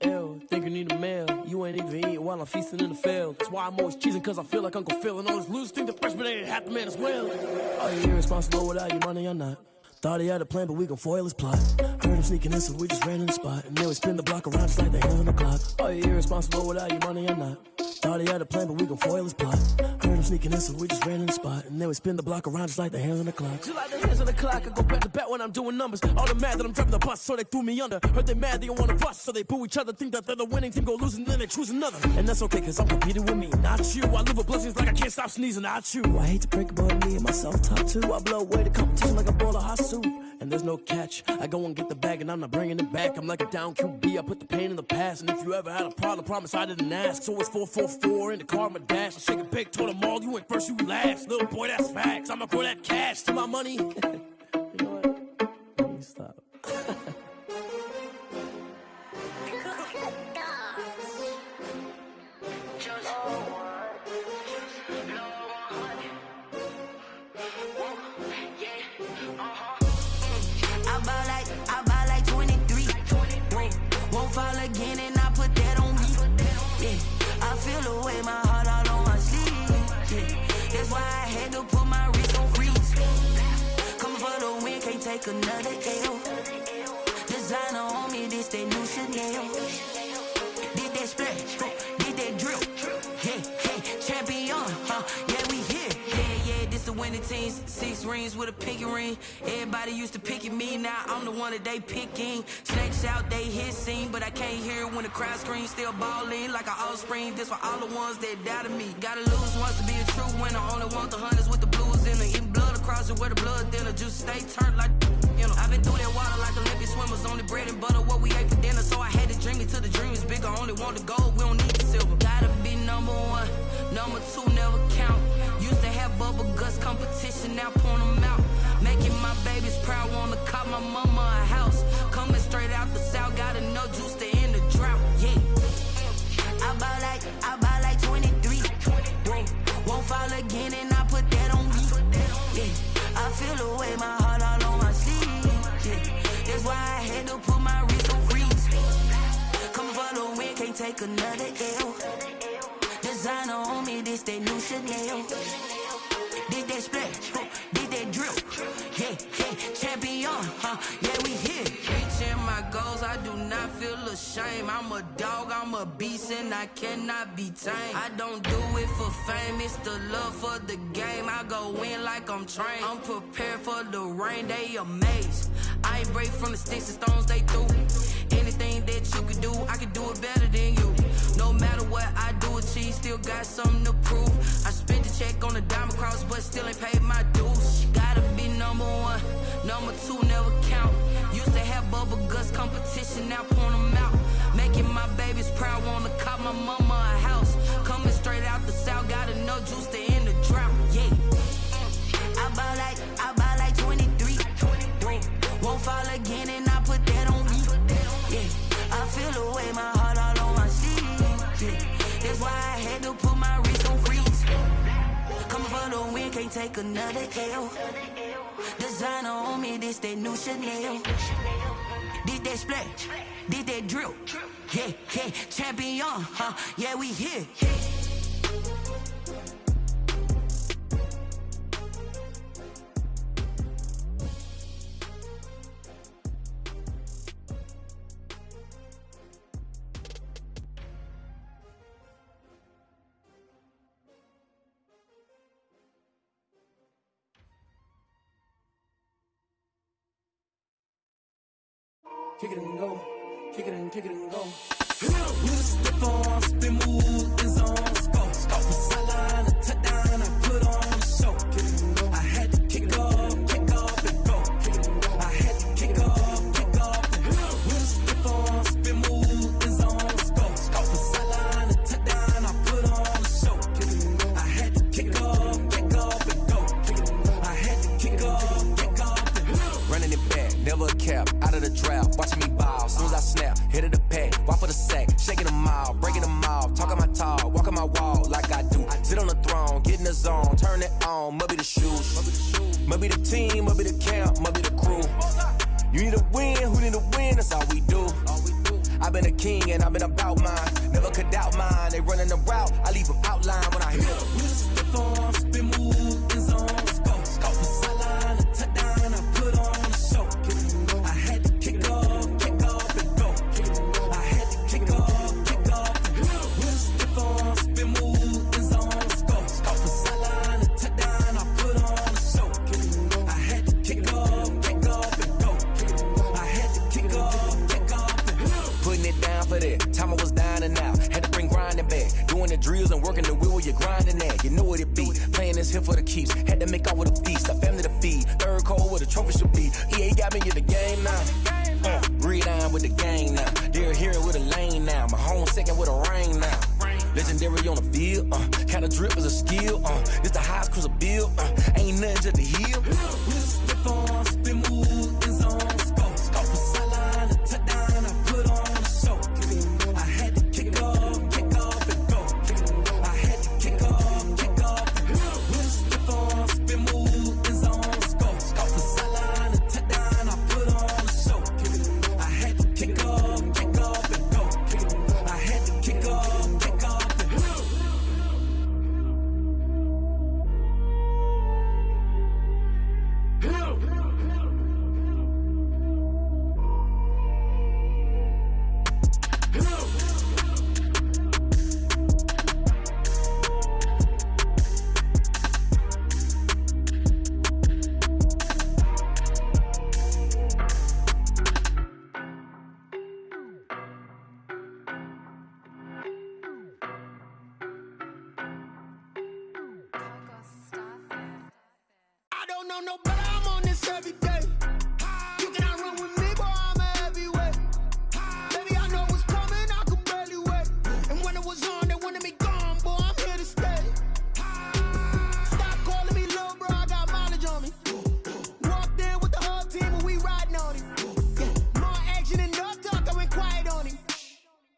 Ew, think you need a meal. You ain't even eating while I'm feasting in the field. That's why I'm always cheesing, cause I feel like Uncle Phil. And all this losers think the freshman ain't half the man as well. Are you irresponsible without your money or not? Thought he had a plan, but we gon' foil his plot. Heard him sneaking in, so we just ran in the spot. And then we spin the block around just like the hands on the clock. Are you irresponsible without your money or not? Thought he had a plan, but we gon' foil his plot. Heard him sneaking in, so we just ran in the spot. And then we spin the block around just like the hands on the clock. Just like the hands on the clock, I go back to back when I'm doing numbers. All the mad that I'm driving the bus, so they threw me under. Heard they mad, they don't wanna bust, so they boo each other. Think that they're the winning team, go losing, then they choose another. And that's okay, cause I'm competing with me, not you. I live with blessings like I can't stop sneezing, not you. I hate to break it, but me and myself top two. I blow away the competition like a bowl of hot soup. And there's no catch. I go and get the bag and I'm not bringing it back. I'm like a down QB, I put the pain in the past. And if you ever had a problem, promise I didn't ask. So it's 4-4-4 in the car, my dash. I shake a big, told them all, you went first, you last. Little boy, that's facts. I'ma throw that cash to my money. You know what? Let me stop. I buy like 23. Won't fall again and I put that on me. Yeah, I feel away my heart all on my sleeve. Yeah, that's why I had to put my wrist on freeze. Coming for the win, can't take another L. Designer on me, this that new Chanel. Did that splash, did that drill. Hey, champion, yeah, we here. Yeah, this the winning teams. 6 rings with a pinky ring. Everybody used to picking me, now I'm the one that they picking. Snakes out, they hit scene, but I can't hear it when the crowd screams. Still balling like an offspring. This for all the ones that doubted me. Gotta lose once to be a true winner. Only want the hunters with the blues in it. Eating blood across it where the blood thinner. Juice stay turned like, you know. I've been through that water like Olympic swimmers. Only bread and butter, what we ate for dinner. So I had to dream it till the dream is bigger. Only want the gold, we don't need the silver. Gotta be number 1, number 2 never count. Used to have bubble guts competition, now point them out. Making my babies proud, wanna cop my mama a house. Coming straight out the south, gotta know juice to end the drought. Yeah, I buy like 23. Won't fall again and I put that on me. Yeah, I feel away my heart all on my sleeve. Yeah, that's why I had to put my wrist on freeze. Coming for the win, can't take another L. Designer on me, this that new Chanel. Did that splash, did that drill. Yeah, champion, yeah, we here. Reaching my goals, I do not feel ashamed. I'm a dog, I'm a beast, and I cannot be tamed. I don't do it for fame, it's the love for the game. I go in like I'm trained. I'm prepared for the rain, they amazed. I ain't break from the sticks and stones they threw. Anything that you could do, I could do it better than you. No matter what I do, achieve, still got something to prove. I spent the check on the diamond cross, but still ain't paid my dues. Gotta be number 1, number 2 never count. Used to have bubble guts competition, now point them out. Making my babies proud, wanna cop my mama a house. Coming straight out the south, gotta know juice to end the drought. Yeah, I buy like 23. Won't fall again and I put that on me. Yeah, I feel away my heart all on my sleeve. Yeah, that's why I had to put my wrist on freeze. Coming for the win, can't take another L. Designer on me, this that new Chanel. Did that splash, did that drill. Yeah, champion, yeah, we here. Kick it and go, kick it and go. With a stiff arm, spin move, and zone, go. From sideline to touchdown, I put on the show. Kick it and go. I had to kick off and go. Kick it and go. I had to kick off and go. With a stiff arm, spin move, and zone, go. From sideline to touchdown, I put on the show. Kick it and go. I had to kick off and go. Kick it and go. I had to kick off and go. Running it back, never a cap, out of the draft, watching me ball. Soon as I snap, hit of the pack, walk for the sack, shaking them all, breaking them off, talking my talk, walking my wall like I do. Sit on the throne, get in the zone, turn it on, must be the shoes, must be the team, must be the camp, must be the crew. You need a win, who need a win, that's all we do. I've been a king and I've been about mine, never could doubt mine. They running the route, I leave them outline when I hit them. With a stiff arm, spin move, and zone, go. From sideline to touchdown, I put on the play on the field. Kinda drip is a skill. It's the highest cruise a bill. Ain't nothing just to heal. We'll step on, spin move, in zone, scope. Scope for sideline, a touchdown, I put on a show. I had to kick off and go. I had to kick off and go. We'll step on, spin move, in zone, scope. Scope for sideline, a touchdown, I put on a show. I had to kick off and go. I had to kick off and go. I don't know no better, I'm on this every day. You cannot run with me, boy, I'm a heavyweight. Baby, I know what's coming, I could barely wait. And when it was on, they wanted me gone, boy, I'm here to stay. Stop calling me little bro, I got mileage on me. Walked in with the whole team and we riding on him. More action and no talk, I went quiet on him.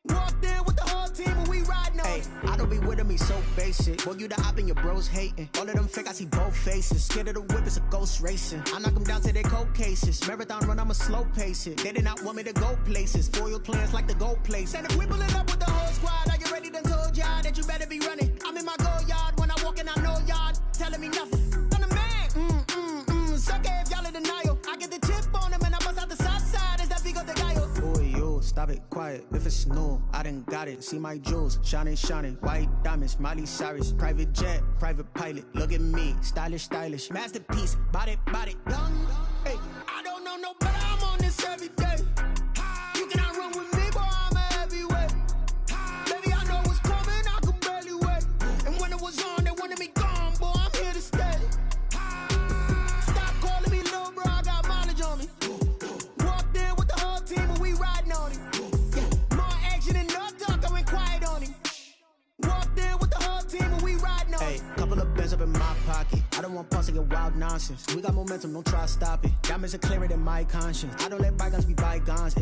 Walked in with the whole team and we riding on him. I don't be with him, he's so basic. Boy, you the op and your bros hating. All of them fake, I see both faces. Scared of the whip, it's a ghost racing. I knock them down to their cold cases. Marathon run, I'ma slow pace it. They did not want me to go places. Foil plans like the gold place. And if we pulling up with the whole squad, I get ready to told y'all that you better be running. I'm in my go yard when I walk in, I know y'all telling me nothing. I'm the man, sucker if y'all in denial. I get the chip on him and I bust out the south side. Is that Vigo de Gallo? Boy, yo, stop it, quiet. If it's new, I done got it. See my jewels, shining, white diamonds, Miley Cyrus, private jet, private pilot. Look at me, stylish, masterpiece, body, young. Hey, I don't know no better, I'm on this every day. You cannot run with me, boy, I'm a heavyweight. Baby, I know what's coming, I could barely wait. And when it was on, they wanted me gone, boy, I'm here to stay. Stop calling me little bro, I got mileage on me. Walked in with the whole team and we riding on him. More action and no talk, I went quiet on him. Walked in with the whole team and we riding on him. Hey, couple of bands up in my pocket. I don't want pause to get wild nonsense. We got momentum, don't try to stop it. Diamonds are clearer than my conscience. I don't let bygones be bygones.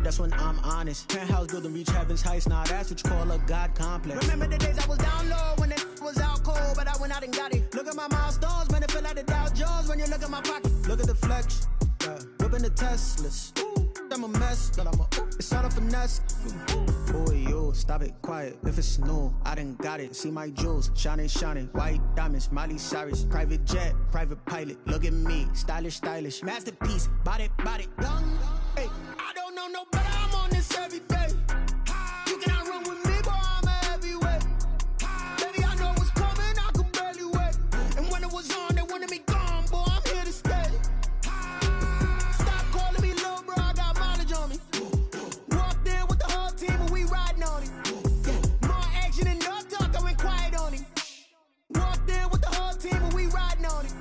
That's when I'm honest. Penthouse building, reach heaven's heights. Now that's what you call a God complex. Remember the days I was down low when it was out cold, but I went out and got it. Look at my milestones, man, it feel like the Dow Jones when you look at my pocket. Look at the flex, whipping the Teslas. I'm a mess, but it's all a finesse. Boy, yo, stop it, quiet. If it's new, I done got it. See my jewels, shining, white diamonds, Miley Cyrus, private jet, private pilot. Look at me, stylish, masterpiece, body, young. Hey, I don't know no better, I'm on this every day. You cannot run with me, boy, I'm a heavyweight. Baby, I know what's coming, I could barely wait. And when it was on, they wanted me gone, boy, I'm here to stay. Stop calling me little bro, I got mileage on me. Walked in with the whole team and we riding on him. More action and no talk, I went quiet on him. Walked in with the whole team and we riding on him.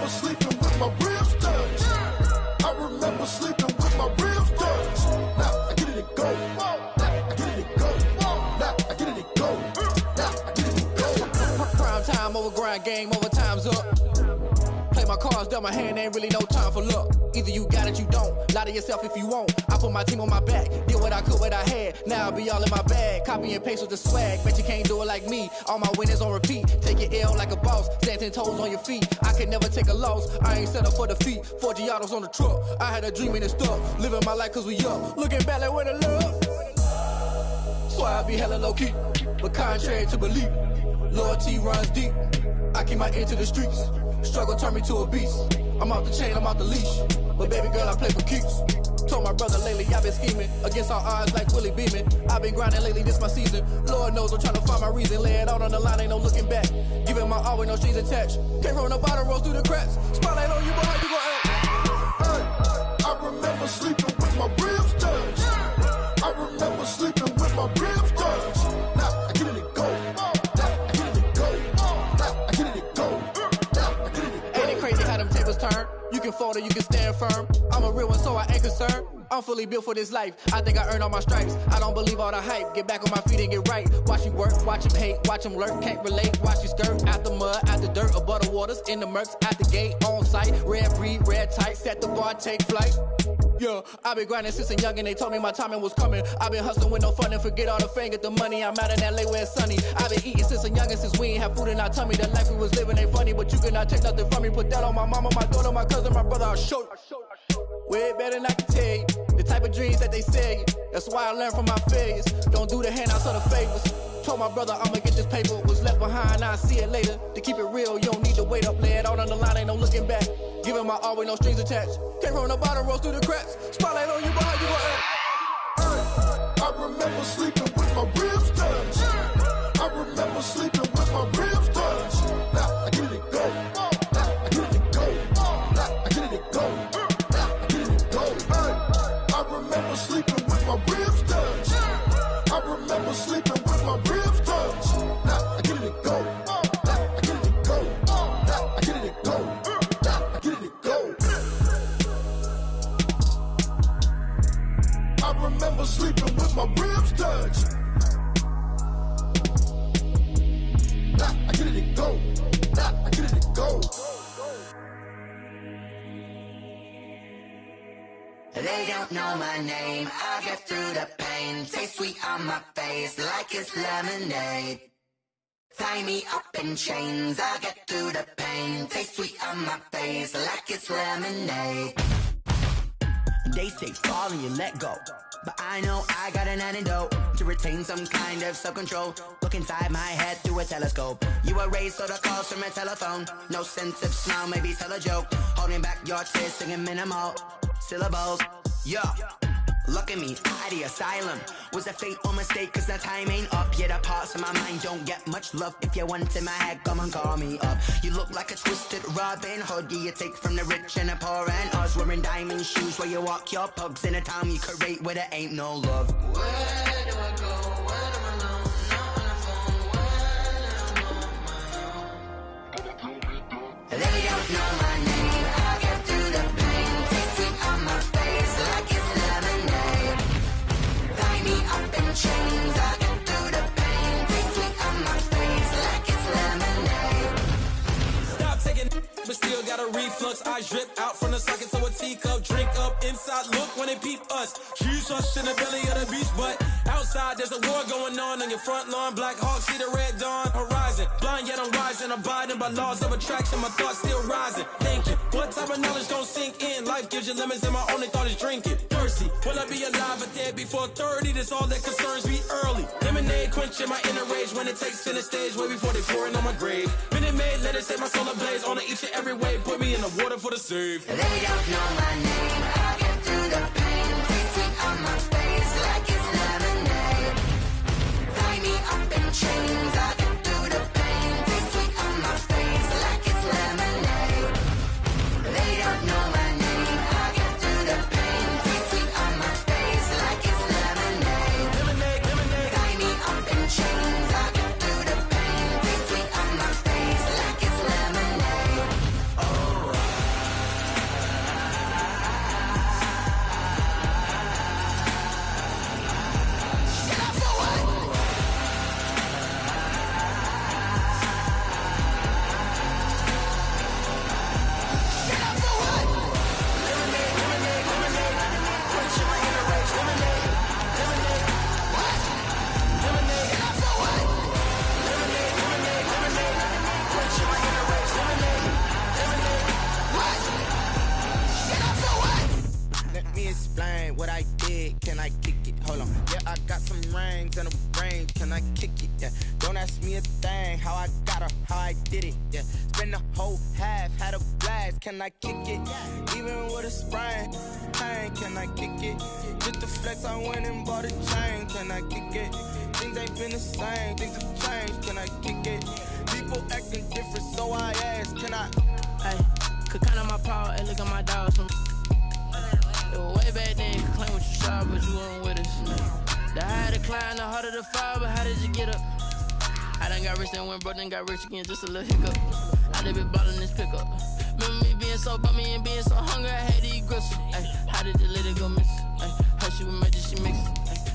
remember sleeping with my ribs touched. I remember sleeping with my ribs touched. Now I get it and go. Now I get it and go. Now I get it and go. Now I get it and go. Prime time over grind game, over time's up. Play my cards, dealt my hand, ain't really no time for luck. Either you got it, you don't. Lie to yourself if you won't. I put my team on my back, did what I could, what I had. Now I'll be all in my bag, copy and paste with the swag. Bet you can't do it like me. All my winners on repeat. Take your L like a boss, stand 10 toes on your feet. I can never take a loss. I ain't set up for defeat. 4 Giottos on the truck. I had a dream and it stuck. Living my life cause we up. Looking back like where the love. So I be hella low key, but contrary to belief, loyalty runs deep. I keep my ear to the streets. Struggle turned me to a beast. I'm off the chain, I'm off the leash. But baby girl, I play for keeps. Told my brother lately, I've been scheming against all odds like Willie Beeman. I've been grinding lately, this my season. Lord knows I'm trying to find my reason. Lay it out on the line, ain't no looking back. Giving my all with no strings attached. Came from the bottom, rose through the cracks. Spotlight on you, boy, how you gon' act? Hey, I remember sleeping with my ribs touched. I remember sleeping with my ribs touched. Now I get it and go. Now I get it and go. Now I get it and go. Now I get it and go. Ain't it crazy how them tables turn? You can fold or you can stand firm. I'm a real one, so I ain't concerned. I'm fully built for this life. I think I earned all my stripes. I don't believe all the hype. Get back on my feet and get right. Watch you work, watch him hate, watch him lurk. Can't relate, watch you skirt. Out the mud, out the dirt, above the waters, in the murks, out the gate, on site. Red breed, red tight, set the bar, take flight. Yeah, I been grinding since a youngin', they told me my timing was coming. I been hustling with no fun and forget all the fame, get the money. I'm out in LA where it's sunny. I been eating since a youngin', since we ain't have food in our tummy. The life we was living ain't funny, but you cannot take nothing from me. Put that on my mama, my daughter, my cousin, my brother, I'll show you. Way better than I can tell you. The type of dreams that they sell you. That's why I learned from my failures. Don't do the handouts or the favors. Told my brother I'ma get this paper. Was left behind, I'll see it later. To keep it real, you don't need to wait up. Lay it out on the line, ain't no looking back. Giving my all with no strings attached. Came from the bottom, rose through the cracks. Spotlight on you, boy, how you gon' act? I remember sleeping with my ribs touched. I remember sleeping with my ribs touched. Now I get it and go. Now I get it and go. Now I get it and go. Now I get it and go. I remember sleeping with my ribs touched. I remember sleeping with my ribs touched. Now I get it and go. Now I get it and go. Now I get it and go. Now I get it and go. I remember sleeping with my ribs touched. Now I get it and go. Now I get it and go. They don't know my name, I get through the pain. Taste sweet on my face like it's lemonade. Tie me up in chains, I get through the pain. Taste sweet on my face like it's lemonade. They say fall and you let go, but I know I got an antidote to retain some kind of self-control. Look inside my head through a telescope. You erase all the calls from a telephone. No sense of smile, maybe tell a joke. Holding back your tears, singing minimal syllables. Yeah, look at me, out the asylum. Was a fate or mistake, cause the time ain't up. Yet the parts of my mind don't get much love. If you want in my head, come and call me up. You look like a twisted Robin Hood. Yeah, you take from the rich and the poor and us. Wearing diamond shoes where you walk your pugs. In a town you create where there ain't no love. Where do I go? When I'm alone? Not on the phone. When I'm on my own. They don't know my name. I get through the pain. Taste sweet on my face like it's lemonade. Tie me up in chains. I get through the pain. Taste sweet on my face like it's lemonade. Stop taking, but still got a reflux. I drip out from the socket to a teacup. Drink up inside, look when they peep us. Huge us in the belly of the beach, but outside there's a war going on your front lawn. Black Hawk, see the red dawn horizon. Blind yet I'm rising, abiding by laws of attraction. My thoughts still rising. Thinking, what type of knowledge gon' sink in? Life gives you lemons and my only thought is drinking. Thirsty, will I be alive or dead before 30? That's all that concerns me early. Lemonade quenching my inner rage when it takes center stage way before they pour it on my grave. Minute Maid, let it set my soul ablaze on each and every way. Put me in the water for the save. They don't know my name. I get through the pain. Taste sweet on my face like it's lemonade. Tie me up in chains. I get through the pain. Taste sweet on my face like it's lemonade. They don't know my name. I get through the pain. Taste sweet on my face like it's lemonade. Lemonade, lemonade. Tie me up in chains. I get through the pain. Taste sweet on my face like it's lemonade. Oh. can I kick it? Yeah, don't ask me a thing, how I got her, how I did it. Yeah, spend the whole half, had a blast, can I kick it? Even with a sprain, pain, can I kick it? Just to flex, I went and bought a chain, can I kick it? Things ain't been the same, things have changed, can I kick it? People acting different, so I ask, can I? Hey, could count on my power, hey, look at my dogs. It was way back then, you could claim what you saw, but you weren't with us. The higher the climb, the harder the fall, but how did you get up? I done got rich, then went broke, then got rich again, just a little hiccup. I done been ballin' this pickup. Remember me being so bummy and being so hungry, I had to eat gristle. Ay, how did the lady go miss? Ay, how she was magic, she mixed.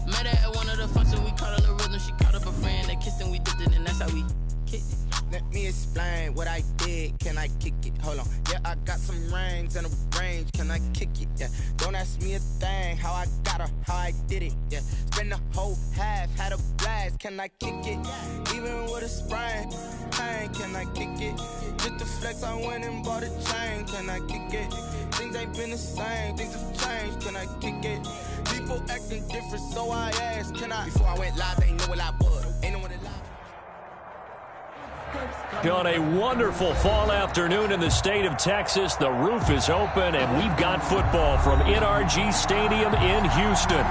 Met her at one of the functions, we caught a little rhythm, she caught up a friend, they kissed and we dipped it, and that's how we kicked it. Let me explain what I did, can I kick it? Hold on, yeah, I got some rings and a range, can I kick it? Yeah, don't ask me a thing, how I got her, how I did it. Yeah, spend the whole half, had a blast, can I kick it? Even with a sprain, pain, can I kick it? Just to flex, I went and bought a chain, can I kick it? Things ain't been the same, things have changed, can I kick it? People acting different, so I asked, can I? Before I went live, they knew what I was, ain't no one alive. On a wonderful fall afternoon in the state of Texas, the roof is open, and we've got football from NRG Stadium in Houston.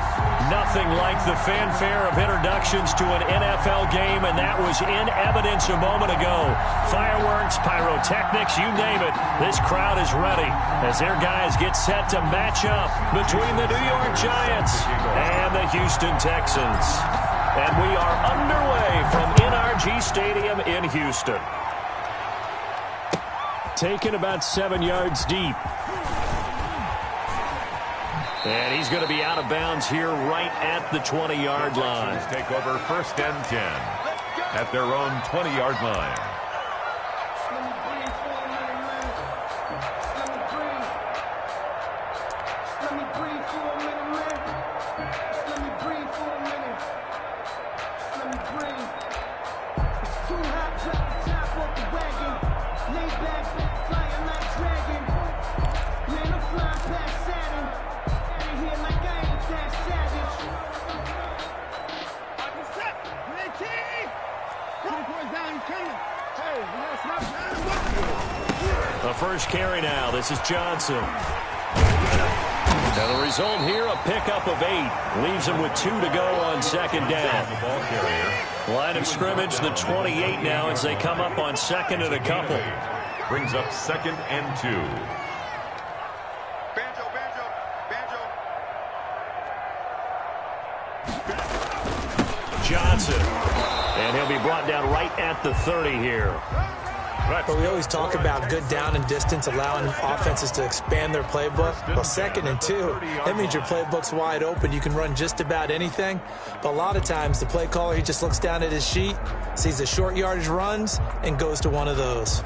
Nothing like the fanfare of introductions to an NFL game, and that was in evidence a moment ago. Fireworks, pyrotechnics, you name it. This crowd is ready as their guys get set to match up between the New York Giants and the Houston Texans. And we are underway from NRG Stadium in Houston. Taken about 7 yards deep. And he's going to be out of bounds here right at the 20-yard line. Take over 1st and 10 at their own 20-yard line. The first carry now. This is Johnson. Now the result here, a pickup of 8. Leaves him with 2 to go on 2nd down. The ball carrier. Line of scrimmage, the 28 now as they come up on 2nd and a couple. Brings up 2nd and 2. Johnson. And he'll be brought down right at the 30 here. But we always talk about good down and distance, allowing offenses to expand their playbook. Well, 2nd and 2, that means your playbook's wide open. You can run just about anything. But a lot of times, the play caller, he just looks down at his sheet, sees the short yardage runs, and goes to one of those.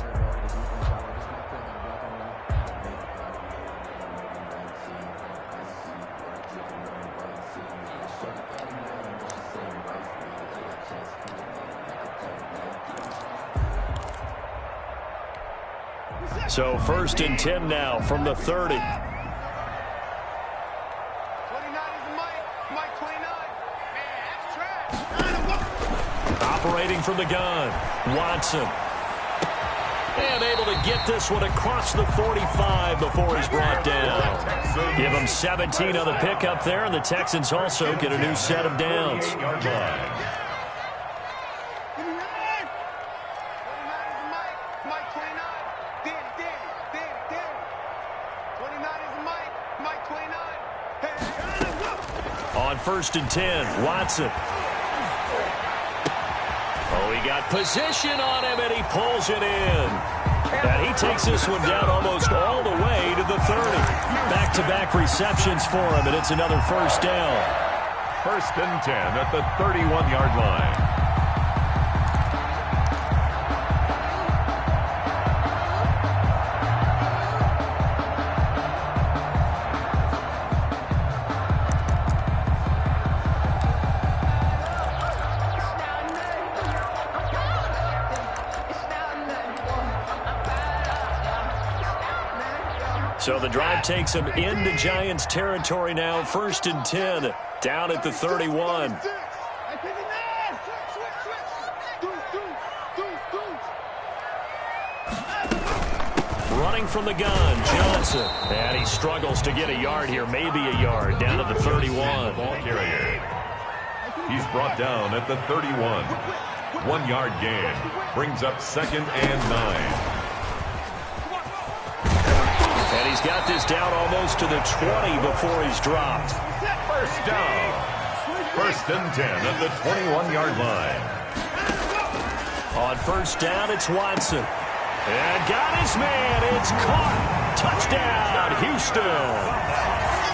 So 1st and 10 now from the 30. 29 is Mike 29. Man, that's trash. Operating from the gun, Watson. And able to get this one across the 45 before he's brought down. Give him 17 on the pickup there, and the Texans also get a new set of downs. On 1st and 10, Watson. Oh, he got position on him, and he pulls it in. And he takes this one down almost all the way to the 30. Back-to-back receptions for him, and it's another 1st down. 1st and 10 at the 31-yard line. So the drive takes him into Giants territory now. 1st and 10, down at the 31. throwing from the gun, Johnson. And he struggles to get a yard here, maybe a yard, down to the 31. Ball carrier. He's brought down at the 31. 1 yard gain. Brings up 2nd and 9. And he's got this down almost to the 20 before he's dropped. First down. 1st and 10 at the 21-yard line. On first down, it's Watson. And got his man. It's caught. Touchdown, Houston.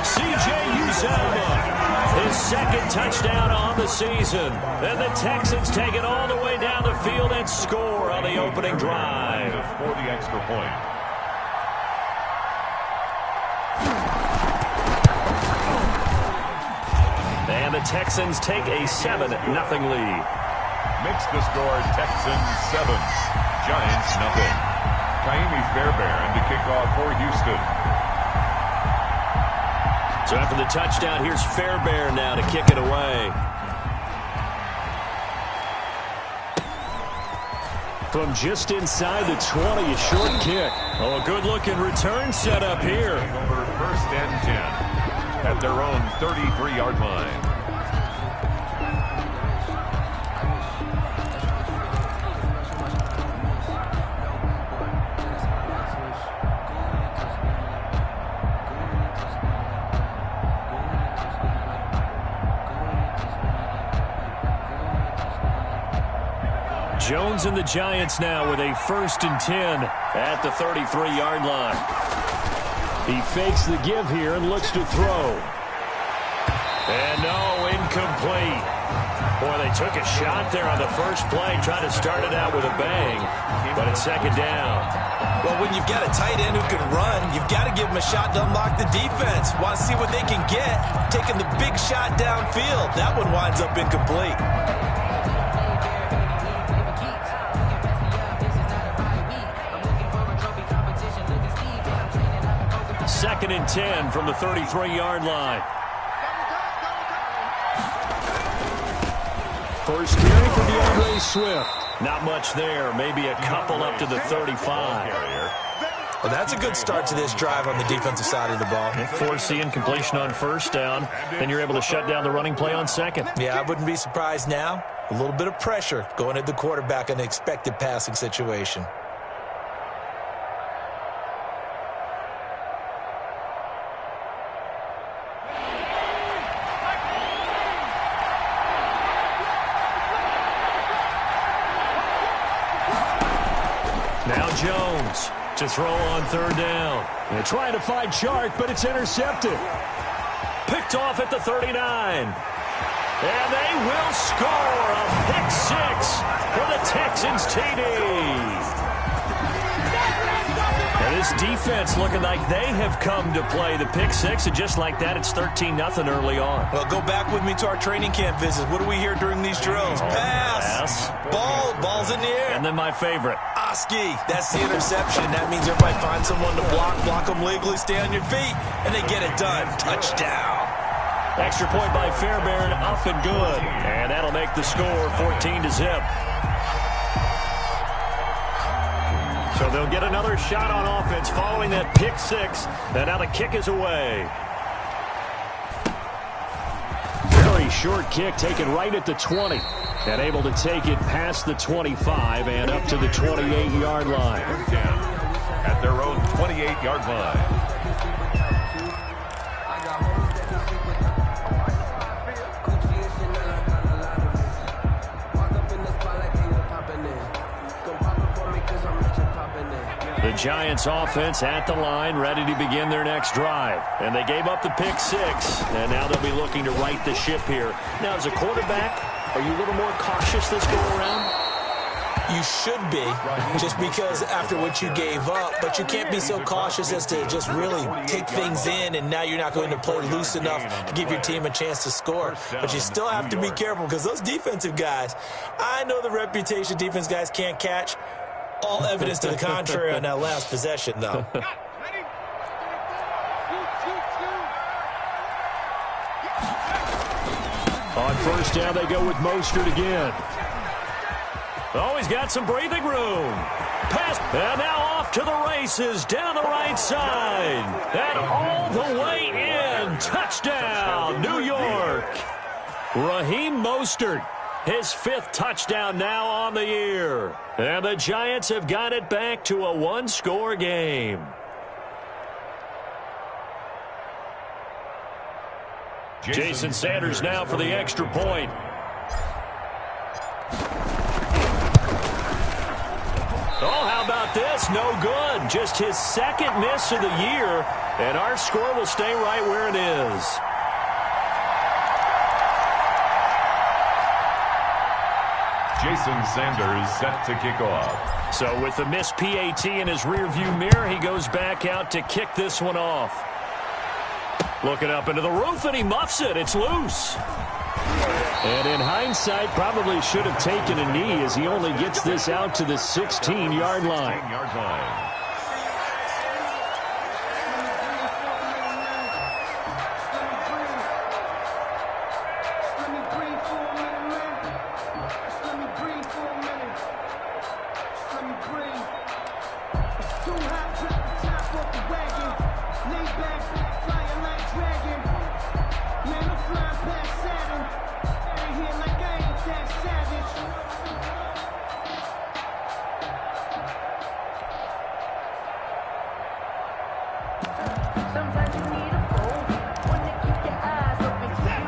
C.J. Uzomah, his 2nd touchdown on the season. And the Texans take it all the way down the field and score on the opening drive. For the extra point. And the Texans take a 7-0 lead. Makes the score Texans 7, Giants nothing. Kaimi Fairbairn to kick off for Houston. So after the touchdown, here's Fairbairn now to kick it away. From just inside the 20, a short kick. Oh, a good-looking return set up here. Over 1st and 10 at their own 33-yard line. Jones and the Giants now with a 1st and 10 at the 33-yard line. He fakes the give here and looks to throw. And no, incomplete. Boy, they took a shot there on the first play, trying to start it out with a bang, but it's 2nd down. Well, when you've got a tight end who can run, you've got to give him a shot to unlock the defense. Want to see what they can get. Taking the big shot downfield. That one winds up incomplete. 2nd and 10 from the 33-yard line. First carry for DeAndre Swift. Not much there. Maybe a couple up to the 35. Well, that's a good start to this drive on the defensive side of the ball. Forcing completion on first down. Then you're able to shut down the running play on second. Yeah, I wouldn't be surprised now. A little bit of pressure going at the quarterback in an expected passing situation. Now Jones to throw on 3rd down. They're trying to find Chark, but it's intercepted. Picked off at the 39. And they will score a pick 6 for the Texans TD. And this defense looking like they have come to play the pick 6, and just like that, it's 13-0 early on. Well, go back with me to our training camp visits. What do we hear during these drills? Pass. Ball's in the air. And then my favorite. Oski. That's the interception. That means everybody finds someone to block them legally, stay on your feet, and they get it done. Touchdown. Extra point by Fairbairn, up and good. And that'll make the score 14-0. So they'll get another shot on offense following that pick 6. And now the kick is away. Very short kick taken right at the 20. And able to take it past the 25 and up to the 28-yard line. At their own 28-yard line. The Giants offense at the line, ready to begin their next drive. And they gave up the pick 6, and now they'll be looking to right the ship here. Now, as a quarterback, are you a little more cautious this go around? You should be, just because after what you gave up, but you can't be so cautious as to just really take things in, and now you're not going to play loose enough to give your team a chance to score. But you still have to be careful, because those defensive guys, I know the reputation defense guys can't catch. All evidence to the contrary on that last possession, though. On first down, they go with Mostert again. Oh, he's got some breathing room. pass. And now off to the races down the right side. And all the way in. Touchdown, New York. Raheem Mostert, his 5th touchdown now on the year. And the Giants have got it back to a one-score game. Jason Sanders now for the extra point. Oh, how about this? No good. Just his 2nd miss of the year, and our score will stay right where it is. Jason Sanders set to kick off. So with the missed PAT in his rearview mirror, he goes back out to kick this one off. Looking up into the roof, and he muffs it. It's loose. And in hindsight, probably should have taken a knee as he only gets this out to the 16-yard line.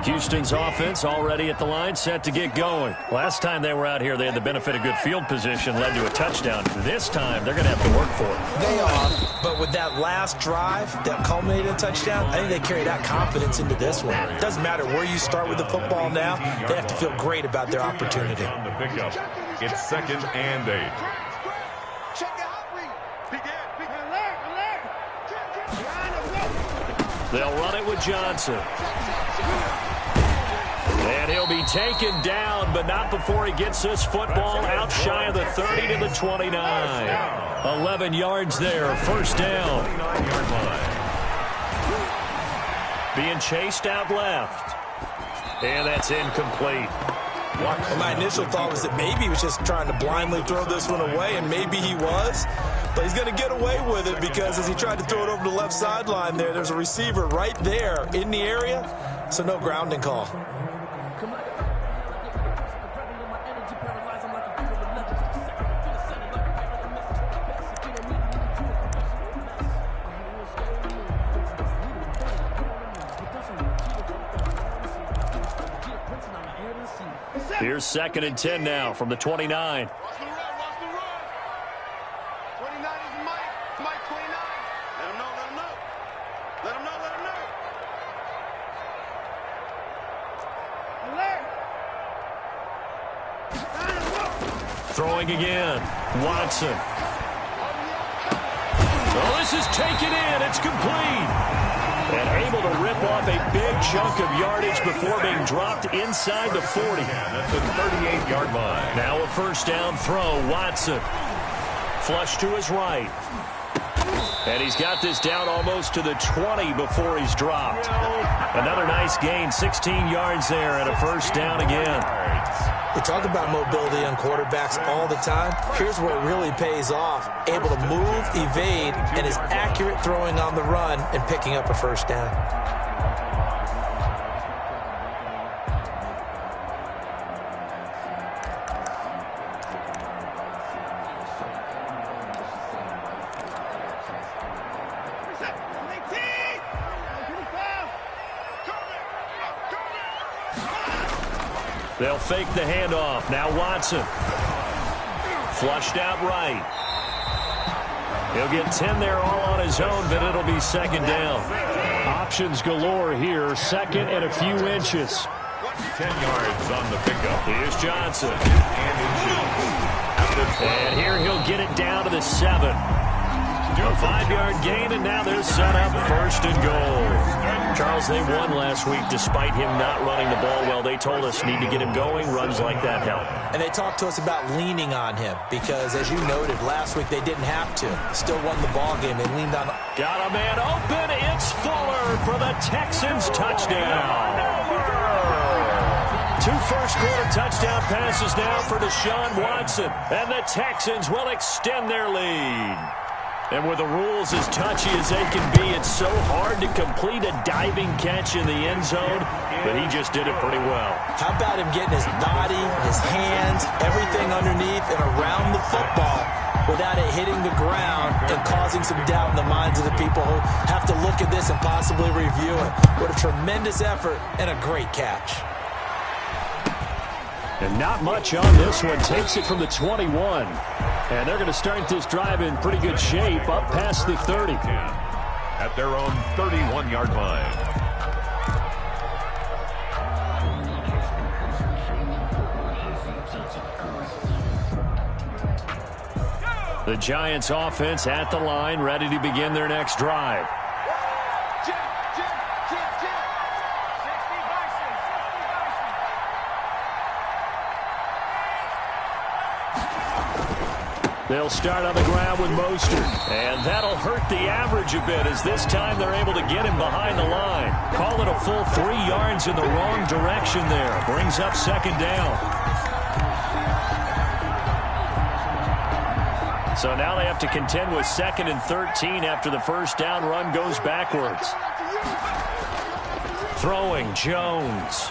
Houston's offense already at the line, set to get going. Last time they were out here, they had the benefit of good field position, led to a touchdown. This time, they're going to have to work for it. They are, but with that last drive that culminated in a touchdown, I think they carry that confidence into this one. It doesn't matter where you start with the football now. They have to feel great about their opportunity. On the pickup, it's 2nd and 8. They'll run it with Johnson. And he'll be taken down, but not before he gets this football out shy of the 30 to the 29. 11 yards there, first down. Being chased out left. And that's incomplete. Well, my initial thought was that maybe he was just trying to blindly throw this one away, and maybe he was. But he's going to get away with it because as he tried to throw it over the left sideline there's a receiver right there in the area, so no grounding call. Here's 2nd and 10 now from the 29. Throwing again. Watson. Oh, this is taken in. It's complete. And able to rip off a big chunk of yardage before being dropped inside the 40. At the 38-yard line. Now a first down throw. Watson. Flush to his right. And he's got this down almost to the 20 before he's dropped. Another nice gain, 16 yards there, and a first down again. We talk about mobility on quarterbacks all the time. Here's where it really pays off. Able to move, evade, and is accurate throwing on the run and picking up a first down. They'll fake the handoff. Now Watson. Flushed out right. He'll get 10 there all on his own, but it'll be second down. Options galore here. 2nd and a few inches. 10 yards on the pickup. Here's Johnson. And here he'll get it down to the 7. A 5-yard gain, and now they're set up 1st and goal. Charles, they won last week despite him not running the ball well. They told us need to get him going. Runs like that help. And they talked to us about leaning on him because, as you noted, last week they didn't have to. Still won the ball game. They leaned on. Got a man open. It's Fuller for the Texans touchdown. 2 first-quarter touchdown passes now for Deshaun Watson. And the Texans will extend their lead. And with the rules as touchy as they can be, it's so hard to complete a diving catch in the end zone, but he just did it pretty well. How about him getting his body, his hands, everything underneath and around the football without it hitting the ground and causing some doubt in the minds of the people who have to look at this and possibly review it. What a tremendous effort and a great catch. And not much on this one. Takes it from the 21. And they're going to start this drive in pretty good shape, up past the 30. At their own 31-yard line. The Giants offense at the line, ready to begin their next drive. They'll start on the ground with Mostert. And that'll hurt the average a bit, as this time they're able to get him behind the line. Call it a full 3 yards in the wrong direction there. Brings up second down. So now they have to contend with 2nd and 13 after the first down run goes backwards. Throwing Jones.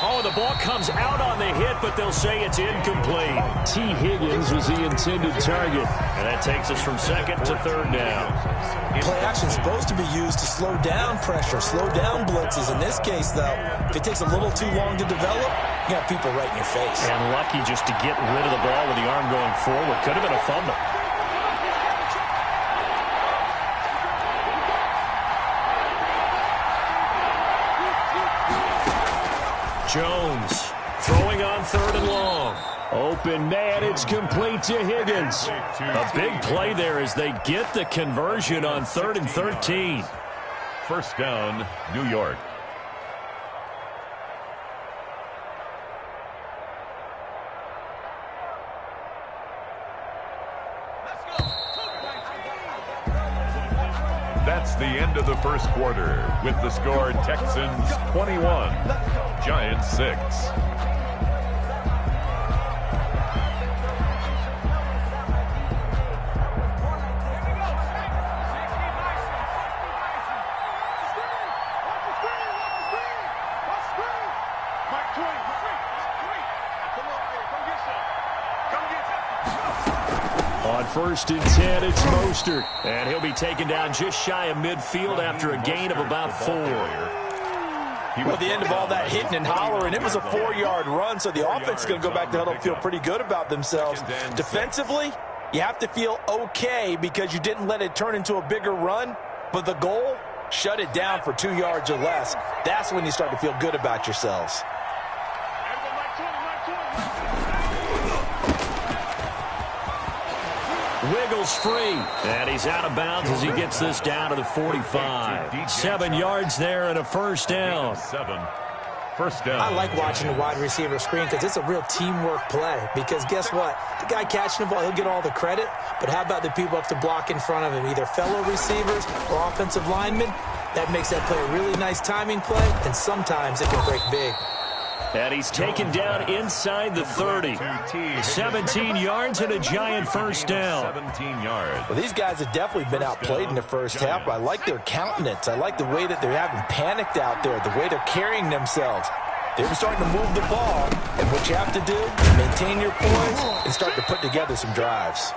Oh, the ball comes out on the hit, but they'll say it's incomplete. T. Higgins was the intended target. And that takes us from 2nd to 3rd down. Play action is supposed to be used to slow down pressure, slow down blitzes. In this case, though, if it takes a little too long to develop, you got people right in your face. And lucky just to get rid of the ball with the arm going forward. Could have been a fumble. Jones throwing on 3rd and long. Open man, it's complete to Higgins. A big play there as they get the conversion on 3rd and 13. First down, New York. That's the end of the first quarter, with the score Texans 21, Giants 6. On 1st and 10, it's Mostert. And he'll be taken down just shy of midfield after a gain of about 4. Well, at the end of all that hitting and hollering, it was a 4-yard run, so the offense is going to go back to huddle and feel pretty good about themselves. Defensively, you have to feel okay because you didn't let it turn into a bigger run, but the goal, shut it down for 2 yards or less. That's when you start to feel good about yourselves. Wiggles free, and he's out of bounds as he gets this down to the 45. 7 yards there and a first down. First down. I like watching the wide receiver screen because it's a real teamwork play. Because guess what? The guy catching the ball, he'll get all the credit. But how about the people up to block in front of him, either fellow receivers or offensive linemen? That makes that play a really nice timing play, and sometimes it can break big. And he's taken down inside the 30. 17 yards and a Giant first down. 17 yards. Well, these guys have definitely been outplayed in the first half. I like their countenance. I like the way that they're having panicked out there, the way they're carrying themselves. They're starting to move the ball, and what you have to do, maintain your poise and start to put together some drives.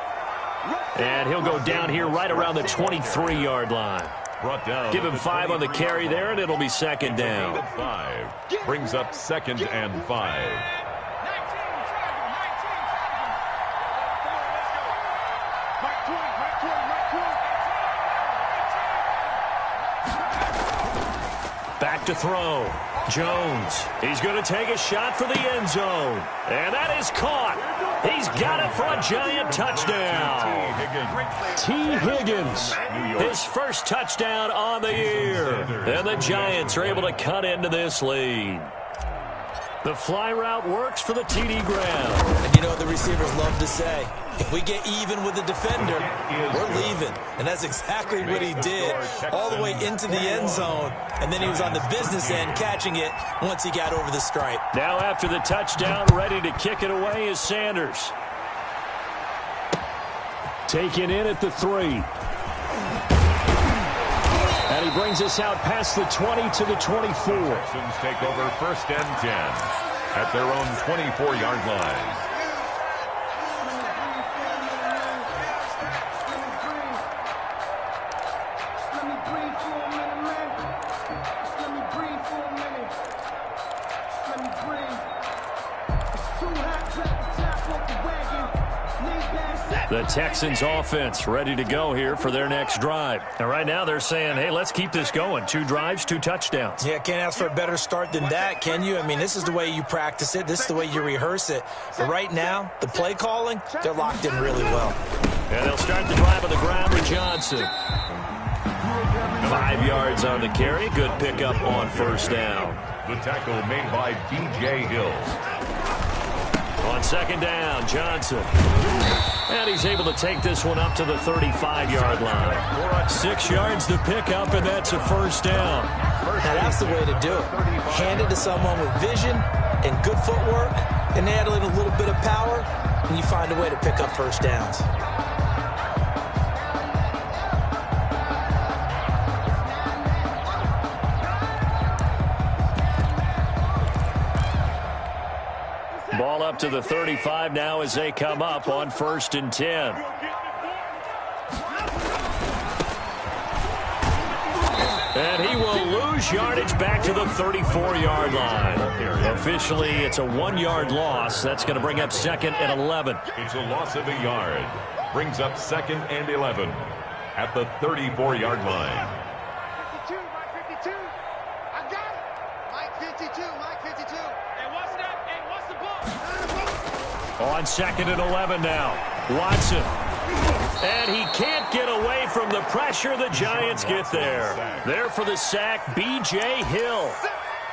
And he'll go down here right around the 23-yard line. Brought down. Give him 5 on the carry there, and it'll be second down. 5 brings up 2nd and 5. Back to throw. Jones. He's going to take a shot for the end zone. And that is caught. He's got it for a Giant touchdown. T. Higgins. His first touchdown on the year. And the Giants are able to cut into this lead. The fly route works for the TD ground. And you know what the receivers love to say? If we get even with the defender, we're leaving. And that's exactly what he did, all the way into the end zone. And then he was on the business end catching it once he got over the stripe. Now after the touchdown, ready to kick it away is Sanders. Taken in at the 3. And he brings us out past the 20 to the 24. Texans take over 1st and 10 at their own 24-yard line. The Texans offense ready to go here for their next drive. And right now they're saying, hey, let's keep this going. 2 drives, 2 touchdowns. Yeah, can't ask for a better start than that, can you? I mean, this is the way you practice it. This is the way you rehearse it. But right now, the play calling, they're locked in really well. And they'll start the drive on the ground with Johnson. 5 yards on the carry. Good pickup on 1st down. The tackle made by B.J. Hill. On 2nd down, Johnson. And he's able to take this one up to the 35-yard line. 6 yards to pick up, and that's a 1st down. Now, that's the way to do it. Hand it to someone with vision and good footwork, and add in a little bit of power, and you find a way to pick up 1st downs. Ball up to the 35 now as they come up on 1st and 10. And he will lose yardage back to the 34-yard line. Officially, it's a 1-yard loss. That's going to bring up 2nd and 11. It's a loss of a yard. Brings up 2nd and 11 at the 34-yard line. 52, Mike 52. I got it. Mike 52, Mike 52. Hey, what's that? Hey, what's the ball? On 2nd and 11 now. Watson. And he can't get away from the pressure. The Giants get there. There for the sack, B.J. Hill.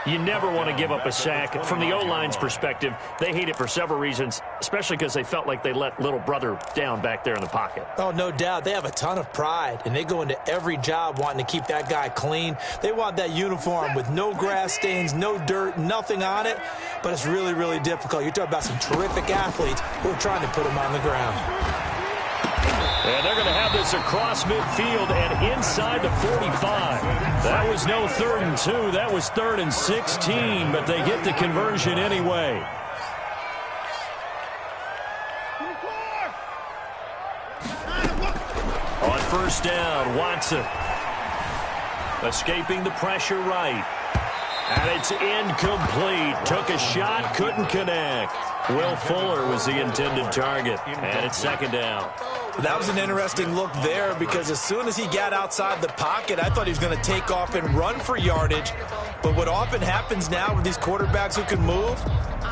You never want to give up a sack. From the O-line's perspective, they hate it for several reasons, especially because they felt like they let little brother down back there in the pocket. Oh, no doubt. They have a ton of pride, and they go into every job wanting to keep that guy clean. They want that uniform with no grass stains, no dirt, nothing on it, but it's really, really difficult. You're talking about some terrific athletes who are trying to put him on the ground. And they're going to have this across midfield and inside the 45. That was no 3rd and 2. That was 3rd and 16, but they get the conversion anyway. On 1st down, Watson. Escaping the pressure right. And it's incomplete. Took a shot, couldn't connect. Will Fuller was the intended target. And it's 2nd down. That was an interesting look there because as soon as he got outside the pocket, I thought he was going to take off and run for yardage. But what often happens now with these quarterbacks who can move,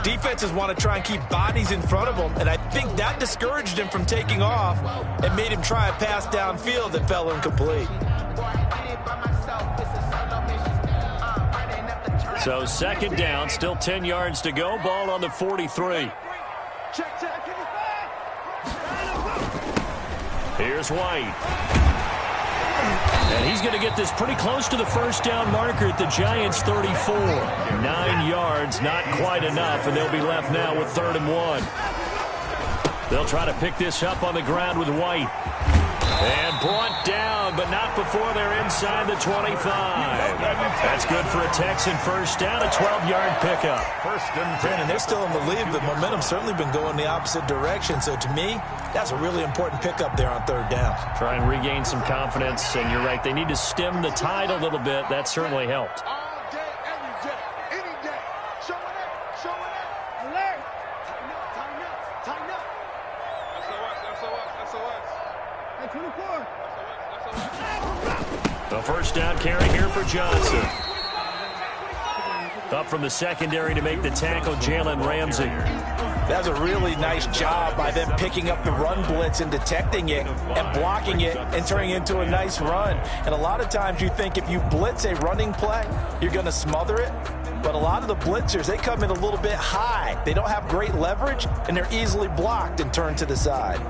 defenses want to try and keep bodies in front of them, and I think that discouraged him from taking off and made him try a pass downfield that fell incomplete. So 2nd down, still 10 yards to go. Ball on the 43. Here's White. And he's going to get this pretty close to the 1st down marker at the Giants' 34. 9 yards, not quite enough, and they'll be left now with 3rd and 1. They'll try to pick this up on the ground with White. And brought down, but not before they're inside the 25. That's good for a Texan 1st down, a 12-yard pickup. 1st and 10. Brandon, they're still in the lead, but momentum's certainly been going the opposite direction. So to me, that's a really important pickup there on 3rd down. Try and regain some confidence, and you're right. They need to stem the tide a little bit. That certainly helped. All day, every day, any day. Showing up, alert. Tighten up, tighten up. SOS. Hey, 24. The 1st down carry here for Johnson. Up from the secondary to make the tackle, Jalen Ramsey. That's a really nice job by them picking up the run blitz and detecting it and blocking it and turning it into a nice run. And a lot of times you think if you blitz a running play, you're going to smother it. But a lot of the blitzers, they come in a little bit high. They don't have great leverage, and they're easily blocked and turned to the side.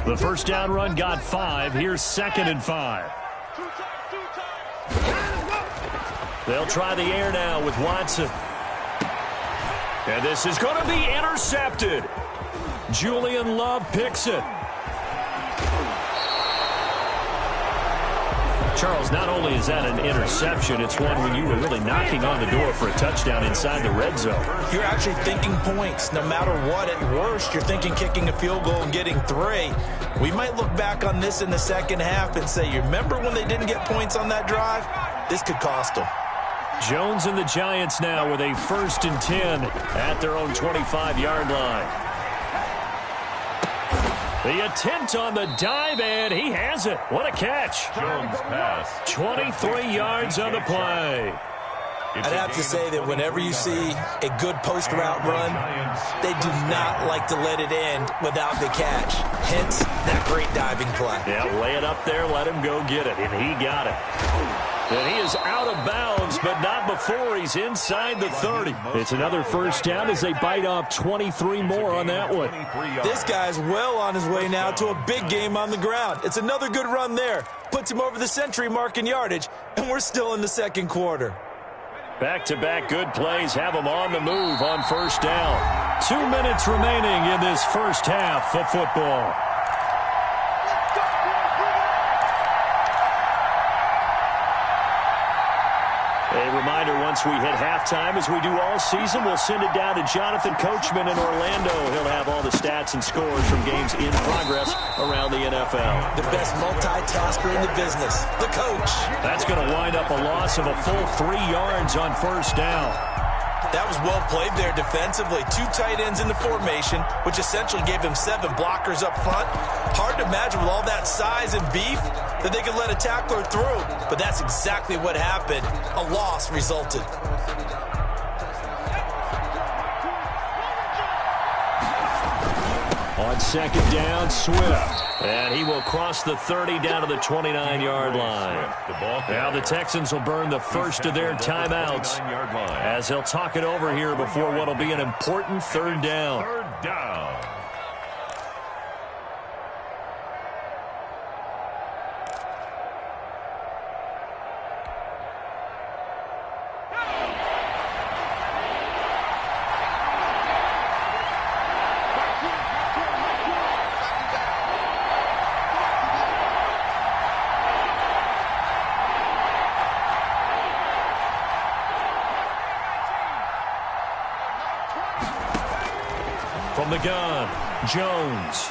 The first down run got 5. Here's 2nd and 5. They'll try the air now with Watson. And this is going to be intercepted. Julian Love picks it. Charles, not only is that an interception, it's one when you were really knocking on the door for a touchdown inside the red zone. You're actually thinking points. No matter what, at worst, you're thinking kicking a field goal and getting 3. We might look back on this in the second half and say, you remember when they didn't get points on that drive? This could cost them. Jones and the Giants now with a 1st and 10 at their own 25-yard line. The attempt on the dive, and he has it. What a catch. Jones pass. 23 yards on the play. I'd have to say that whenever you see a good post route run, they do not like to let it end without the catch. Hence, that great diving play. Yeah, lay it up there, let him go get it, and he got it. And he is out of bounds, but not before he's inside the 30. It's another first down as they bite off 23 more on that one. This guy's well on his way now to a big game on the ground. It's another good run there. Puts him over the century mark in yardage, and we're still in the second quarter. Back-to-back good plays have them on the move on first down. 2 minutes remaining in this first half of football. A reminder, once we hit halftime, as we do all season, we'll send it down to Jonathan Coachman in Orlando. He'll have all the stats and scores from games in progress around the NFL. The best multitasker in the business, the coach. That's going to wind up a loss of a full 3 yards on first down. That was well played there defensively. 2 tight ends in the formation, which essentially gave them 7 blockers up front. Hard to imagine with all that size and beef that they could let a tackler through. But that's exactly what happened. A loss resulted. On second down, Swift. And he will cross the 30 down to the 29-yard line. Now the Texans will burn the first of their timeouts as they'll talk it over here before what will be an important 3rd down. 3rd down. From the gun, Jones.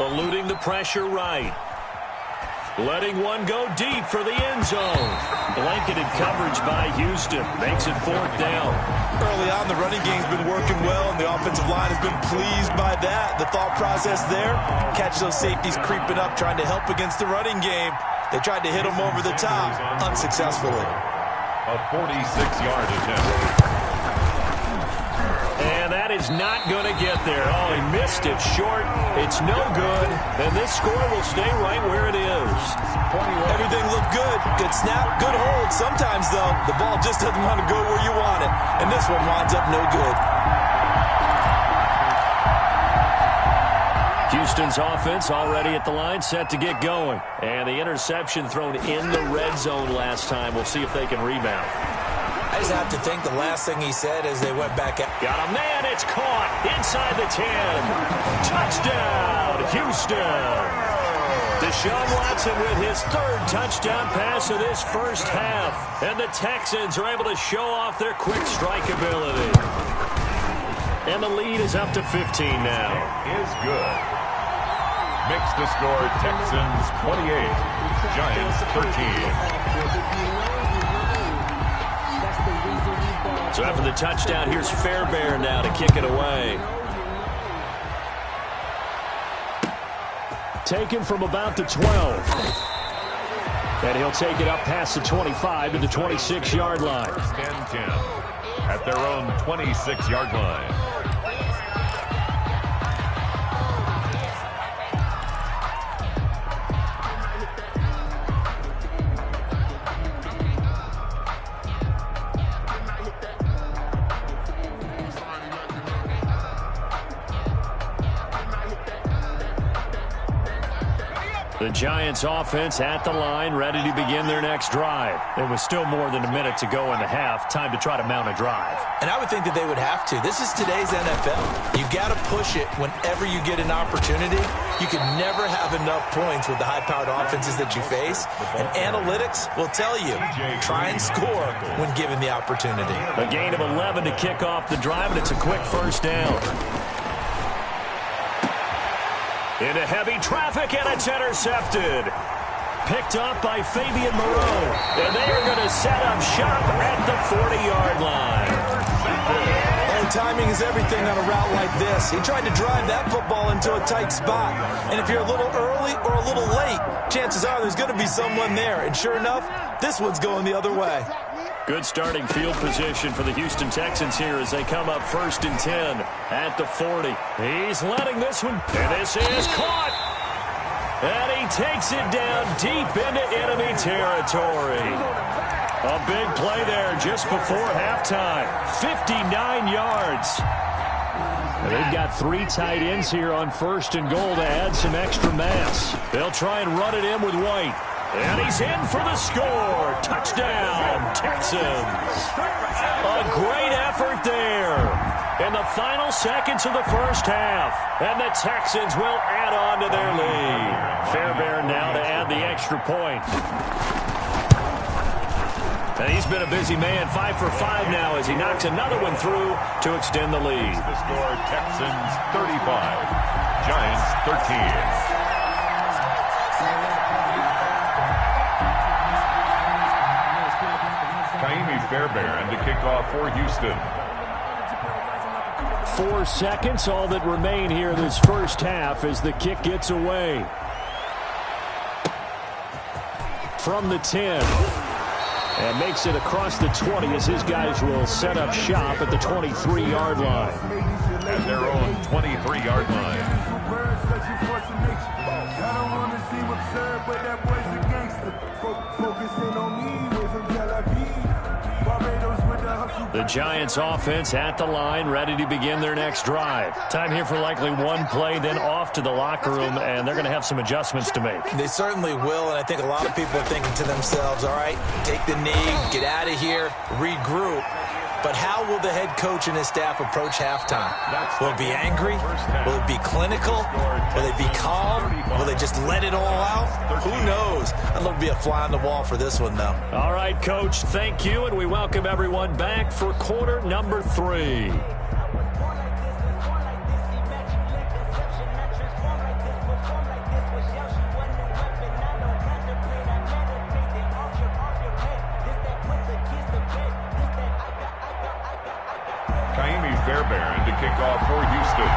Eluding the pressure right. Letting one go deep for the end zone. Blanketed coverage by Houston. Makes it 4th down. Early on, the running game's been working well, and the offensive line has been pleased by that. The thought process there, catch those safeties creeping up, trying to help against the running game. They tried to hit them over the top, unsuccessfully. A 46-yard attempt. And that is not going to get there. Oh, he missed it short. It's no good. And this score will stay right where it is. Everything looked good. Good snap, good hold. Sometimes, though, the ball just doesn't want to go where you want it. And this one winds up no good. Houston's offense already at the line, set to get going. And the interception thrown in the red zone last time. We'll see if they can rebound. I just have to think the last thing he said as they went back out. Got a man, it's caught inside the 10. Touchdown, Houston. Deshaun Watson with his 3rd touchdown pass of this first half. And the Texans are able to show off their quick strike ability. And the lead is up to 15 now. Is good. Makes the score Texans 28, Giants 13. So after the touchdown, here's Fairbairn now to kick it away. Taken from about the 12. And he'll take it up past the 25 to the 26-yard line. 10-10 at their own 26-yard line. The Giants offense at the line, ready to begin their next drive. There was still more than a minute to go in the half. Time to try to mount a drive. And I would think that they would have to. This is today's NFL. You got to push it whenever you get an opportunity. You can never have enough points with the high-powered offenses that you face. And analytics will tell you, try and score when given the opportunity. A gain of 11 to kick off the drive, and it's a quick first down. Into heavy traffic, and it's intercepted. Picked up by Fabian Moreau. And they are going to set up shop at the 40-yard line. And timing is everything on a route like this. He tried to drive that football into a tight spot. And if you're a little early or a little late, chances are there's going to be someone there. And sure enough, this one's going the other way. Good starting field position for the Houston Texans here as they come up 1st and 10 at the 40. He's letting this one, and this is caught. And he takes it down deep into enemy territory. A big play there just before halftime. 59 yards. And they've got 3 tight ends here on 1st and goal to add some extra mass. They'll try and run it in with White. And he's in for the score. Touchdown, Texans. A great effort there in the final seconds of the first half. And the Texans will add on to their lead. Fairbairn now to add the extra point. And he's been a busy man, 5 for 5 now as he knocks another one through to extend the lead. The score, Texans 35, Giants 13. Fairbairn to kick off for Houston. 4 seconds, all that remain here this first half as the kick gets away. From the 10. And makes it across the 20 as his guys will set up shop at the 23-yard line. At their own 23-yard line. I don't want to seem absurd, but that boy's a gangster. Focusing on me, way from Tel Aviv. The Giants offense at the line, ready to begin their next drive. Time here for likely one play, then off to the locker room, and they're going to have some adjustments to make. They certainly will, and I think a lot of people are thinking to themselves, all right, take the knee, get out of here, regroup. But how will the head coach and his staff approach halftime? Will it be angry? Will it be clinical? Will they be calm? Will they just let it all out? Who knows? I'd love to be a fly on the wall for this one, though. All right, Coach, thank you, and we welcome everyone back for quarter number 3. Fairbairn to kick off for Houston.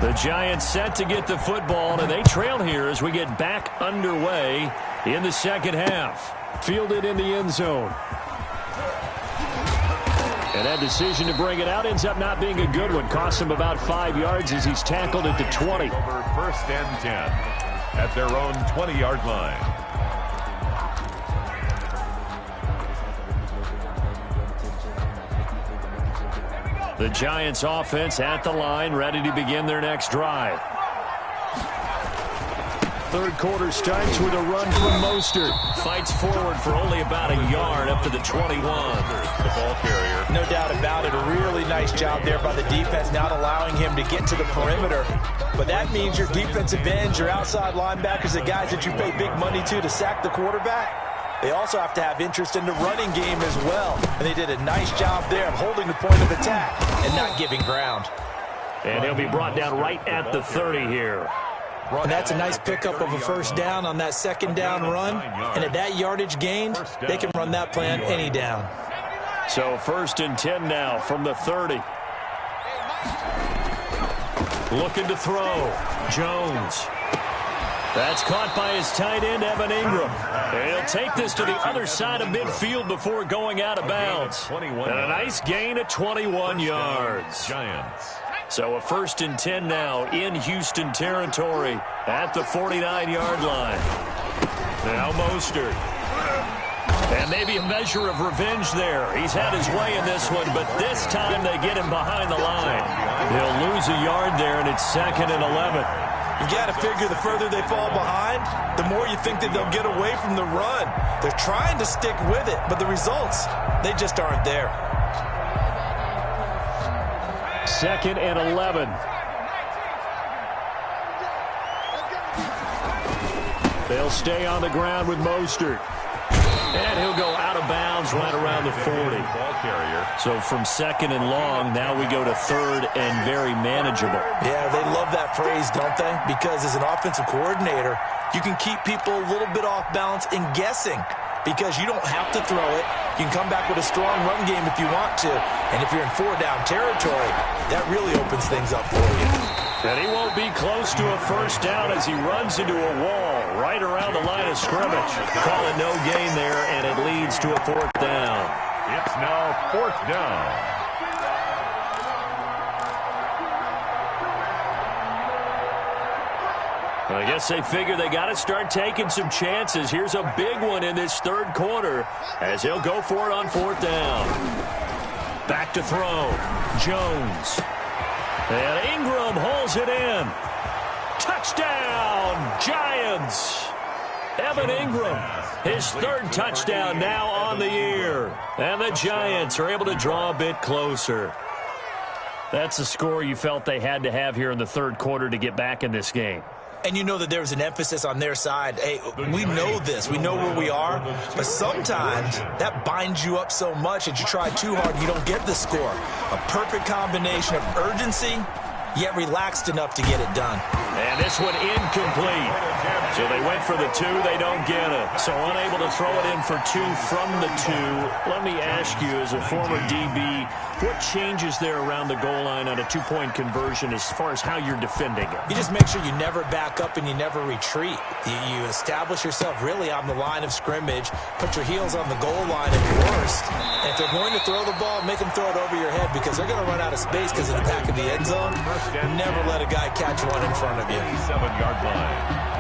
The Giants set to get the football, and they trail here as we get back underway in the second half. Fielded in the end zone. And that decision to bring it out ends up not being a good one. Cost him about 5 yards as he's tackled at the 20. Over 1st and 10. At their own 20-yard line. The Giants offense at the line, ready to begin their next drive. Third quarter starts with a run from Mostert. Fights forward for only about a yard up to the 21. The ball carrier. No doubt about it. A really nice job there by the defense, not allowing him to get to the perimeter. But that means your defensive ends, your outside linebackers, the guys that you pay big money to sack the quarterback, they also have to have interest in the running game as well. And they did a nice job there of holding the point of attack and not giving ground. And he'll be brought down right at the 30 here. And that's a nice pickup of a first down on that second down run. And at that yardage gained, they can run that play on any down. So 1st and 10 now from the 30. Looking to throw. Jones. That's caught by his tight end, Evan Ingram. And he'll take this to the other side of midfield before going out of bounds. And a nice gain of 21 yards. Giants. So a 1st and 10 now in Houston territory at the 49-yard line. Now Mostert. And maybe a measure of revenge there. He's had his way in this one, but this time they get him behind the line. He'll lose a yard there, and it's 2nd and 11. You got to figure the further they fall behind, the more you think that they'll get away from the run. They're trying to stick with it, but the results, they just aren't there. 2nd and 11. They'll stay on the ground with Mostert. And he'll go out of bounds right around the 40. Ball carrier. So from 2nd and long, now we go to 3rd and very manageable. Yeah, they love that phrase, don't they? Because as an offensive coordinator, you can keep people a little bit off balance in guessing because you don't have to throw it. You can come back with a strong run game if you want to. And if you're in 4-down territory, that really opens things up for you. And he won't be close to a first down as he runs into a wall right around the line of scrimmage. Call it no gain there, and it leads to a 4th down. It's now 4th down. I guess they figure they got to start taking some chances. Here's a big one in this 3rd quarter as he'll go for it on 4th down. Back to throw. Jones. And Ingram holds it in. Touchdown, Giants. Evan Ingram, his 3rd touchdown now on the year. And the Giants are able to draw a bit closer. That's a score you felt they had to have here in the 3rd quarter to get back in this game. And you know that there was an emphasis on their side. Hey, we know this. We know where we are. But sometimes that binds you up so much that you try too hard and you don't get the score. A perfect combination of urgency, yet relaxed enough to get it done. And this one incomplete. So they went for the 2. They don't get it. So unable to throw it in for 2 from the 2. Let me ask you, as a former DB, what changes there around the goal line on a 2-point conversion as far as how you're defending it? You just make sure you never back up and you never retreat. You establish yourself really on the line of scrimmage, put your heels on the goal line at worst. And if they're going to throw the ball, make them throw it over your head because they're going to run out of space because of the back of the end zone. Never let a guy catch one in front of you. 7-yard line.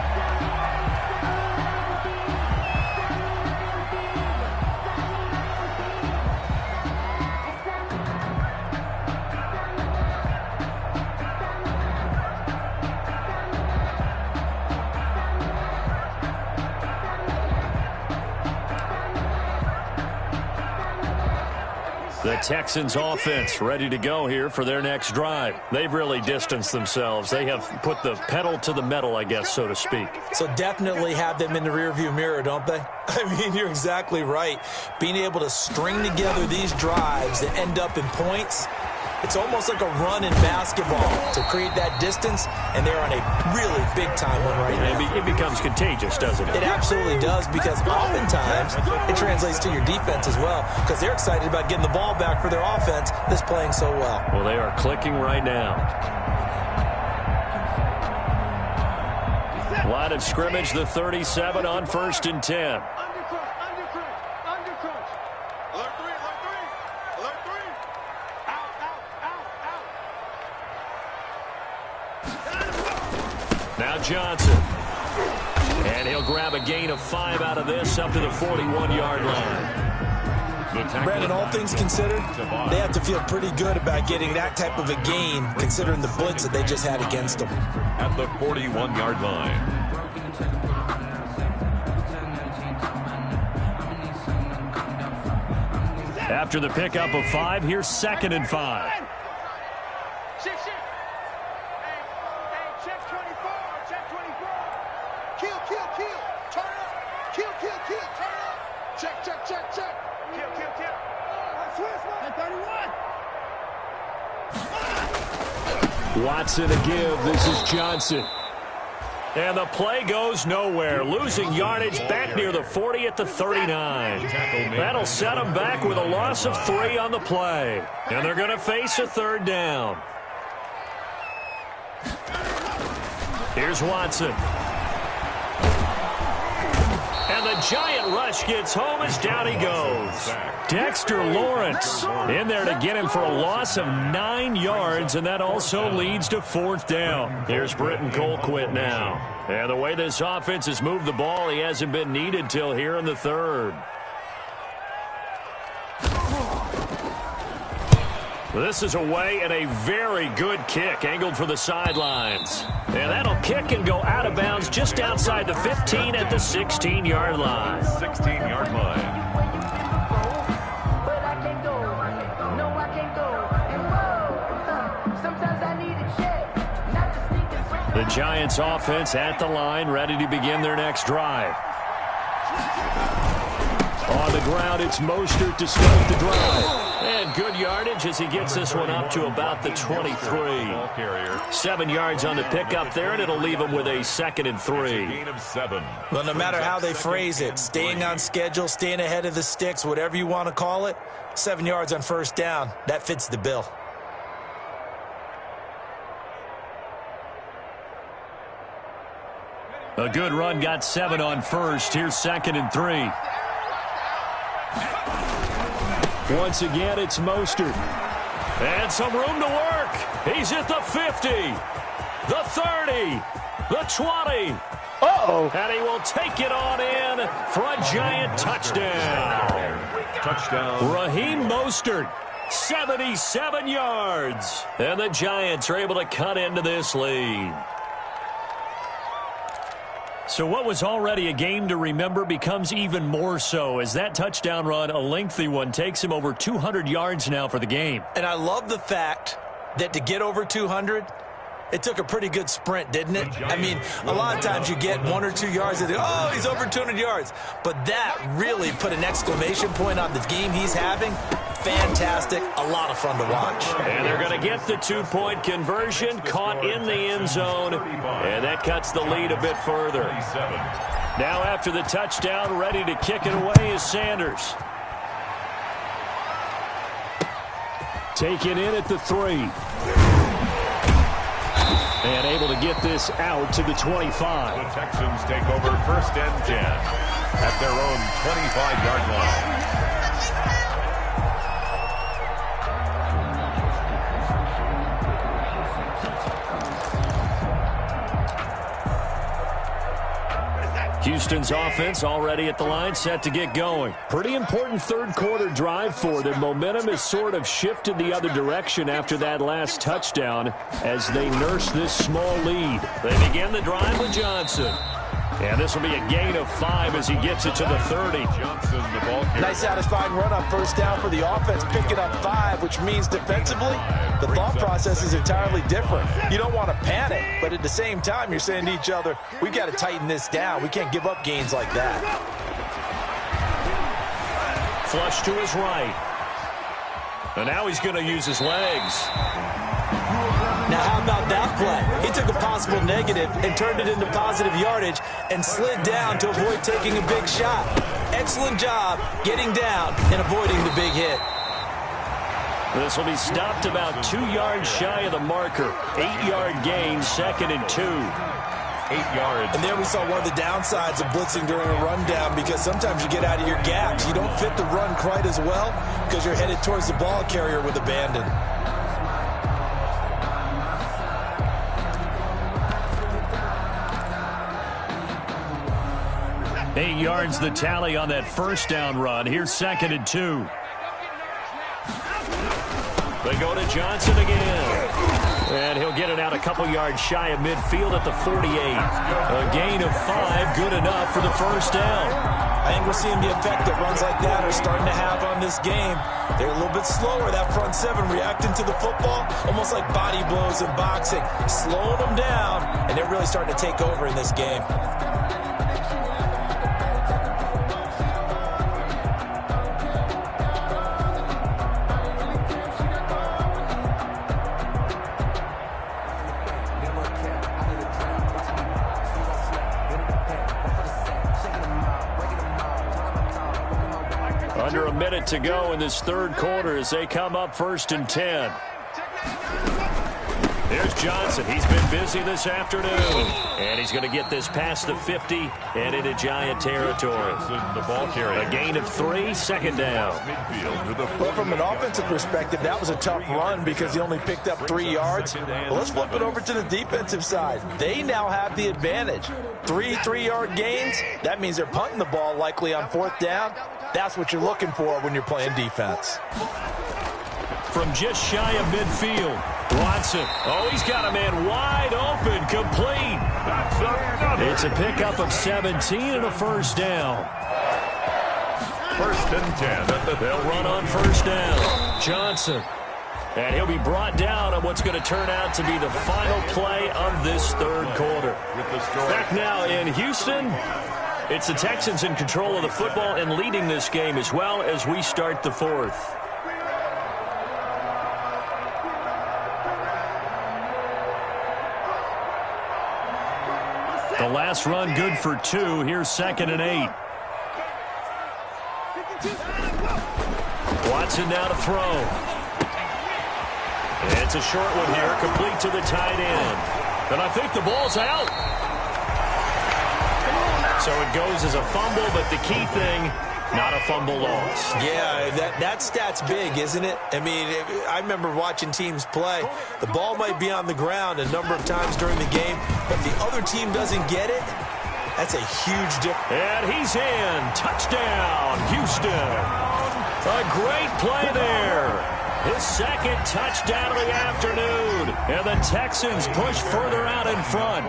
The Texans offense ready to go here for their next drive. They've really distanced themselves. They have put the pedal to the metal, I guess, so to speak. So definitely have them in the rearview mirror, don't they? I mean, you're exactly right. Being able to string together these drives that end up in points, it's almost like a run in basketball to create that distance, and they're on a really big-time one right now. It becomes contagious, doesn't it? It absolutely does, because oftentimes it translates to your defense as well, because they're excited about getting the ball back for their offense that's playing so well. Well, they are clicking right now. Line of scrimmage, the 37 on 1st and 10. Now Johnson. And he'll grab a gain of 5 out of this up to the 41-yard line. Brandon, all things considered, they have to feel pretty good about getting that type of a gain considering the blitz that they just had against them. At the 41-yard line. After the pickup of 5, here's 2nd and 5. Watson to give. This is Johnson. And the play goes nowhere. Losing yardage back near the 40 at the 39. That'll set them back with a loss of 3 on the play. And they're going to face a 3rd down. Here's Watson. And the giant rush gets home as down he goes. Dexter Lawrence in there to get him for a loss of 9 yards, and that also leads to 4th down. Here's Britton Colquitt now. And the way this offense has moved the ball, he hasn't been needed till here in the 3rd. This is away and a very good kick angled for the sidelines. And that'll kick and go out of bounds just outside the 15 at the 16-yard line. 16-yard line. The Giants offense at the line, ready to begin their next drive. On the ground, it's Mostert to start the drive. And good yardage as he gets this one up to about the 23. 7 yards on the pickup there, and it'll leave him with a 2nd and 3. Gain of 7. Well, no matter how they phrase it, staying on schedule, staying ahead of the sticks, whatever you want to call it, 7 yards on first down, that fits the bill. A good run got 7 on first. Here's 2nd and 3. Once again, it's Mostert. And some room to work. He's at the 50, the 30, the 20. Uh-oh. And he will take it on in for a Giant touchdown. Touchdown. Raheem Mostert, 77 yards. And the Giants are able to cut into this lead. So what was already a game to remember becomes even more so as that touchdown run, a lengthy one, takes him over 200 yards now for the game. And I love the fact that to get over 200, it took a pretty good sprint, didn't it? I mean, a lot of times you get 1 or 2 yards and oh, he's over 200 yards. But that really put an exclamation point on the game he's having. Fantastic. A lot of fun to watch. And they're going to get the 2-point conversion, caught in the end zone, and that cuts the lead a bit further. Now after the touchdown, ready to kick it away is Sanders. Taken in at the 3. And able to get this out to the 25. The Texans take over 1st and 10 at their own 25-yard line. Houston's offense already at the line, set to get going. Pretty important third-quarter drive for them. Momentum has sort of shifted the other direction after that last touchdown as they nurse this small lead. They begin the drive with Johnson. And this will be a gain of 5 as he gets it to the 30. Johnson, the ball carrier. Nice satisfying run on first down for the offense, picking up 5, which means defensively, the thought process is entirely different. You don't want to panic, but at the same time, you're saying to each other, we've got to tighten this down. We can't give up gains like that. Flush to his right. And now he's going to use his legs. Now, how about that play? He took a possible negative and turned it into positive yardage and slid down to avoid taking a big shot. Excellent job getting down and avoiding the big hit. This will be stopped about 2 yards shy of the marker. 8-yard gain, 2nd and 2. 8 yards. And there we saw one of the downsides of blitzing during a rundown because sometimes you get out of your gaps. You don't fit the run quite as well because you're headed towards the ball carrier with abandon. 8 yards the tally on that first down run. Here's 2nd and 2. They go to Johnson again. And he'll get it out a couple yards shy of midfield at the 48. A gain of 5, good enough for the first down. I think we're seeing the effect that runs like that are starting to have on this game. They're a little bit slower, that front 7 reacting to the football, almost like body blows in boxing, slowing them down, and they're really starting to take over in this game. Under a minute to go in this third quarter as they come up 1st and 10. There's Johnson. He's been busy this afternoon. And he's going to get this past the 50 and into Giant territory. The ball carrier. A gain of 3, 2nd down. Well, from an offensive perspective, that was a tough run because he only picked up 3 yards. Well, let's flip it over to the defensive side. They now have the advantage. 3 3-yard gains. That means they're punting the ball likely on 4th down. That's what you're looking for when you're playing defense. from just shy of midfield. Watson. Oh, he's got a man wide open, complete. It's a pickup of 17 and a first down. First and 10. They'll run on first down. Johnson. And he'll be brought down on what's going to turn out to be the final play of this third quarter. Back now in Houston, it's the Texans in control of the football and leading this game as well as we start the fourth. The last run good for 2. Here's 2nd and 8. Watson now to throw. It's a short one here, complete to the tight end. And I think the ball's out. So it goes as a fumble, but the key thing, not a fumble loss. Yeah, that stat's big, isn't it? I mean, I remember watching teams play. The ball might be on the ground a number of times during the game, but the other team doesn't get it. That's a huge difference. And he's in. Touchdown, Houston. A great play there. His second touchdown of the afternoon. And the Texans push further out in front.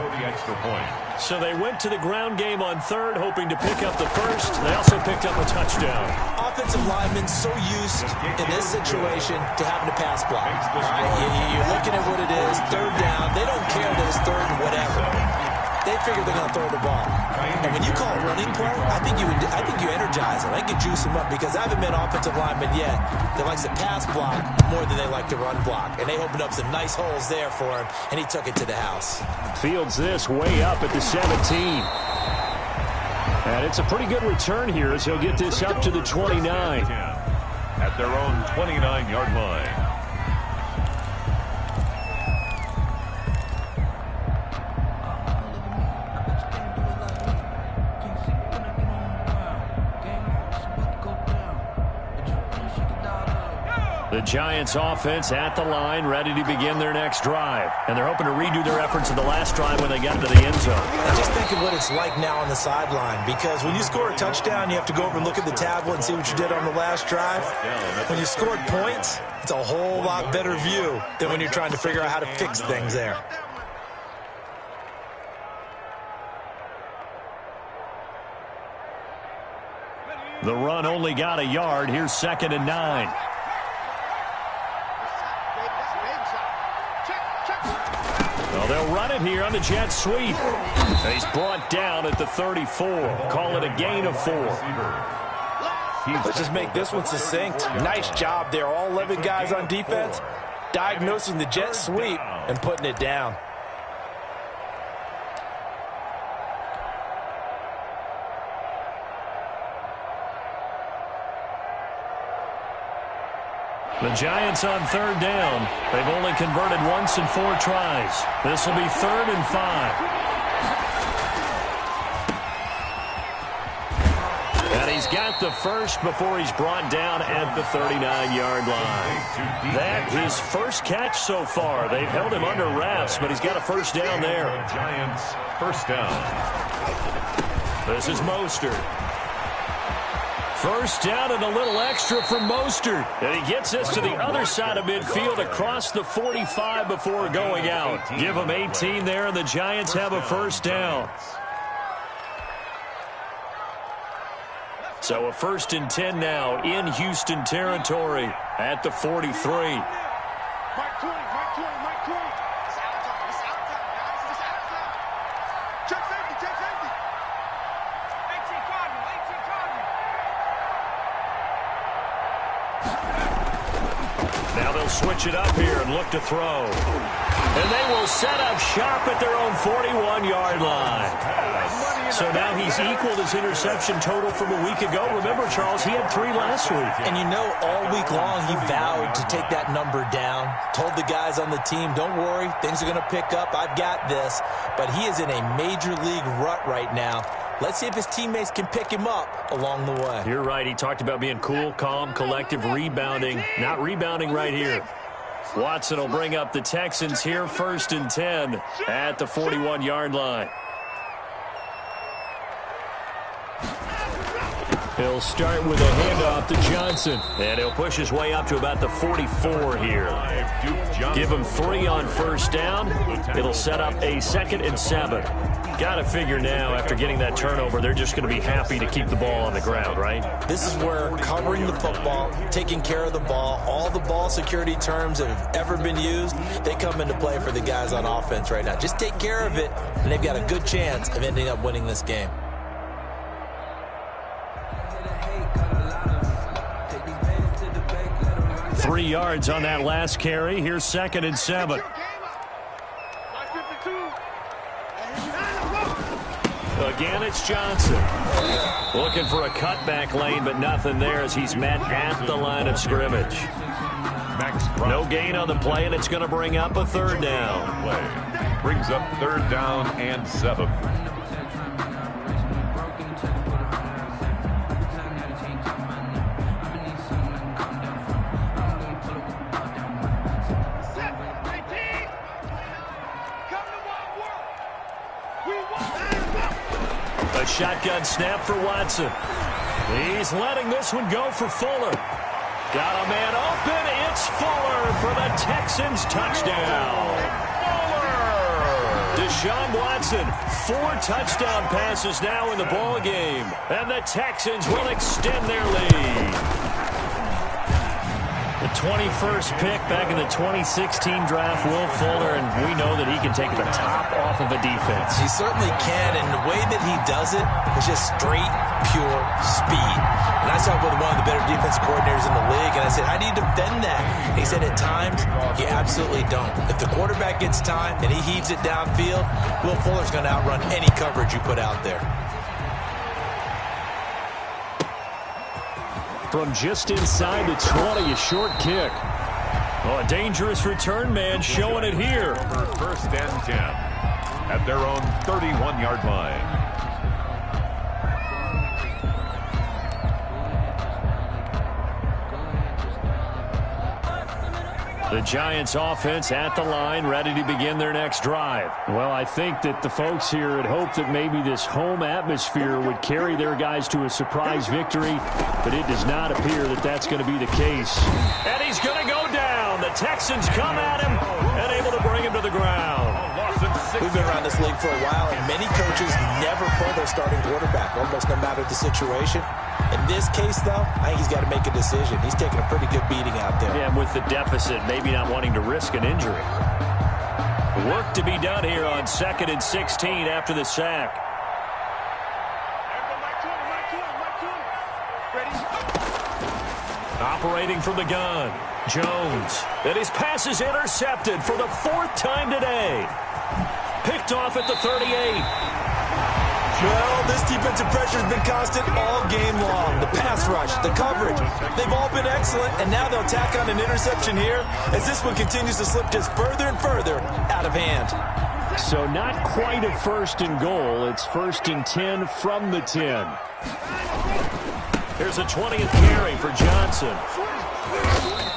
So they went to the ground game on third, hoping to pick up the first. They also picked up a touchdown. Offensive linemen so used in this situation to having to pass block. All right? You're looking at what it is, third down. They don't care that it's third and whatever. They figure they're going to throw the ball. And when you call a running play, I think you energize them. I think you juice them up because I haven't met offensive linemen yet that likes to pass block more than they like to run block. And they opened up some nice holes there for him, and he took it to the house. Fields this way up at the 17. And it's a pretty good return here as he'll get this up to the 29. At their own 29-yard line. The Giants offense at the line, ready to begin their next drive. And they're hoping to redo their efforts in the last drive when they got into the end zone. And just think of what it's like now on the sideline, because when you score a touchdown, you have to go over and look at the tablet and see what you did on the last drive. When you scored points, it's a whole lot better view than when you're trying to figure out how to fix things there. The run only got a yard. Here's 2nd and 9. Well, they'll run it here on the jet sweep. He's brought down at the 34. Call it a gain of 4. Let's just make this one succinct. Nice job there. All 11 guys on defense diagnosing the jet sweep and putting it down. The Giants on third down. They've only converted once in 4 tries. This will be 3rd and 5. And he's got the first before he's brought down at the 39-yard line. That his first catch so far. They've held him under wraps, but he's got a first down there. Giants first down. This is Mostert. First down and a little extra from Mostert. And he gets us to the other side of midfield across the 45 before going out. Give him 18 there, and the Giants have a first down. So a 1st and 10 now in Houston territory at the 43. Now they'll switch it up here and look to throw. And they will set up shop at their own 41-yard line. So now he's equaled his interception total from a week ago. Remember, Charles, he had 3 last week. And you know, all week long he vowed to take that number down. Told the guys on the team, don't worry, things are going to pick up. I've got this. But he is in a major league rut right now. Let's see if his teammates can pick him up along the way. You're right. He talked about being cool, calm, collective, rebounding. Not rebounding right here. Watson will bring up the Texans here, 1st and 10 at the 41-yard line. He'll start with a handoff to Johnson. And he'll push his way up to about the 44 here. Give him 3 on first down. It'll set up a 2nd and 7. Got to figure now, after getting that turnover, they're just going to be happy to keep the ball on the ground, right? This is where covering the football, taking care of the ball, all the ball security terms that have ever been used, they come into play for the guys on offense right now. Just take care of it, and they've got a good chance of ending up winning this game. Three yards on that last carry. Here's 2nd and 7. Again, it's Johnson. Looking for a cutback lane, but nothing there as he's met at the line of scrimmage. No gain on the play, and it's going to bring up a 3rd down. Brings up 3rd down and 7. A shotgun snap for Watson. He's letting this one go for Fuller. Got a man open. It's Fuller for the Texans touchdown. Deshaun Watson, 4 touchdown passes now in the ball game, and the Texans will extend their lead. The 21st pick back in the 2016 draft, Will Fuller, and we know that he can take the top off of a defense. He certainly can, and the way that he does it is just straight, pure speed. And I saw with one of the better defense coordinators in the league, and I said, how do you defend that? He said, at times, you absolutely don't. If the quarterback gets time and he heaves it downfield, Will Fuller's going to outrun any coverage you put out there. From just inside the 20, a short kick. Oh, a dangerous return man showing it here. 1st and 10 at their own 31-yard line. The Giants offense at the line, ready to begin their next drive. Well, I think that the folks here had hoped that maybe this home atmosphere would carry their guys to a surprise victory, but it does not appear that that's going to be the case. And he's going to go down. The Texans come at him and able to bring him to the ground. We've been around this league for a while, and many coaches never pull their starting quarterback, almost no matter the situation. In this case, though, I think he's got to make a decision. He's taking a pretty good beating out there. Yeah, with the deficit, maybe not wanting to risk an injury. Work to be done here on 2nd and 16 after the sack. Operating from the gun, Jones. And his pass is intercepted for the 4th time today. Picked off at the 38. Well, this defensive pressure has been constant all game long. The pass rush, the coverage, they've all been excellent, and now they'll tack on an interception here as this one continues to slip just further and further out of hand. So not quite a 1st and goal. It's 1st and 10 from the 10. Here's a 20th carry for Johnson.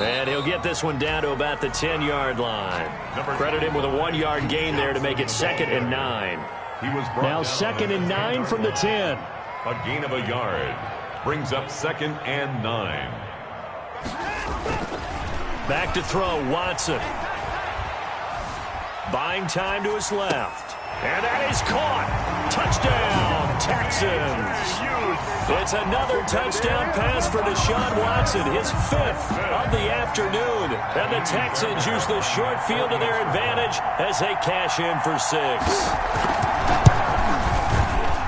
And he'll get this one down to about the 10-yard line. Credit him with a 1-yard gain there to make it 2nd and 9. Now 2nd and 9 from the 10. A gain of a yard. Brings up 2nd and 9. Back to throw, Watson. Buying time to his left. And that is caught. Touchdown, Texans. It's another touchdown pass for Deshaun Watson, his 5th of the afternoon. And the Texans use the short field to their advantage as they cash in for 6.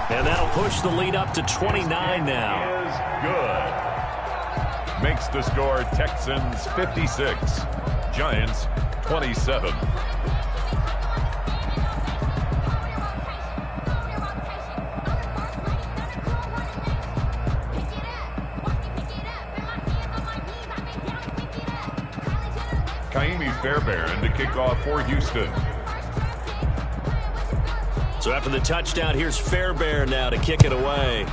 And that'll push the lead up to 29 now. Is good. Makes the score Texans 56, Giants 27. Fairbairn to kick off for Houston. So after the touchdown, here's Fairbairn now to kick it away.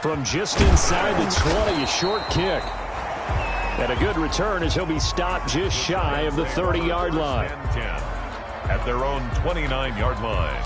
From just inside the 20, a short kick. And a good return as he'll be stopped just shy of the 30-yard line. At their own 29-yard line.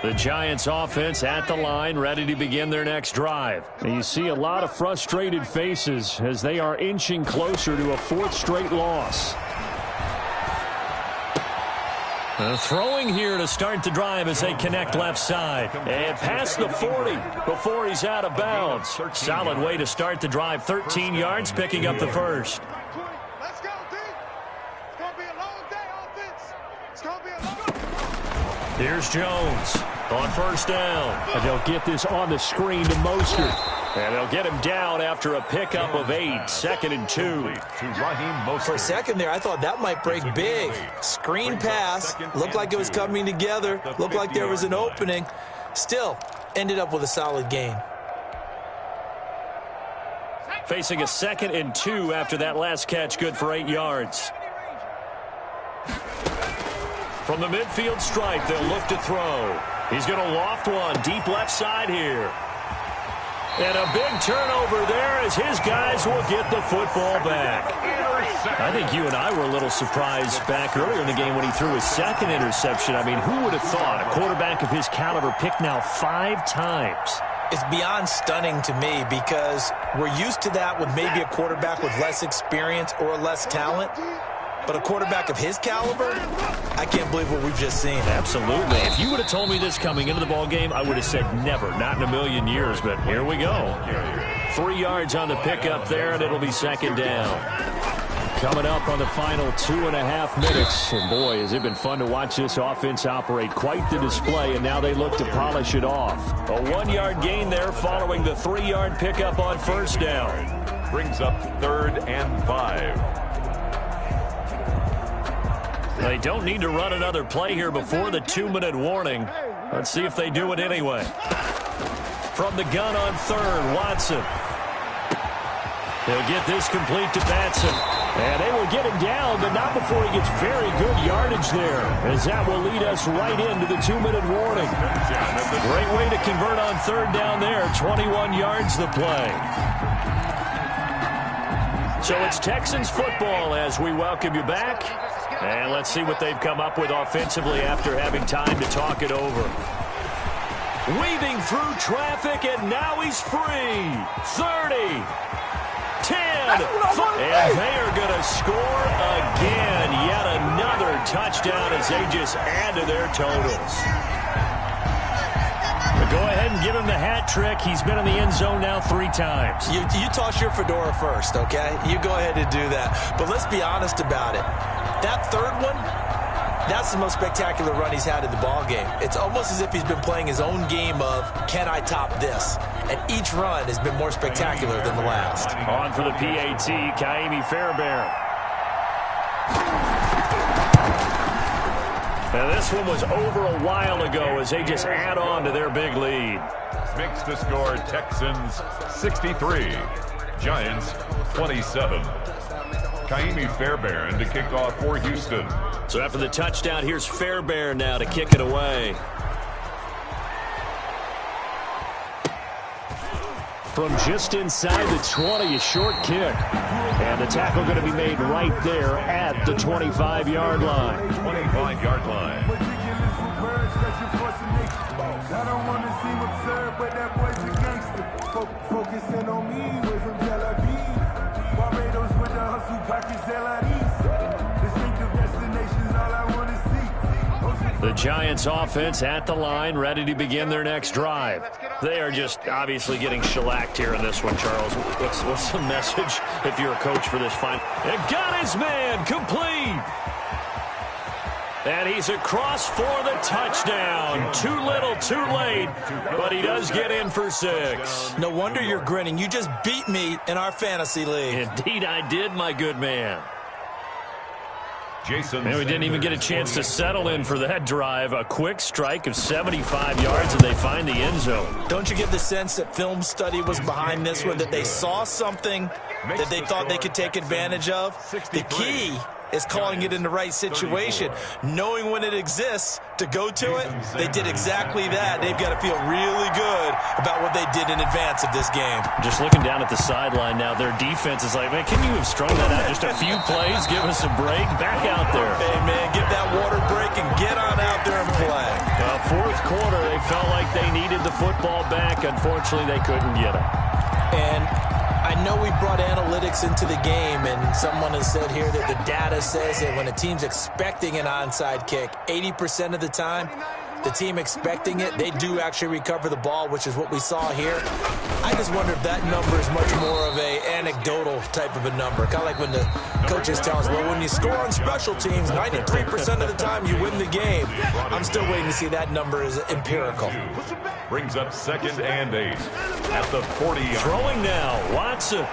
The Giants offense at the line, ready to begin their next drive. And you see a lot of frustrated faces as they are inching closer to a fourth straight loss. Throwing here to start the drive as they connect left side. And past the 40 before he's out of bounds. Solid way to start the drive. 13 yards, picking up the first. Let's go, D. It's going to be a long day, offense. It's going to be a long day. Here's Jones on first down. And they'll get this on the screen to Mostert. And they'll get him down after a pickup of 8. 2nd and 2. For a second there, I thought that might break big. Screen pass. Looked like it was coming together. Looked like there was an opening. Still, ended up with a solid gain. Facing a 2nd and 2 after that last catch, good for 8 yards. From the midfield stripe, they'll look to throw. He's going to loft one deep left side here. And a big turnover there as his guys will get the football back. I think you and I were a little surprised back earlier in the game when he threw his 2nd interception. I mean, who would have thought a quarterback of his caliber picked now 5 times? It's beyond stunning to me because we're used to that with maybe a quarterback with less experience or less talent. But a quarterback of his caliber, I can't believe what we've just seen. Absolutely. If you would have told me this coming into the ball game, I would have said never, not in a million years. But here we go. 3 yards on the pickup there, and it'll be 2nd down. Coming up on the final 2.5 minutes. And boy, has it been fun to watch this offense operate. Quite the display, and now they look to polish it off. A 1-yard gain there following the 3-yard pickup on first down. Brings up 3rd and 5. They don't need to run another play here before the 2-minute warning. Let's see if they do it anyway. From the gun on 3rd, Watson. They'll get this complete to Batson. And they will get him down, but not before he gets very good yardage there, as that will lead us right into the 2-minute warning. Great way to convert on 3rd down there. 21 yards the play. So it's Texans football as we welcome you back. And let's see what they've come up with offensively after having time to talk it over. Weaving through traffic, and now he's free. 30, 10, 5, and they are going to score again. Yet another touchdown as they just add to their totals. But go ahead and give him the hat trick. He's been in the end zone now 3 times. You toss your fedora first, okay? You go ahead and do that. But let's be honest about it. That 3rd one, that's the most spectacular run he's had in the ballgame. It's almost as if he's been playing his own game of, can I top this? And each run has been more spectacular than the last. On for the PAT, Kaimi Fairbairn. Now this one was over a while ago as they just add on to their big lead. Makes the score Texans 63, Giants 27. Kaimi Fairbairn to kick off for Houston. So after the touchdown, here's Fairbairn now to kick it away. From just inside the 20, a short kick. And the tackle going to be made right there at the 25-yard line. 25-yard line. I don't want to seem absurd, but that boy's a gangster. Focusing on me, way from Tel Aviv. Barbados with the hustle pockets, LIDs. Distinctive destinations, all I want to see. The Giants offense at the line, ready to begin their next drive. They are just obviously getting shellacked here in this one, Charles. What's the message if you're a coach for this final? And got his man complete. And he's across for the touchdown. Too little, too late, but he does get in for 6. No wonder you're grinning. You just beat me in our fantasy league. Indeed I did, my good man. Jason. And we didn't even get a chance to settle in for that drive. A quick strike of 75 yards, and they find the end zone. Don't you get the sense that film study was behind this one, that they saw something that they thought they could take advantage of? The key is calling it in the right situation. Knowing when it exists to go to it, they did exactly that. They've got to feel really good about what they did in advance of this game. Just looking down at the sideline now, their defense is like, man, can you have strung that out just a few plays? Give us a break. Back out there. Hey, man, get that water break and get on out there and play. Fourth quarter, they felt like they needed the football back. Unfortunately, they couldn't get it. And I know we brought analytics into the game, and someone has said here that the data says that when a team's expecting an onside kick, 80% of the time, the team expecting it, they do actually recover the ball, which is what we saw here. I just wonder if that number is much more of a anecdotal type of a number. Kind of like when the coaches tell us, well, when you score on special teams, 93% of the time you win the game. I'm still waiting to see that number is empirical. Brings up 2nd and 8 at the 40-yard. Throwing now, Watson.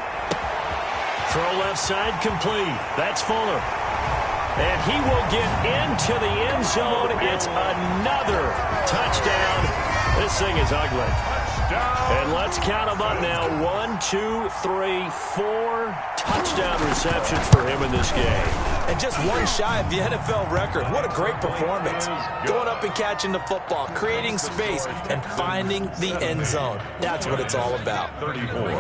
Throw left side complete. That's Fuller. And he will get into the end zone. It's another touchdown. This thing is ugly. And let's count them up now. 1, 2, 3, 4 touchdown receptions for him in this game. And just one shy of the NFL record. What a great performance. Going up and catching the football, creating space, and finding the end zone. That's what it's all about. 34.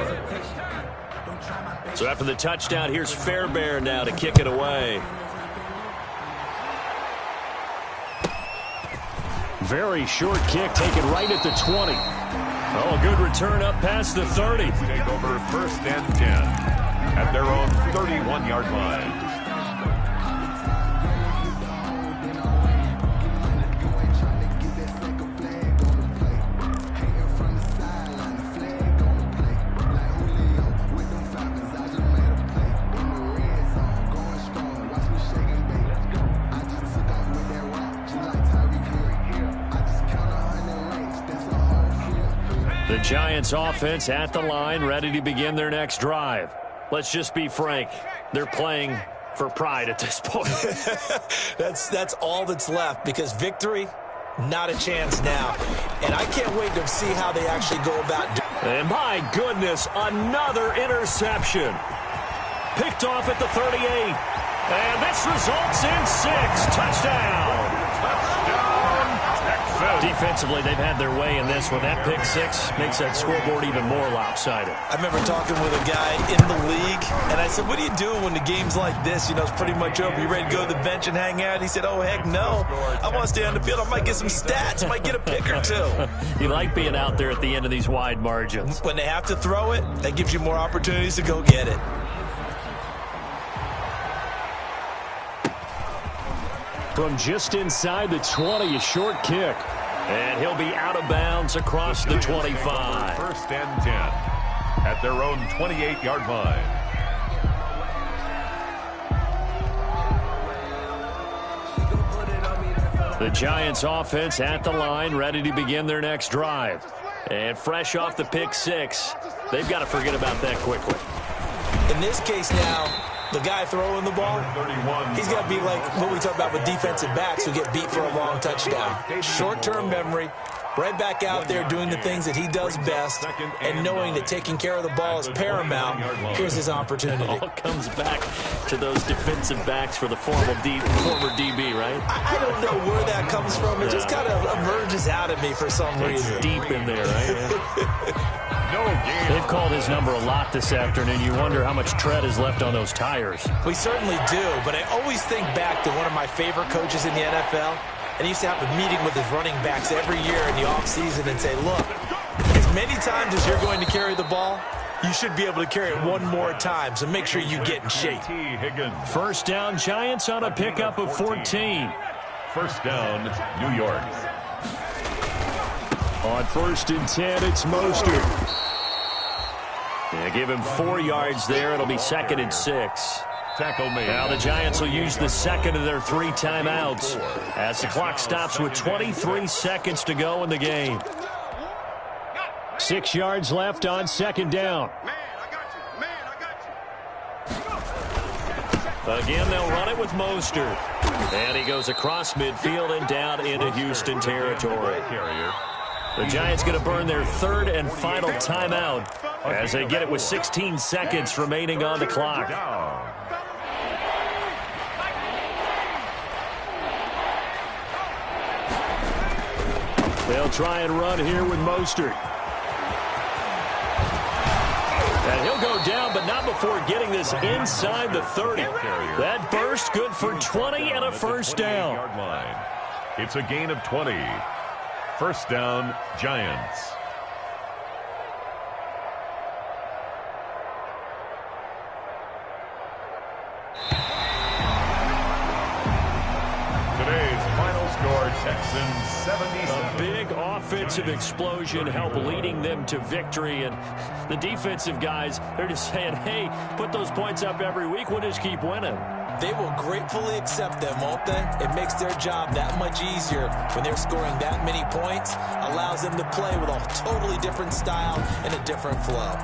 So after the touchdown, here's Fairbairn now to kick it away. Very short kick taken right at the 20. Oh, a good return up past the 30. Take over 1st and 10 at their own 31-yard line. The Giants offense at the line, ready to begin their next drive. Let's just be frank. They're playing for pride at this point. That's all that's left, because victory, not a chance now. And I can't wait to see how they actually go about doing it. And my goodness, another interception. Picked off at the 38. And this results in 6. Touchdown. Defensively, they've had their way in this one. That pick 6 makes that scoreboard even more lopsided. I remember talking with a guy in the league, and I said, what do you do when the game's like this? You know, it's pretty much over. You ready to go to the bench and hang out? He said, oh, heck no. I want to stay on the field. I might get some stats. Might get a pick or two. You like being out there at the end of these wide margins. When they have to throw it, that gives you more opportunities to go get it. From just inside the 20, a short kick. And he'll be out of bounds across the 25. 1st and 10 at their own 28-yard line. The Giants offense at the line, ready to begin their next drive. And fresh off the pick 6, they've got to forget about that quickly. In this case now, the guy throwing the ball, he's got to be like what we talk about with defensive backs who get beat for a long touchdown. Short-term memory, right back out there doing the things that he does best, and knowing that taking care of the ball is paramount. Here's his opportunity. It all comes back to those defensive backs for the former DB, right? I don't know where that comes from. It just kind of emerges out of me for some reason. It's deep in there, right? They've called his number a lot this afternoon. You wonder how much tread is left on those tires. We certainly do, but I always think back to one of my favorite coaches in the NFL, and he used to have a meeting with his running backs every year in the offseason and say, look, as many times as you're going to carry the ball, you should be able to carry it one more time, so make sure you get in shape. First down, Giants on a pickup of 14. First down, New York. On 1st and 10, it's Mostert. Yeah, give him 4 yards there. It'll be 2nd and 6. Tackle made. Now the Giants will use the second of their 3 timeouts as the clock stops with 23 seconds to go in the game. 6 yards left on 2nd down. Again, they'll run it with Mostert. And he goes across midfield and down into Houston territory. The Giants going to burn their 3rd and final timeout as they get it with 16 seconds remaining on the clock. They'll try and run here with Mostert. And he'll go down, but not before getting this inside the 30. That burst good for 20 and a first down. It's a gain of 20. First down, Giants. Today's final score, Texans 77. A big offensive explosion helped leading them to victory. And the defensive guys, they're just saying, hey, put those points up every week. We'll just keep winning. They will gratefully accept them, won't they? It makes their job that much easier when they're scoring that many points. Allows them to play with a totally different style and a different flow.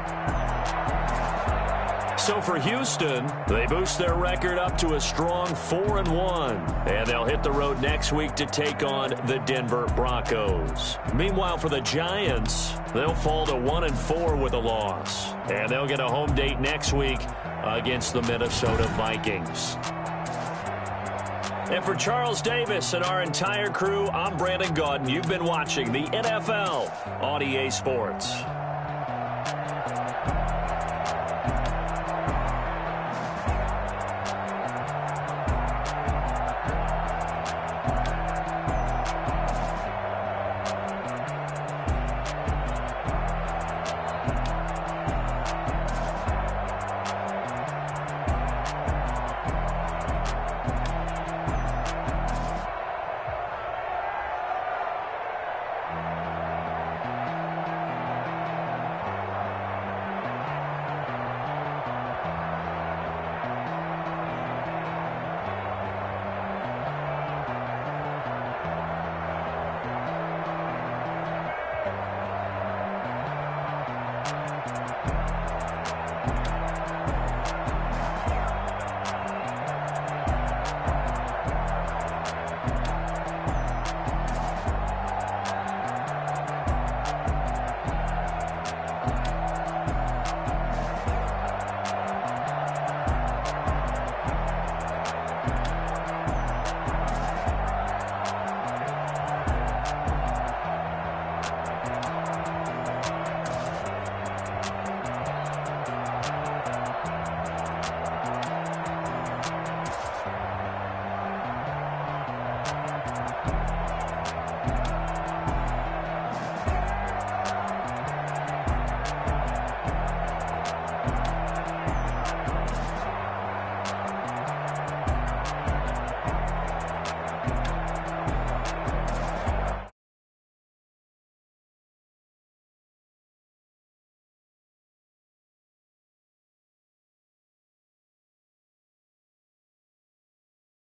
So for Houston, they boost their record up to a strong 4-1. And they'll hit the road next week to take on the Denver Broncos. Meanwhile, for the Giants, they'll fall to 1-4 with a loss. And they'll get a home date next week against the Minnesota Vikings. And for Charles Davis and our entire crew, I'm Brandon Gaudin. You've been watching the NFL on EA Sports.